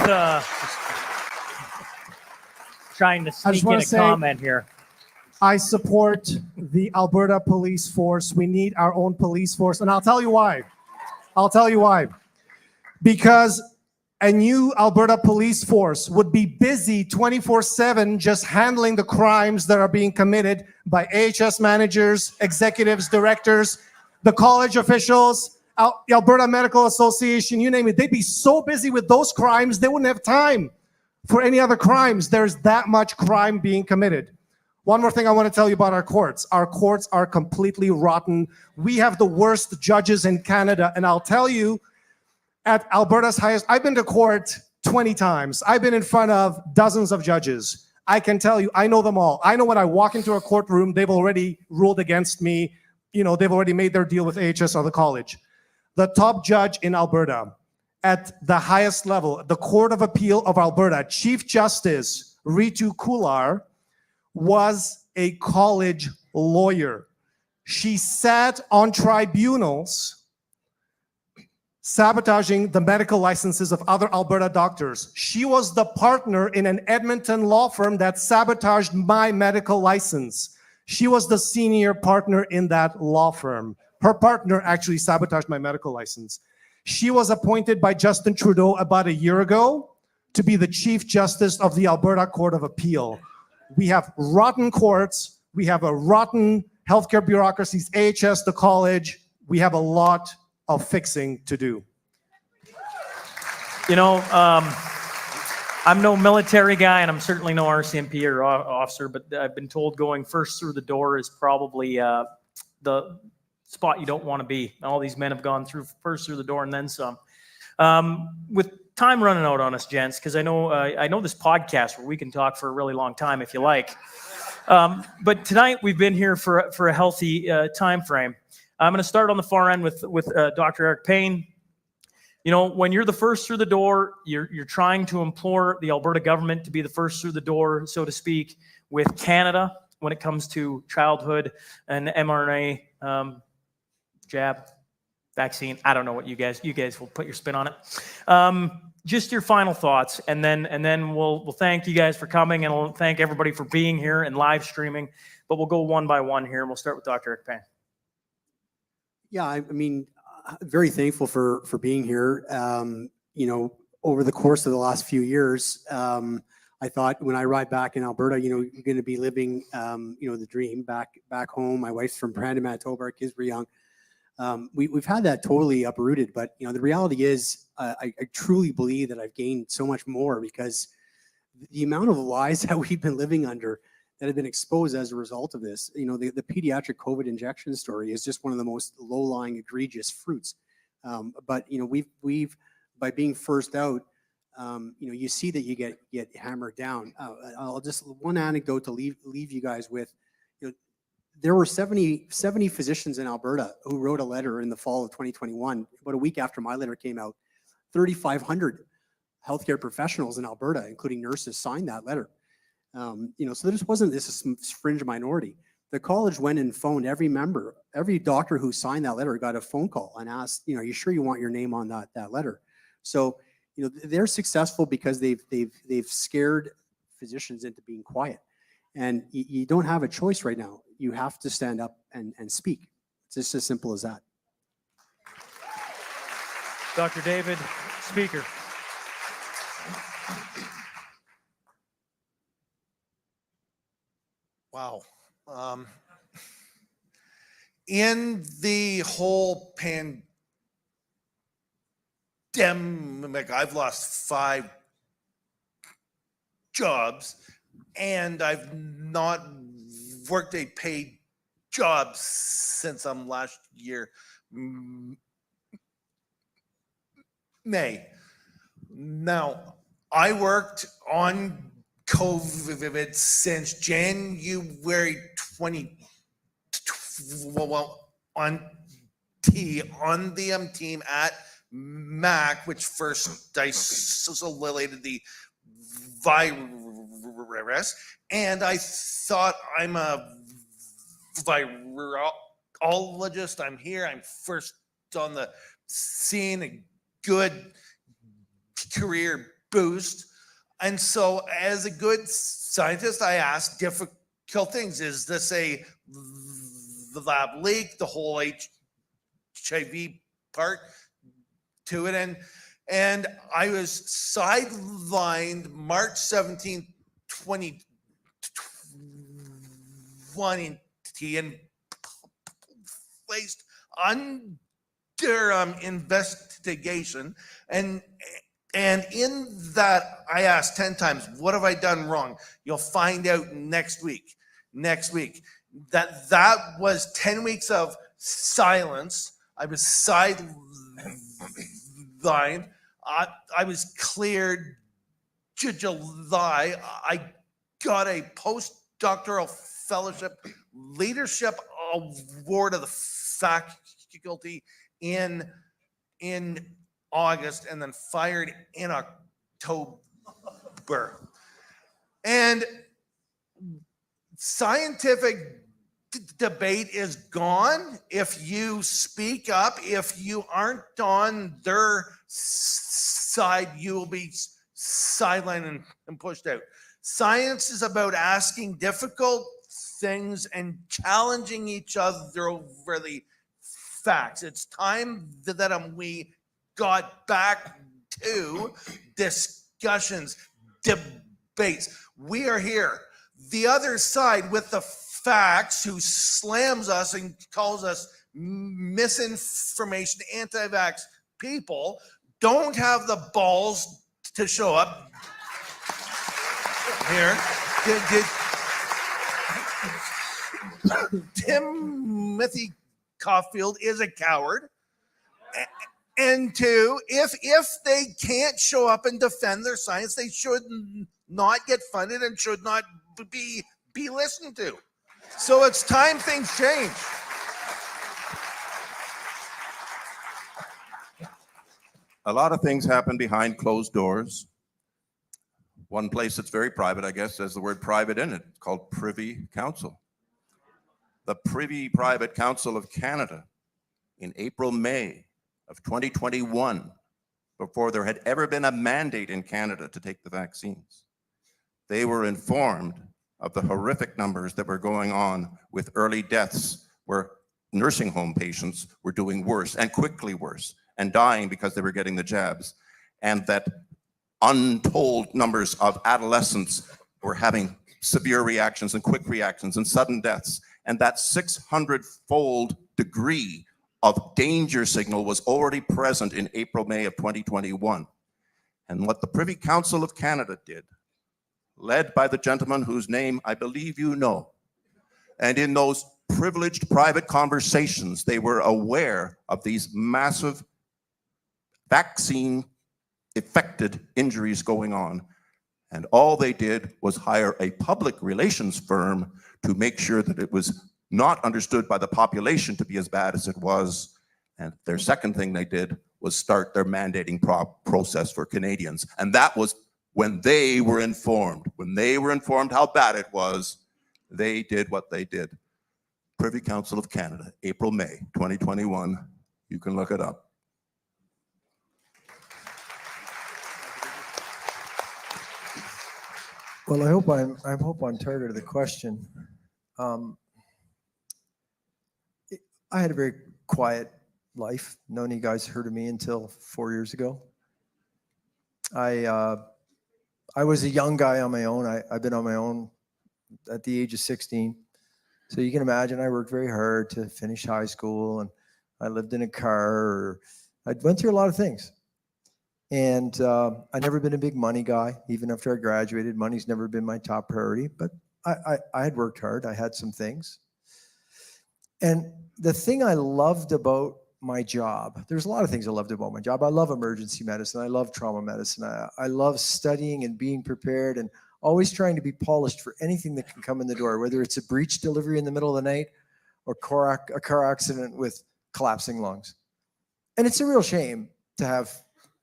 Speaker 4: trying to sneak in a comment here.
Speaker 12: I support the Alberta police force. We need our own police force. And I'll tell you why. Because a new Alberta police force would be busy 24/7 just handling the crimes that are being committed by AHS managers, executives, directors, the college officials, the Alberta Medical Association, you name it. They'd be so busy with those crimes, they wouldn't have time for any other crimes. There's that much crime being committed. One more thing I want to tell you about our courts. Our courts are completely rotten. We have the worst judges in Canada. And I'll tell you, at Alberta's highest, I've been to court 20 times. I've been in front of dozens of judges. I can tell you, I know them all. I know when I walk into a courtroom, they've already ruled against me. You know, they've already made their deal with AHS or the college. The top judge in Alberta at the highest level, the Court of Appeal of Alberta, Chief Justice Ritu Kular, was a college lawyer. She sat on tribunals sabotaging the medical licenses of other Alberta doctors. She was the partner in an Edmonton law firm that sabotaged my medical license. She was the senior partner in that law firm. Her partner actually sabotaged my medical license. She was appointed by Justin Trudeau about a year ago to be the Chief Justice of the Alberta Court of Appeal. We have rotten courts. We have a rotten healthcare bureaucracies, AHS, the college. We have a lot of fixing to do.
Speaker 4: You know, I'm no military guy, and I'm certainly no RCMP or officer, but I've been told going first through the door is probably the spot you don't want to be. All these men have gone through first through the door and then some. With time running out on us, gents, because I know this podcast where we can talk for a really long time if you like. But tonight we've been here for a healthy time frame. I'm going to start on the far end with Dr. Eric Payne. You know, when you're the first through the door, you're trying to implore the Alberta government to be the first through the door, so to speak, with Canada when it comes to childhood and mRNA jab vaccine. I don't know what you guys will put your spin on it. Just your final thoughts, and then we'll thank you guys for coming, and we'll thank everybody for being here and live streaming. But we'll go one by one here, and we'll start with Dr. Eric Payne.
Speaker 6: Yeah, I mean, very thankful for being here. You know, over the course of the last few years, I thought when I arrived back in Alberta, you know, you're going to be living, you know, the dream back home. My wife's from Brandon, Manitoba. Our kids were young. We've had that totally uprooted, but you know, the reality is, I truly believe that I've gained so much more because the amount of lies that we've been living under that have been exposed as a result of this. You know, the pediatric COVID injection story is just one of the most low-lying, egregious fruits. But you know, we've by being first out, you know, you see that you get hammered down. I'll just one anecdote to leave you guys with. You know, there were 70 physicians in Alberta who wrote a letter in the fall of 2021. About a week after my letter came out, 3,500 healthcare professionals in Alberta, including nurses, signed that letter. You know, so there just wasn't this fringe minority. The college went and phoned every member, every doctor who signed that letter got a phone call and asked, you know, are you sure you want your name on that letter? So, you know, they're successful because they've scared physicians into being quiet. And you don't have a choice right now. You have to stand up and speak. It's just as simple as that.
Speaker 4: Dr. David Speicher.
Speaker 10: Wow. In the whole pandemic, I've lost 5 jobs, and I've not worked a paid job since last year, May. Now, I worked on COVID since January 20, on the team at MAC, which first isolated the virus, and I thought I'm a virologist. I'm here. I'm first on the scene. A good career boost. And so as a good scientist, I ask difficult things. Is this a lab leak? The whole HIV part to it. And I was sidelined March 17, 2020 and placed under investigation. And in that, I asked 10 times, what have I done wrong? You'll find out next week. That was 10 weeks of silence. I was sidelined. I was cleared July. I got a postdoctoral fellowship leadership award of the faculty in August, and then fired in October. And scientific debate is gone if you speak up. If you aren't on their side, you will be sidelined and pushed out. Science is about asking difficult things and challenging each other over the facts. It's time that we got back to discussions, debates. We are here. The other side with the facts, who slams us and calls us misinformation, anti-vax people, don't have the balls to show up here. Timothy Caulfield is a coward. And 2, if they can't show up and defend their science, they should not get funded and should not be be listened to. So it's time things change.
Speaker 9: A lot of things happen behind closed doors. One place that's very private, I guess, has the word private in it. It's called Privy Council. The Privy Private Council of Canada in April, May of 2021, before there had ever been a mandate in Canada to take the vaccines, they were informed of the horrific numbers that were going on with early deaths, where nursing home patients were doing worse and quickly worse and dying because they were getting the jabs, and that untold numbers of adolescents were having severe reactions and quick reactions and sudden deaths. And that 600-fold degree of danger signal was already present in April, May of 2021. And what the Privy Council of Canada did, led by the gentleman whose name I believe you know, and in those privileged private conversations, they were aware of these massive vaccine-affected injuries going on. And all they did was hire a public relations firm to make sure that it was not understood by the population to be as bad as it was. And their second thing they did was start their mandating process for Canadians. And that was when they were informed. When they were informed how bad it was, they did what they did. Privy Council of Canada, April, May 2021. You can look it up.
Speaker 11: Well, I hope I'm targeted to the question. I had a very quiet life. None of you guys heard of me until 4 years ago. I was a young guy on my own. I've been on my own at the age of 16. So you can imagine I worked very hard to finish high school, and I lived in a car. I went through a lot of things. And I've never been a big money guy. Even after I graduated, money's never been my top priority. But I had worked hard. I had some things. And the thing I loved about my job, there's a lot of things I loved about my job. I love emergency medicine. I love trauma medicine. I love studying and being prepared and always trying to be polished for anything that can come in the door, whether it's a breech delivery in the middle of the night or a car accident with collapsing lungs. And it's a real shame to have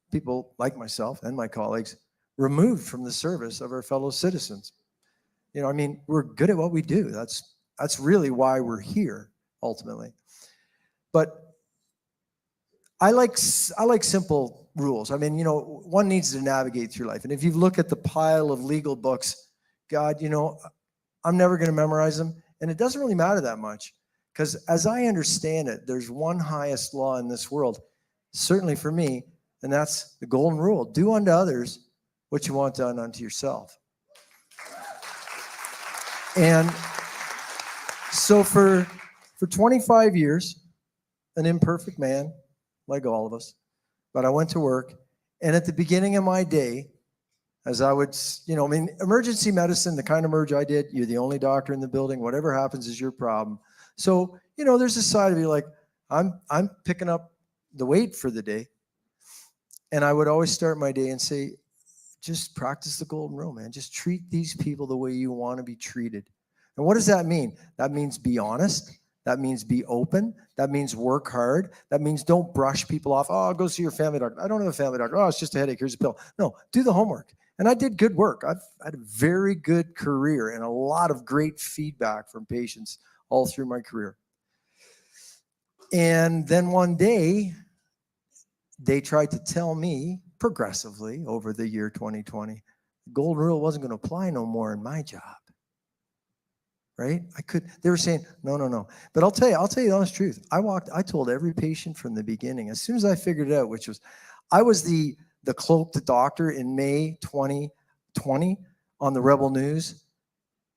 Speaker 11: people like myself and my colleagues removed from the service of our fellow citizens. You know, I mean, we're good at what we do. That's really why we're here, ultimately. But I like simple rules. I mean, you know, one needs to navigate through life. And if you look at the pile of legal books, God, you know, I'm never going to memorize them. And it doesn't really matter that much, because as I understand it, there's one highest law in this world, certainly for me, and that's the golden rule. Do unto others what you want done unto yourself. And so for 25 years, an imperfect man, like all of us, but I went to work. And at the beginning of my day, as I would, you know, I mean, emergency medicine, the kind of merge I did, you're the only doctor in the building. Whatever happens is your problem. So, you know, there's a side of you like, I'm picking up the weight for the day. And I would always start my day and say, just practice the golden rule, man. Just treat these people the way you want to be treated. And what does that mean? That means be honest. That means be open. That means work hard. That means don't brush people off. Oh, I'll go see your family doctor. I don't have a family doctor. Oh, it's just a headache. Here's a pill. No, do the homework. And I did good work. I've had a very good career and a lot of great feedback from patients all through my career. And then one day, they tried to tell me progressively over the year 2020, the golden rule wasn't going to apply no more in my job. Right? They were saying, no. But I'll tell you the honest truth. I told every patient from the beginning, as soon as I figured it out, which was, I was the cloaked doctor in May 2020 on the Rebel News.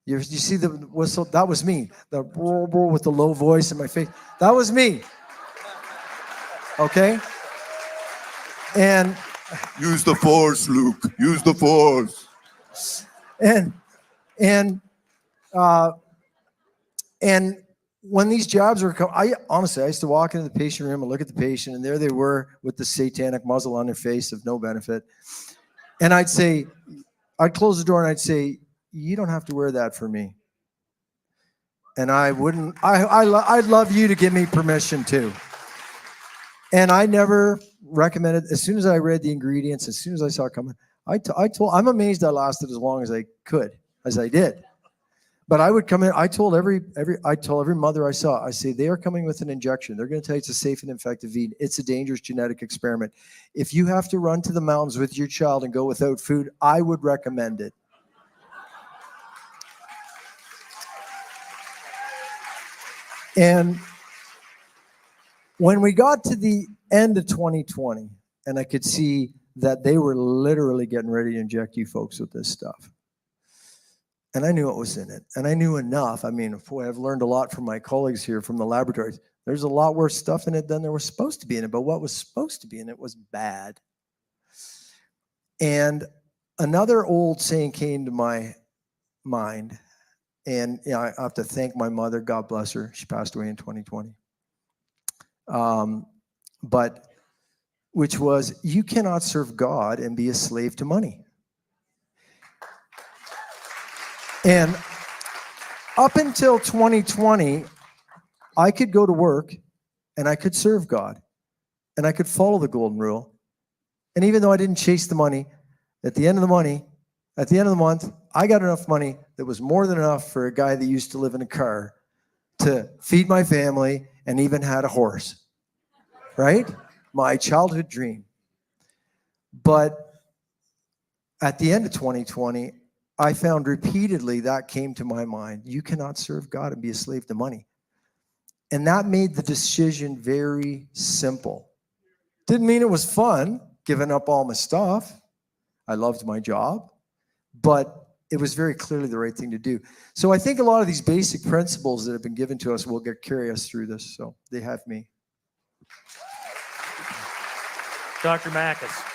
Speaker 11: You see the whistle? That was me. The with the low voice in my face. That was me. Okay? And
Speaker 9: use the force, Luke. Use the force.
Speaker 11: And when these jobs were coming, I used to walk into the patient room and look at the patient, and there they were with the satanic muzzle on their face of no benefit. And I'd close the door and I'd say, you don't have to wear that for me. And I'd love you to give me permission too. And I never recommended, as soon as I read the ingredients, as soon as I saw it coming, I'm amazed I lasted as long as I did. But I would come in, I told every mother I saw, I say, they are coming with an injection. They're going to tell you it's a safe and effective feed. It's a dangerous genetic experiment. If you have to run to the mountains with your child and go without food, I would recommend it. And when we got to the end of 2020, and I could see that they were literally getting ready to inject you folks with this stuff. And I knew what was in it. And I knew enough. I mean, boy, I've learned a lot from my colleagues here from the laboratories. There's a lot worse stuff in it than there was supposed to be in it. But what was supposed to be in it was bad. And another old saying came to my mind. And you know, I have to thank my mother. God bless her. She passed away in 2020. But which was, you cannot serve God and be a slave to money. And up until 2020, I could go to work and I could serve God and I could follow the golden rule. And even though I didn't chase the money, at the end of the month, I got enough money that was more than enough for a guy that used to live in a car to feed my family and even had a horse, right? My childhood dream. But at the end of 2020, I found repeatedly that came to my mind. You cannot serve God and be a slave to money. And that made the decision very simple. Didn't mean it was fun, giving up all my stuff. I loved my job, but it was very clearly the right thing to do. So I think a lot of these basic principles that have been given to us will carry us through this. So they have me.
Speaker 4: Dr. Makis.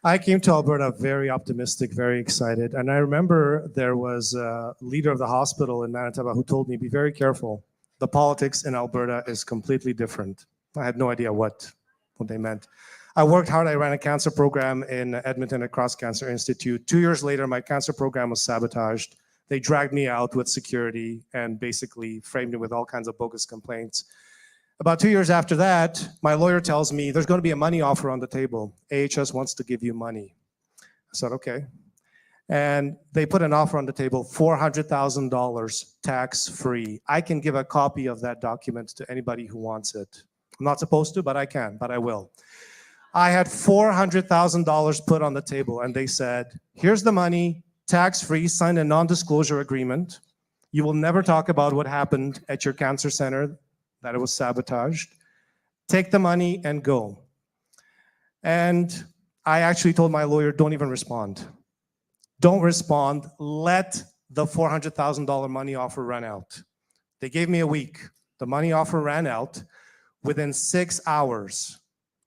Speaker 12: I came to Alberta very optimistic, very excited. And I remember there was a leader of the hospital in Manitoba who told me, be very careful. The politics in Alberta is completely different. I had no idea what they meant. I worked hard. I ran a cancer program in Edmonton at Cross Cancer Institute. 2 years later, my cancer program was sabotaged. They dragged me out with security and basically framed me with all kinds of bogus complaints. About 2 years after that, my lawyer tells me there's going to be a money offer on the table. AHS wants to give you money. I said, okay. And they put an offer on the table, $400,000 tax-free. I can give a copy of that document to anybody who wants it. I'm not supposed to, but I can, but I will. I had $400,000 put on the table, and they said, here's the money, tax-free, sign a non-disclosure agreement. You will never talk about what happened at your cancer center, that it was sabotaged. Take the money and go. And I actually told my lawyer, don't even respond. Don't respond. Let the $400,000 money offer run out. They gave me a week. The money offer ran out. Within 6 hours,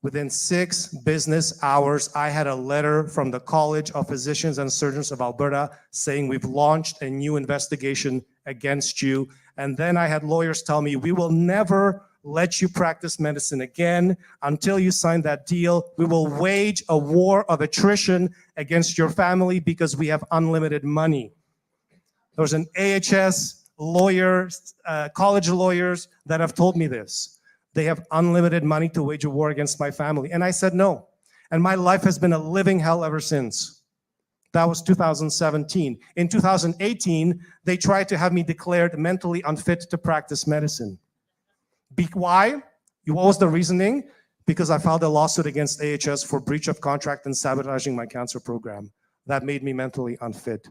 Speaker 12: within 6 business hours, I had a letter from the College of Physicians and Surgeons of Alberta saying we've launched a new investigation against you. And then I had lawyers tell me, we will never let you practice medicine again until you sign that deal. We will wage a war of attrition against your family because we have unlimited money. There was an AHS lawyer, college lawyers that have told me this. They have unlimited money to wage a war against my family. And I said no. And my life has been a living hell ever since. That was 2017. In 2018, they tried to have me declared mentally unfit to practice medicine. Why? What was the reasoning? Because I filed a lawsuit against AHS for breach of contract and sabotaging my cancer program. That made me mentally unfit.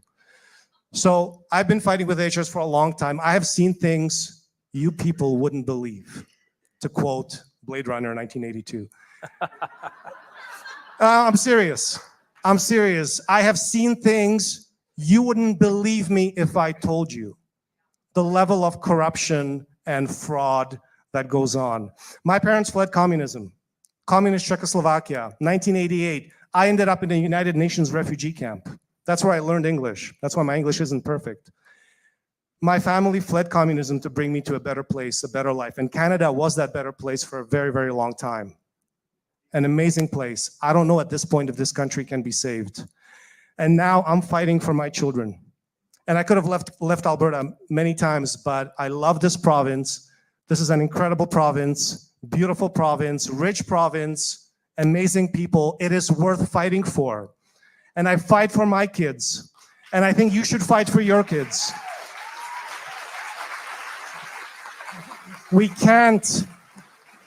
Speaker 12: So I've been fighting with AHS for a long time. I have seen things you people wouldn't believe, to quote Blade Runner 1982. I'm serious. I'm serious. I have seen things you wouldn't believe me if I told you. The level of corruption and fraud that goes on. My parents fled communism. Communist Czechoslovakia, 1988. I ended up in a United Nations refugee camp. That's where I learned English. That's why my English isn't perfect. My family fled communism to bring me to a better place, a better life. And Canada was that better place for a very, very long time. An amazing place. I don't know at this point if this country can be saved. And now I'm fighting for my children. And I could have left Alberta many times, but I love this province. This is an incredible province, beautiful province, rich province, amazing people. It is worth fighting for. And I fight for my kids. And I think you should fight for your kids. We can't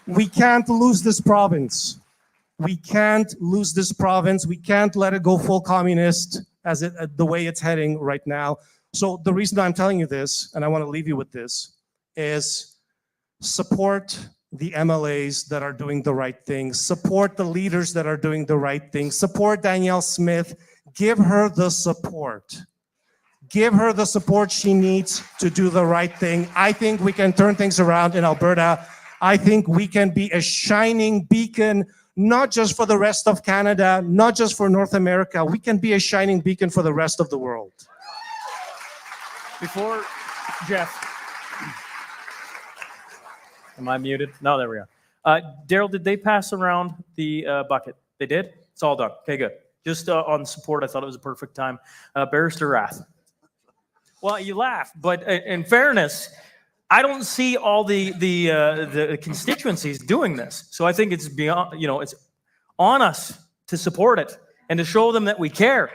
Speaker 12: lose this province. We can't lose this province. We can't let it go full communist as the way it's heading right now. So the reason I'm telling you this, and I want to leave you with this, is support the MLAs that are doing the right thing. Support the leaders that are doing the right thing. Support Danielle Smith. Give her the support. Give her the support she needs to do the right thing. I think we can turn things around in Alberta. I think we can be a shining beacon, not just for the rest of Canada, not just for North America. We can be a shining beacon for the rest of the world.
Speaker 4: Before, Jeff. Am I muted? No, there we are. Darrell, did they pass around the bucket? They did? It's all done. Okay, good. Just on support, I thought it was a perfect time. Barrister Rath. Well, you laugh, but in fairness, I don't see all the constituencies doing this. So I think it's beyond, it's on us to support it and to show them that we care.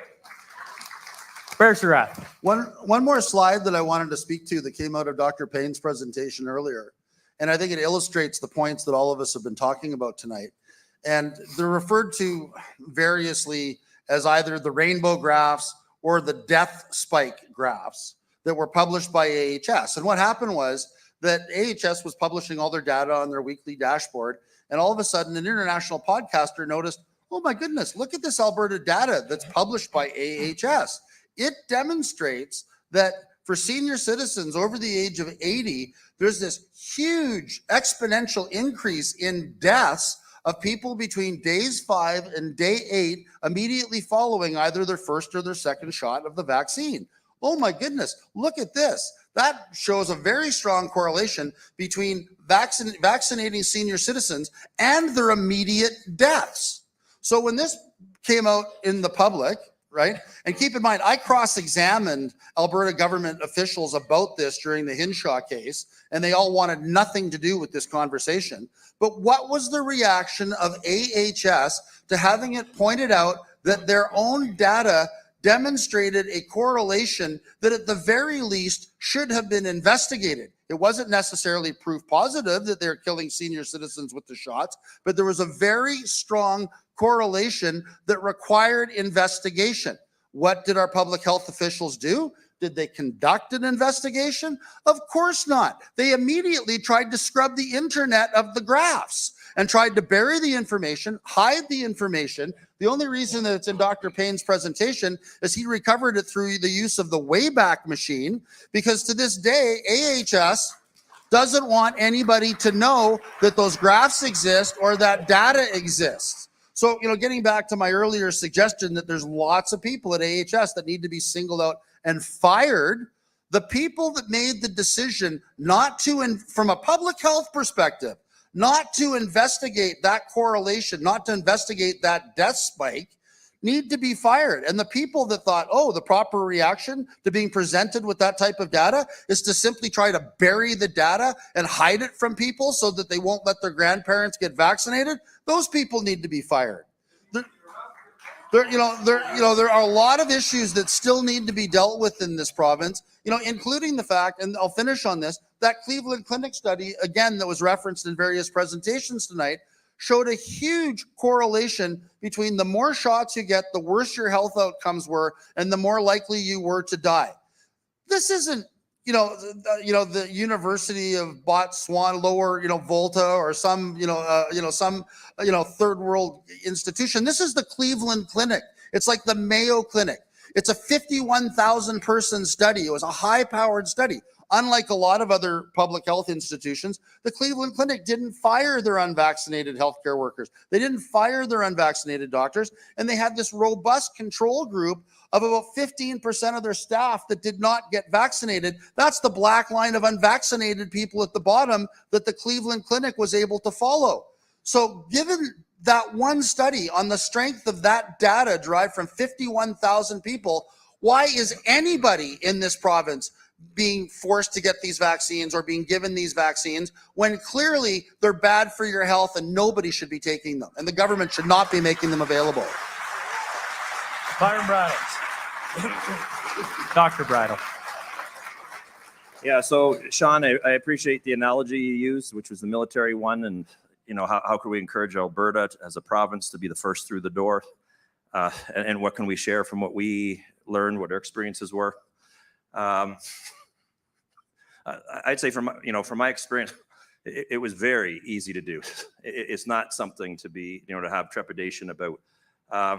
Speaker 4: Barrister Rath.
Speaker 14: One more slide that I wanted to speak to that came out of Dr. Payne's presentation earlier. And I think it illustrates the points that all of us have been talking about tonight. And they're referred to variously as either the rainbow graphs or the death spike graphs that were published by AHS. And what happened was that AHS was publishing all their data on their weekly dashboard. And all of a sudden, an international podcaster noticed, oh my goodness, look at this Alberta data that's published by AHS. It demonstrates that for senior citizens over the age of 80, there's this huge exponential increase in deaths of people between days 5 and day 8 immediately following either their first or their second shot of the vaccine. Oh my goodness, look at this. That shows a very strong correlation between vaccinating senior citizens and their immediate deaths. So when this came out in the public, right? And keep in mind, I cross-examined Alberta government officials about this during the Hinshaw case, and they all wanted nothing to do with this conversation. But what was the reaction of AHS to having it pointed out that their own data demonstrated a correlation that at the very least should have been investigated? It wasn't necessarily proof positive that they're killing senior citizens with the shots, but there was a very strong correlation that required investigation. What did our public health officials do? Did they conduct an investigation? Of course not. They immediately tried to scrub the internet of the graphs and tried to bury the information, hide the information. The only reason that it's in Dr. Payne's presentation is he recovered it through the use of the Wayback Machine, because to this day, AHS doesn't want anybody to know that those graphs exist or that data exists. So, getting back to my earlier suggestion that there's lots of people at AHS that need to be singled out and fired, the people that made the decision not to, from a public health perspective, not to investigate that correlation, not to investigate that death spike, need to be fired. And the people that thought, oh, the proper reaction to being presented with that type of data is to simply try to bury the data and hide it from people so that they won't let their grandparents get vaccinated, those people need to be fired. There are a lot of issues that still need to be dealt with in this province, including the fact, and I'll finish on this, that Cleveland Clinic study, again, that was referenced in various presentations tonight, showed a huge correlation between the more shots you get, the worse your health outcomes were, and the more likely you were to die. This isn't, the University of Botswana, Lower, Volta, or some, third world institution. This is the Cleveland Clinic. It's like the Mayo Clinic. It's a 51,000 person study. It was a high-powered study. Unlike a lot of other public health institutions, the Cleveland Clinic didn't fire their unvaccinated healthcare workers. They didn't fire their unvaccinated doctors, and they had this robust control group of about 15% of their staff that did not get vaccinated. That's the black line of unvaccinated people at the bottom that the Cleveland Clinic was able to follow. So given that one study, on the strength of that data derived from 51,000 people, Why is anybody in this province being forced to get these vaccines or being given these vaccines when clearly they're bad for your health and nobody should be taking them and the government should not be making them available?
Speaker 4: Byram Bridle. Dr. Bridle.
Speaker 8: Yeah, so Shaun, I appreciate the analogy you used, which was the military one, and how could we encourage Alberta as a province to be the first through the door, and what can we share from what we learned, what our experiences were. I'd say from my experience, it was very easy to do. It's not something to be to have trepidation about. I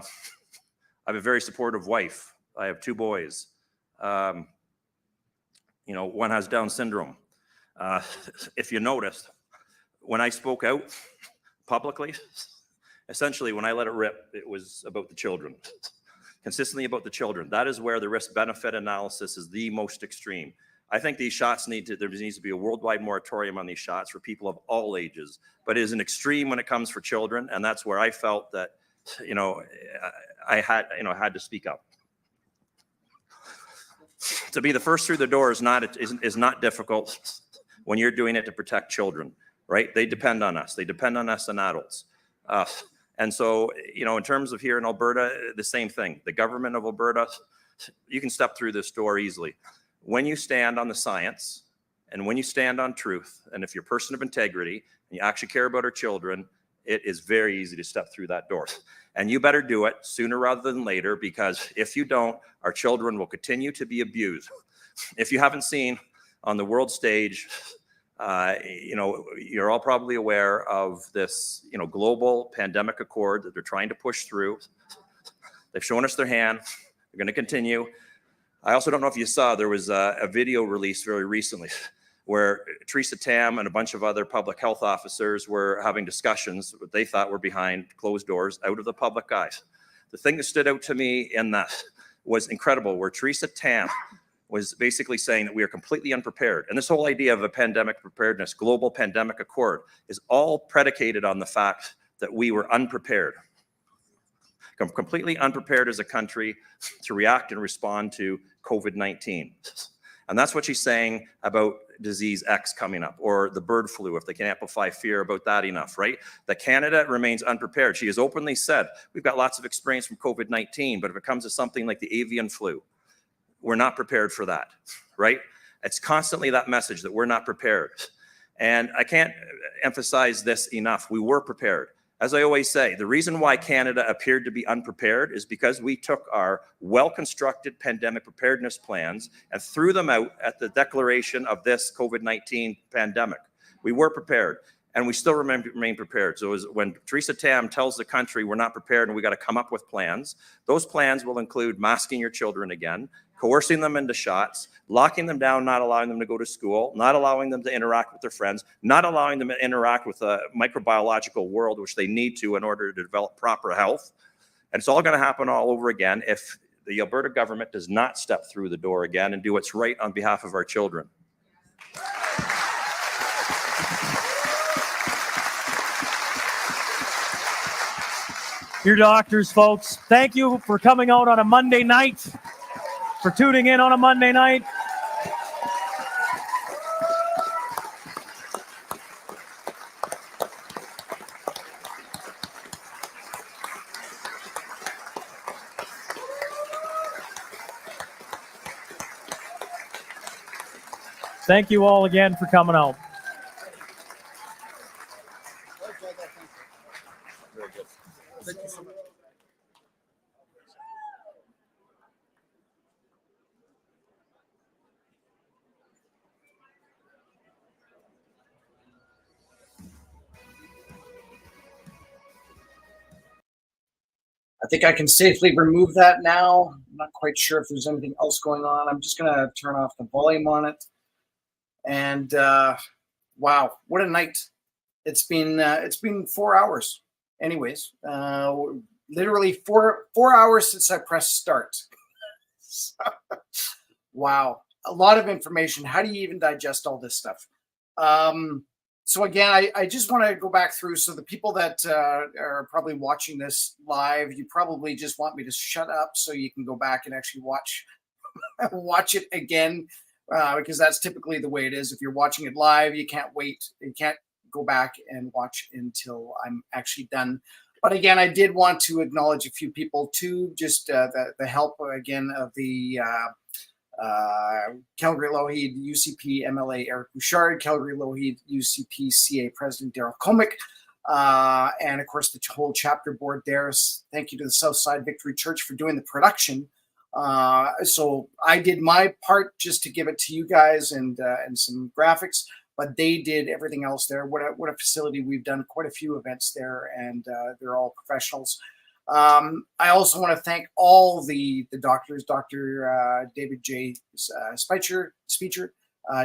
Speaker 8: have a very supportive wife. I have 2 boys. One has Down syndrome. If you noticed, when I spoke out publicly, essentially when I let it rip, it was about the children, consistently about the children. That is where the risk-benefit analysis is the most extreme. I think these shots there needs to be a worldwide moratorium on these shots for people of all ages, but it is an extreme when it comes for children, and that's where I felt that, I had to speak up. To be the first through the door is not difficult when you're doing it to protect children, right? They depend on us. They depend on us and adults. And so, in terms of here in Alberta, the same thing. The government of Alberta, you can step through this door easily. When you stand on the science and when you stand on truth, and if you're a person of integrity and you actually care about our children, it is very easy to step through that door. And you better do it sooner rather than later, because if you don't, our children will continue to be abused. If you haven't seen on the world stage, you're all probably aware of this, global pandemic accord that they're trying to push through. They've shown us their hand. They're going to continue. I also don't know if you saw, there was a video released very recently where Teresa Tam and a bunch of other public health officers were having discussions what they thought were behind closed doors out of the public eyes. The thing that stood out to me in that was incredible, where Teresa Tam was basically saying that we are completely unprepared. And this whole idea of a pandemic preparedness, global pandemic accord, is all predicated on the fact that we were unprepared. Completely unprepared as a country to react and respond to COVID-19. And that's what she's saying about disease X coming up, or the bird flu, if they can amplify fear about that enough, right? That Canada remains unprepared. She has openly said, we've got lots of experience from COVID-19, but if it comes to something like the avian flu, we're not prepared for that, right? It's constantly that message that we're not prepared. And I can't emphasize this enough. We were prepared. As I always say, the reason why Canada appeared to be unprepared is because we took our well-constructed pandemic preparedness plans and threw them out at the declaration of this COVID-19 pandemic. We were prepared, and we still remain prepared. So when Teresa Tam tells the country we're not prepared and we got to come up with plans, those plans will include masking your children again, coercing them into shots, locking them down, not allowing them to go to school, not allowing them to interact with their friends, not allowing them to interact with a microbiological world, which they need to in order to develop proper health. And it's all going to happen all over again if the Alberta government does not step through the door again and do what's right on behalf of our children.
Speaker 4: Your doctors, folks. Thank you for coming out on a Monday night, for tuning in on a Monday night. Thank you all again for coming out.
Speaker 7: Very good. Thank you so much.
Speaker 16: I think I can safely remove that now. I'm not quite sure if there's anything else going on. I'm just going to turn off the volume on it. And wow, what a night. It's been 4 hours. Anyways, literally four hours since I pressed start. Wow, a lot of information. How do you even digest all this stuff? So again, I just want to go back through. So the people that are probably watching this live, you probably just want me to shut up so you can go back and actually watch watch it again, because that's typically the way it is. If you're watching it live, you can't wait. You can't go back and watch until I'm actually done. But again, I did want to acknowledge a few people too, just the help again of the Calgary-Lougheed UCP MLA Eric Bouchard, Calgary-Lougheed UCP CA President Darrell Komick, and of course the whole chapter board there. Thank you to the Southside Victory Church for doing the production. So I did my part just to give it to you guys and some graphics, but they did everything else there. What a facility. We've done quite a few events there, and they're all professionals. I also want to thank all the doctors, Dr. David J. Speicher,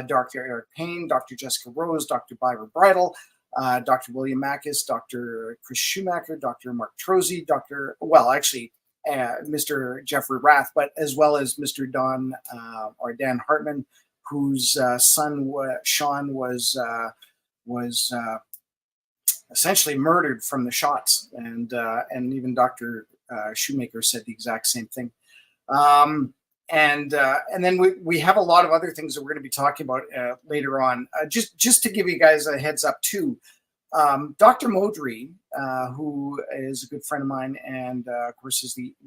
Speaker 16: Dr. Eric Payne, Dr. Jessica Rose, Dr. Byram Bridle, Dr. William Makis, Dr. Chris Shoemaker, Dr. Mark Trozzi, Mr. Jeffrey Rath, but as well as Mr. Dan Hartman, whose son Shaun was essentially murdered from the shots, and even Dr. Shoemaker said the exact same thing. And then we have a lot of other things that we're going to be talking about later on. Just to give you guys a heads up too, Dr. Modry, who is a good friend of mine, and of course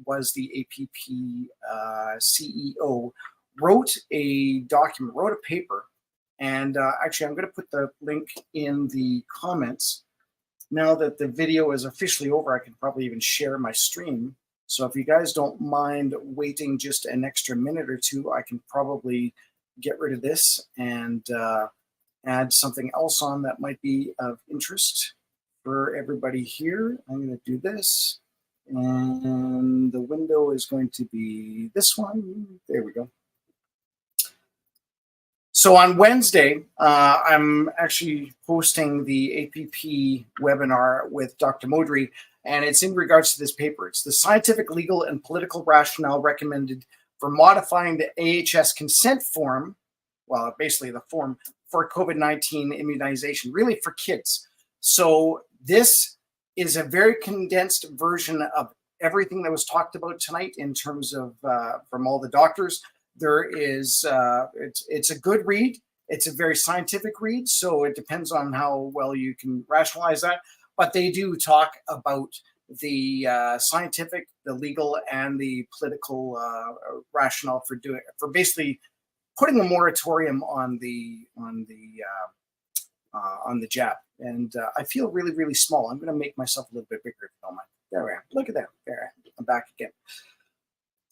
Speaker 16: was the APP CEO, wrote a paper, and actually I'm going to put the link in the comments. Now that the video is officially over, I can probably even share my stream. So if you guys don't mind waiting just an extra minute or two, I can probably get rid of this and add something else on that might be of interest for everybody here. I'm going to do this, and the window is going to be this one. There we go. So on Wednesday, I'm actually hosting the APP webinar with Dr. Modry, and it's in regards to this paper. It's the scientific, legal, and political rationale recommended for modifying the AHS consent form, well, basically the form for COVID-19 immunization, really for kids. So this is a very condensed version of everything that was talked about tonight in terms of from all the doctors. There is, it's a good read. It's a very scientific read, so it depends on how well you can rationalize that. But they do talk about the scientific, the legal, and the political rationale for basically putting a moratorium on the jab. And I feel really, really small. I'm going to make myself a little bit bigger if you don't mind. There we are. Look at that. There, I'm back again.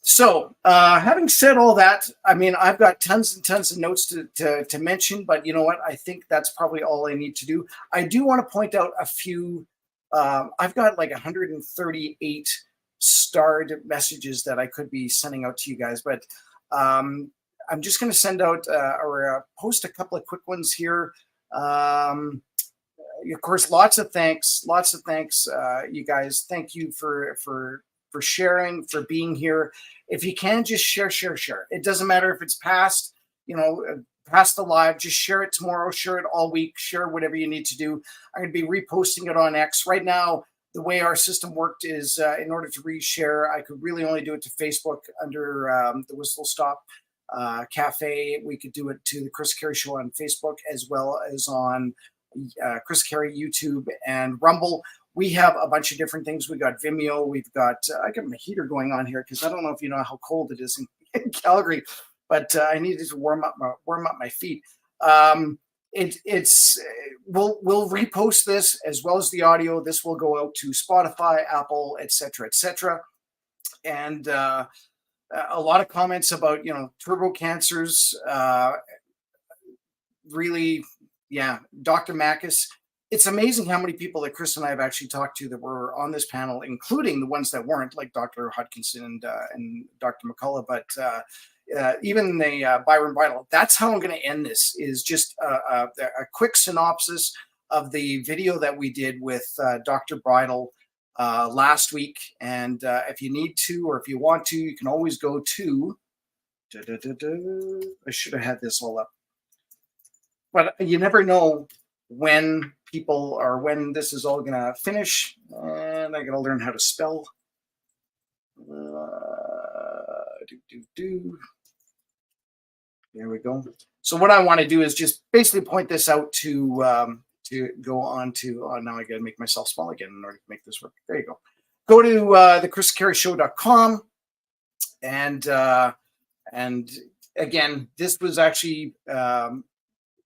Speaker 16: So having said all that, I mean, I've got tons and tons of notes to mention, but you know what? I think that's probably all I need to do. I do want to point out a few. I've got like 138 starred messages that I could be sending out to you guys, but I'm just going to send out or post a couple of quick ones here. Of course, lots of thanks, you guys. Thank you for sharing, for being here. If you can, just share. It doesn't matter if it's past the live, just share it tomorrow, share it all week, share whatever you need to do. I'm going to be reposting it on X. Right now, the way our system worked is in order to reshare, I could really only do it to Facebook under the Whistle Stop Cafe. We could do it to the Chris Kerry Show on Facebook, as well as on Chris Kerry YouTube and Rumble. We have a bunch of different things. We got Vimeo. We've got, I got my heater going on here because I don't know if you know how cold it is in Calgary, but I needed to warm up my feet. We'll repost this as well as the audio. This will go out to Spotify, Apple, etc., etc. And a lot of comments about, turbo cancers. Really, yeah, Dr. Makis. It's amazing how many people that Chris and I have actually talked to that were on this panel, including the ones that weren't, like Dr. Hodkinson and Dr. McCullough, but even the Byram Bridle. That's how I'm going to end this, is just a quick synopsis of the video that we did with Dr. Bridle last week. And if you need to, or if you want to, you can always go to, I should have had this all up, but you never know when when this is all gonna finish, and I gotta learn how to spell. There we go. So what I want to do is just basically point this out to go on to, oh, now I got to make myself small again in order to make this work. There you go. Go to TheChris&KerryShow.com. And again, this was actually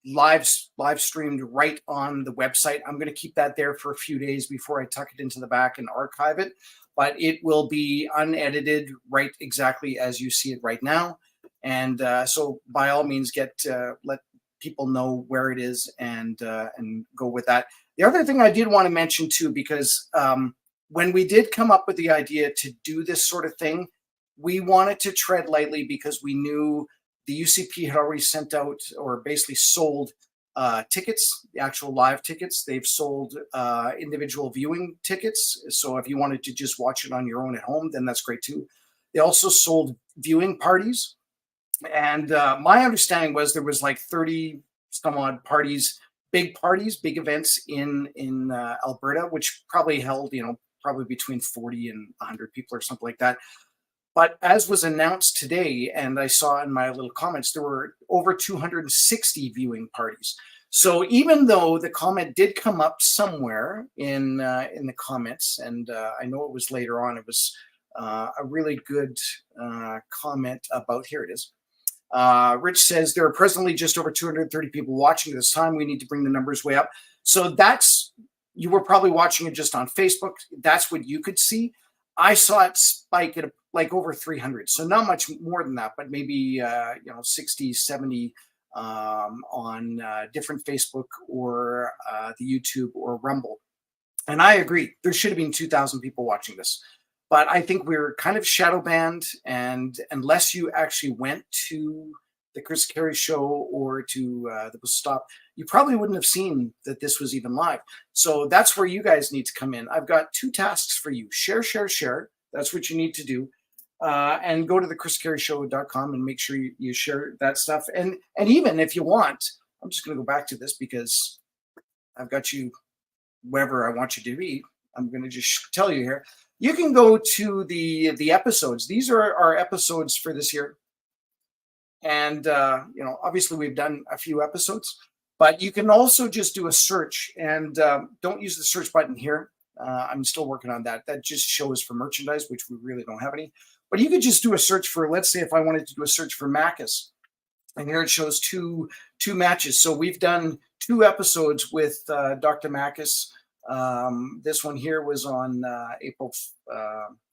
Speaker 16: live streamed right on the website. I'm going to keep that there for a few days before I tuck it into the back and archive it. But it will be unedited right exactly as you see it right now. And so by all means, let people know where it is and go with that. The other thing I did want to mention too, because when we did come up with the idea to do this sort of thing, we wanted to tread lightly because we knew the UCP had already sent out or basically sold tickets, the actual live tickets. They've sold individual viewing tickets. So if you wanted to just watch it on your own at home, then that's great too. They also sold viewing parties. And my understanding was there was like 30 some odd parties, big events in Alberta, which probably held, probably between 40 and 100 people or something like that. But as was announced today, and I saw in my little comments, there were over 260 viewing parties. So even though the comment did come up somewhere in the comments, and I know it was later on, it was a really good comment about, here it is. Rich says, there are presently just over 230 people watching at this time. We need to bring the numbers way up. So you were probably watching it just on Facebook. That's what you could see. I saw it spike at like over 300. So not much more than that, but maybe, 60, 70 on different Facebook or the YouTube or Rumble. And I agree, there should have been 2,000 people watching this. But I think we're kind of shadow banned, and unless you actually went to the Chris Carey Show or to the Stop, you probably wouldn't have seen that this was even live. So that's where you guys need to come in. I've got 2 tasks for you. Share. That's what you need to do. And go to TheChris&KerryShow.com and make sure you share that stuff. And even if you want, I'm just going to go back to this because I've got you wherever I want you to be. I'm going to just tell you here. You can go to the episodes. These are our episodes for this year. And, obviously we've done a few episodes, but you can also just do a search and don't use the search button here. I'm still working on that. That just shows for merchandise, which we really don't have any. But you could just do a search for, let's say if I wanted to do a search for Makis. And here it shows two matches. So we've done 2 episodes with Dr. Makis. This one here was on April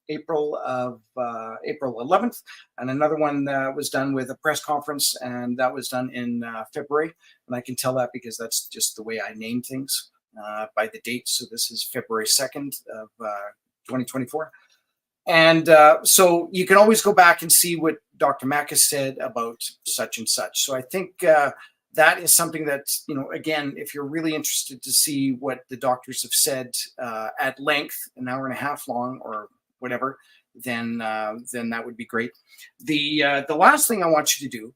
Speaker 16: 11th, and another one was done with a press conference, and that was done in February. And I can tell that because that's just the way I name things by the date. So this is February 2nd of 2024. And so you can always go back and see what Dr. Makis said about such and such. So I think that is something that, again, if you're really interested to see what the doctors have said at length, an hour and a half long or whatever, then that would be great. The last thing I want you to do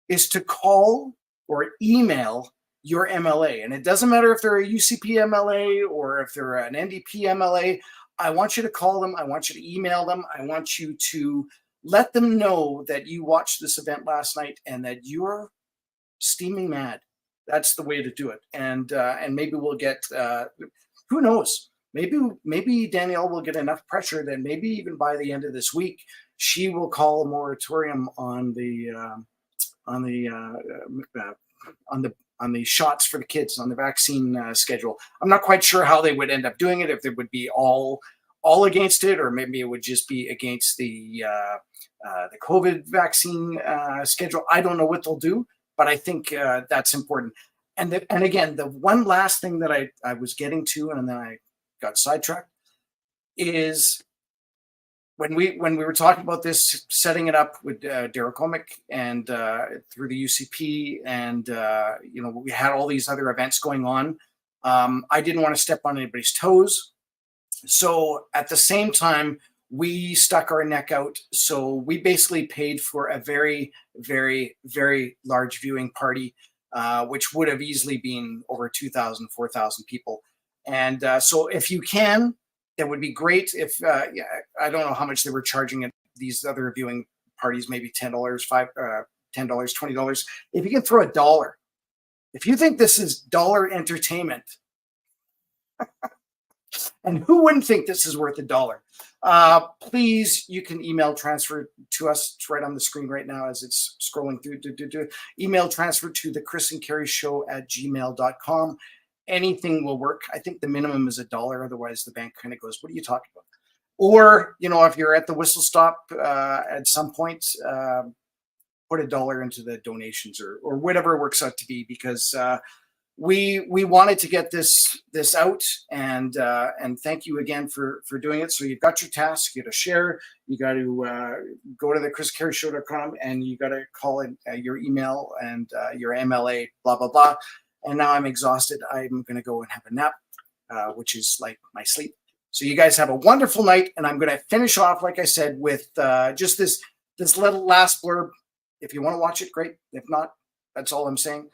Speaker 16: is to call or email your MLA. And it doesn't matter if they're a UCP MLA or if they're an NDP MLA. I want you to call them. I want you to email them. I want you to let them know that you watched this event last night and that you're steaming mad. That's the way to do it. And maybe we'll get, who knows? Maybe Danielle will get enough pressure that maybe even by the end of this week, she will call a moratorium on the shots for the kids, on the vaccine schedule. I'm not quite sure how they would end up doing it, if they would be all against it, or maybe it would just be against the COVID vaccine schedule. I don't know what they'll do, but I think that's important. And again, the one last thing that I was getting to, and then I got sidetracked, is when we were talking about this, setting it up with Darrell Komick and through the UCP, and we had all these other events going on. I didn't want to step on anybody's toes, so at the same time we stuck our neck out. So we basically paid for a very, very, very large viewing party, which would have easily been over 2,000, 4,000 people. And so if you can, that would be great. If I don't know how much they were charging at these other viewing parties, maybe $10, $10, $20. If you can throw $1, if you think this is dollar entertainment, and who wouldn't think this is worth $1? Please, you can email transfer to us. It's right on the screen right now as it's scrolling through. Email transfer to TheChris&KerryShow@gmail.com. Anything will work. I think the minimum is $1. Otherwise, the bank kind of goes, what are you talking about? Or, if you're at the whistle stop at some point, put $1 into the donations or whatever it works out to be, because we wanted to get this out, and thank you again for doing it. So you've got your task, you got to share, you got to go to TheChris&KerryShow.com, and you got to call in your email and your MLA, blah, blah, blah. And now I'm exhausted. I'm going to go and have a nap, which is like my sleep. So you guys have a wonderful night, and I'm going to finish off, like I said, with just this little last blurb. If you want to watch it, great. If not, that's all I'm saying.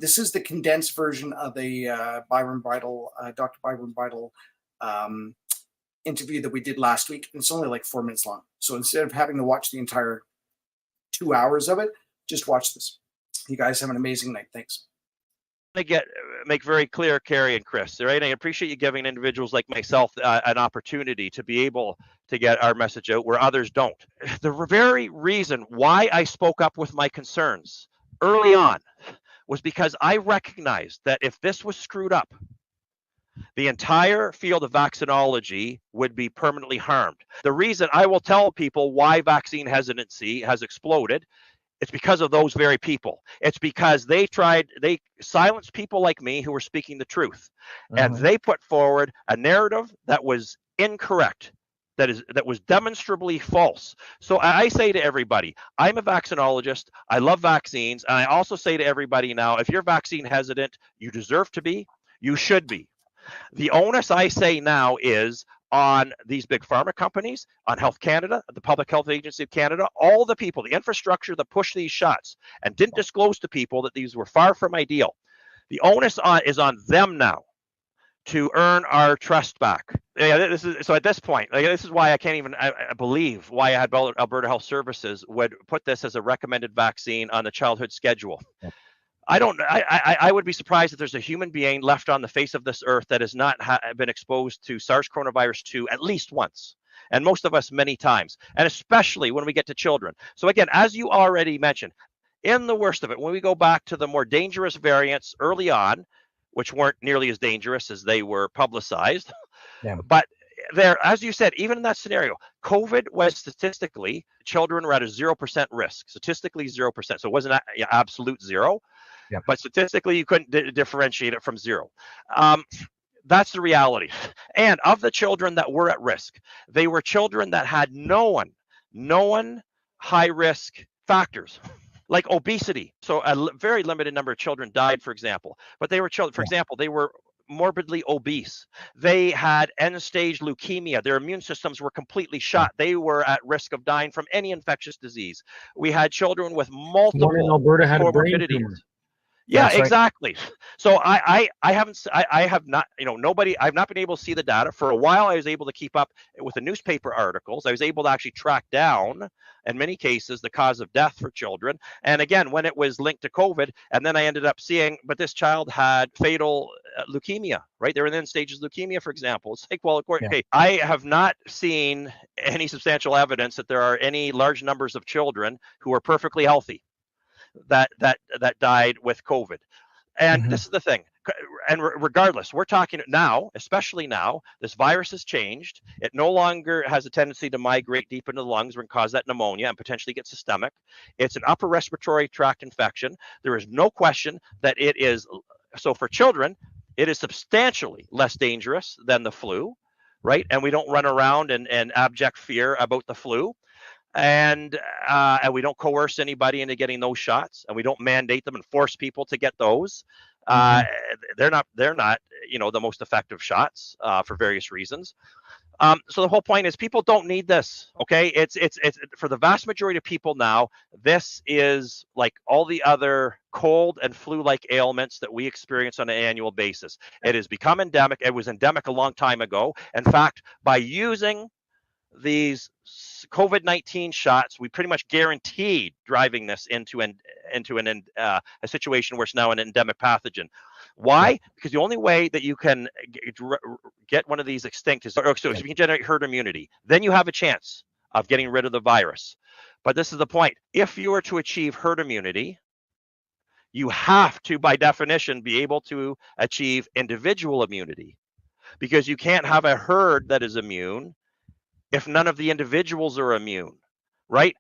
Speaker 16: This is the condensed version of the Byram Bridle, Dr. Byram Bridle interview that we did last week. And it's only like 4 minutes long. So instead of having to watch the entire 2 hours of it, just watch this. You guys have an amazing night. Thanks.
Speaker 17: Make very clear, Kerry and Chris, right? I appreciate you giving individuals like myself an opportunity to be able to get our message out where others don't. The very reason why I spoke up with my concerns early on was because I recognized that if this was screwed up, the entire field of vaccinology would be permanently harmed. The reason I will tell people why vaccine hesitancy has exploded, it's because of those very people. It's because they silenced people like me who were speaking the truth. And they put forward a narrative that was incorrect, that was demonstrably false. So I say to everybody, I'm a vaccinologist. I love vaccines. And I also say to everybody now, if you're vaccine hesitant, you deserve to be, you should be. The onus, I say now, is on these big pharma companies, on Health Canada, the Public Health Agency of Canada, all the people, the infrastructure that pushed these shots and didn't disclose to people that these were far from ideal. The onus is on them now to earn our trust back. Yeah, so at this point, this is why I can't even believe why I had Alberta Health Services would put this as a recommended vaccine on the childhood schedule. Yep. I would be surprised if there's a human being left on the face of this earth that has not been exposed to SARS coronavirus 2 at least once, and most of us many times, and especially when we get to children. So again, as you already mentioned, in the worst of it, when we go back to the more dangerous variants early on, which weren't nearly as dangerous as they were publicized, but there, as you said, even in that scenario, COVID was statistically, children were at a 0% risk, statistically 0%. So it wasn't absolute zero. Yeah. But statistically, you couldn't differentiate it from zero. That's the reality. And of the children that were at risk, they were children that had known high-risk factors, like obesity. So a very limited number of children died, for example. But they were children, for example, they were morbidly obese. They had end-stage leukemia. Their immune systems were completely shot. They were at risk of dying from any infectious disease. We had children with multiple comorbidities. Yeah, that's exactly. Right. So I've not been able to see the data. For a while, I was able to keep up with the newspaper articles. I was able to actually track down, in many cases, the cause of death for children. And again, when it was linked to COVID, and then I ended up seeing, but this child had fatal leukemia, right? They were in the end stages of leukemia, for example. It's like, well, okay, I have not seen any substantial evidence that there are any large numbers of children who are perfectly healthy that died with COVID. And this is the thing. And regardless, we're talking now, especially now, this virus has changed. It no longer has a tendency to migrate deep into the lungs and cause that pneumonia and potentially get systemic. It's an upper respiratory tract infection. There is no question that it is. So for children, it is substantially less dangerous than the flu, right? And we don't run around in abject fear about the flu. And we don't coerce anybody into getting those shots, and we don't mandate them and force people to get those. They're not, the most effective shots for various reasons. So the whole point is people don't need this. Okay, it's for the vast majority of people now. This is like all the other cold and flu-like ailments that we experience on an annual basis. It has become endemic. It was endemic a long time ago. In fact, by using these COVID-19 shots, we pretty much guaranteed driving this into a situation where it's now an endemic pathogen. Why? Because the only way that you can get one of these extinct is so if you can generate herd immunity. Then you have a chance of getting rid of the virus. But this is the point. If you were to achieve herd immunity, you have to, by definition, be able to achieve individual immunity, because you can't have a herd that is immune if none of the individuals are immune, right?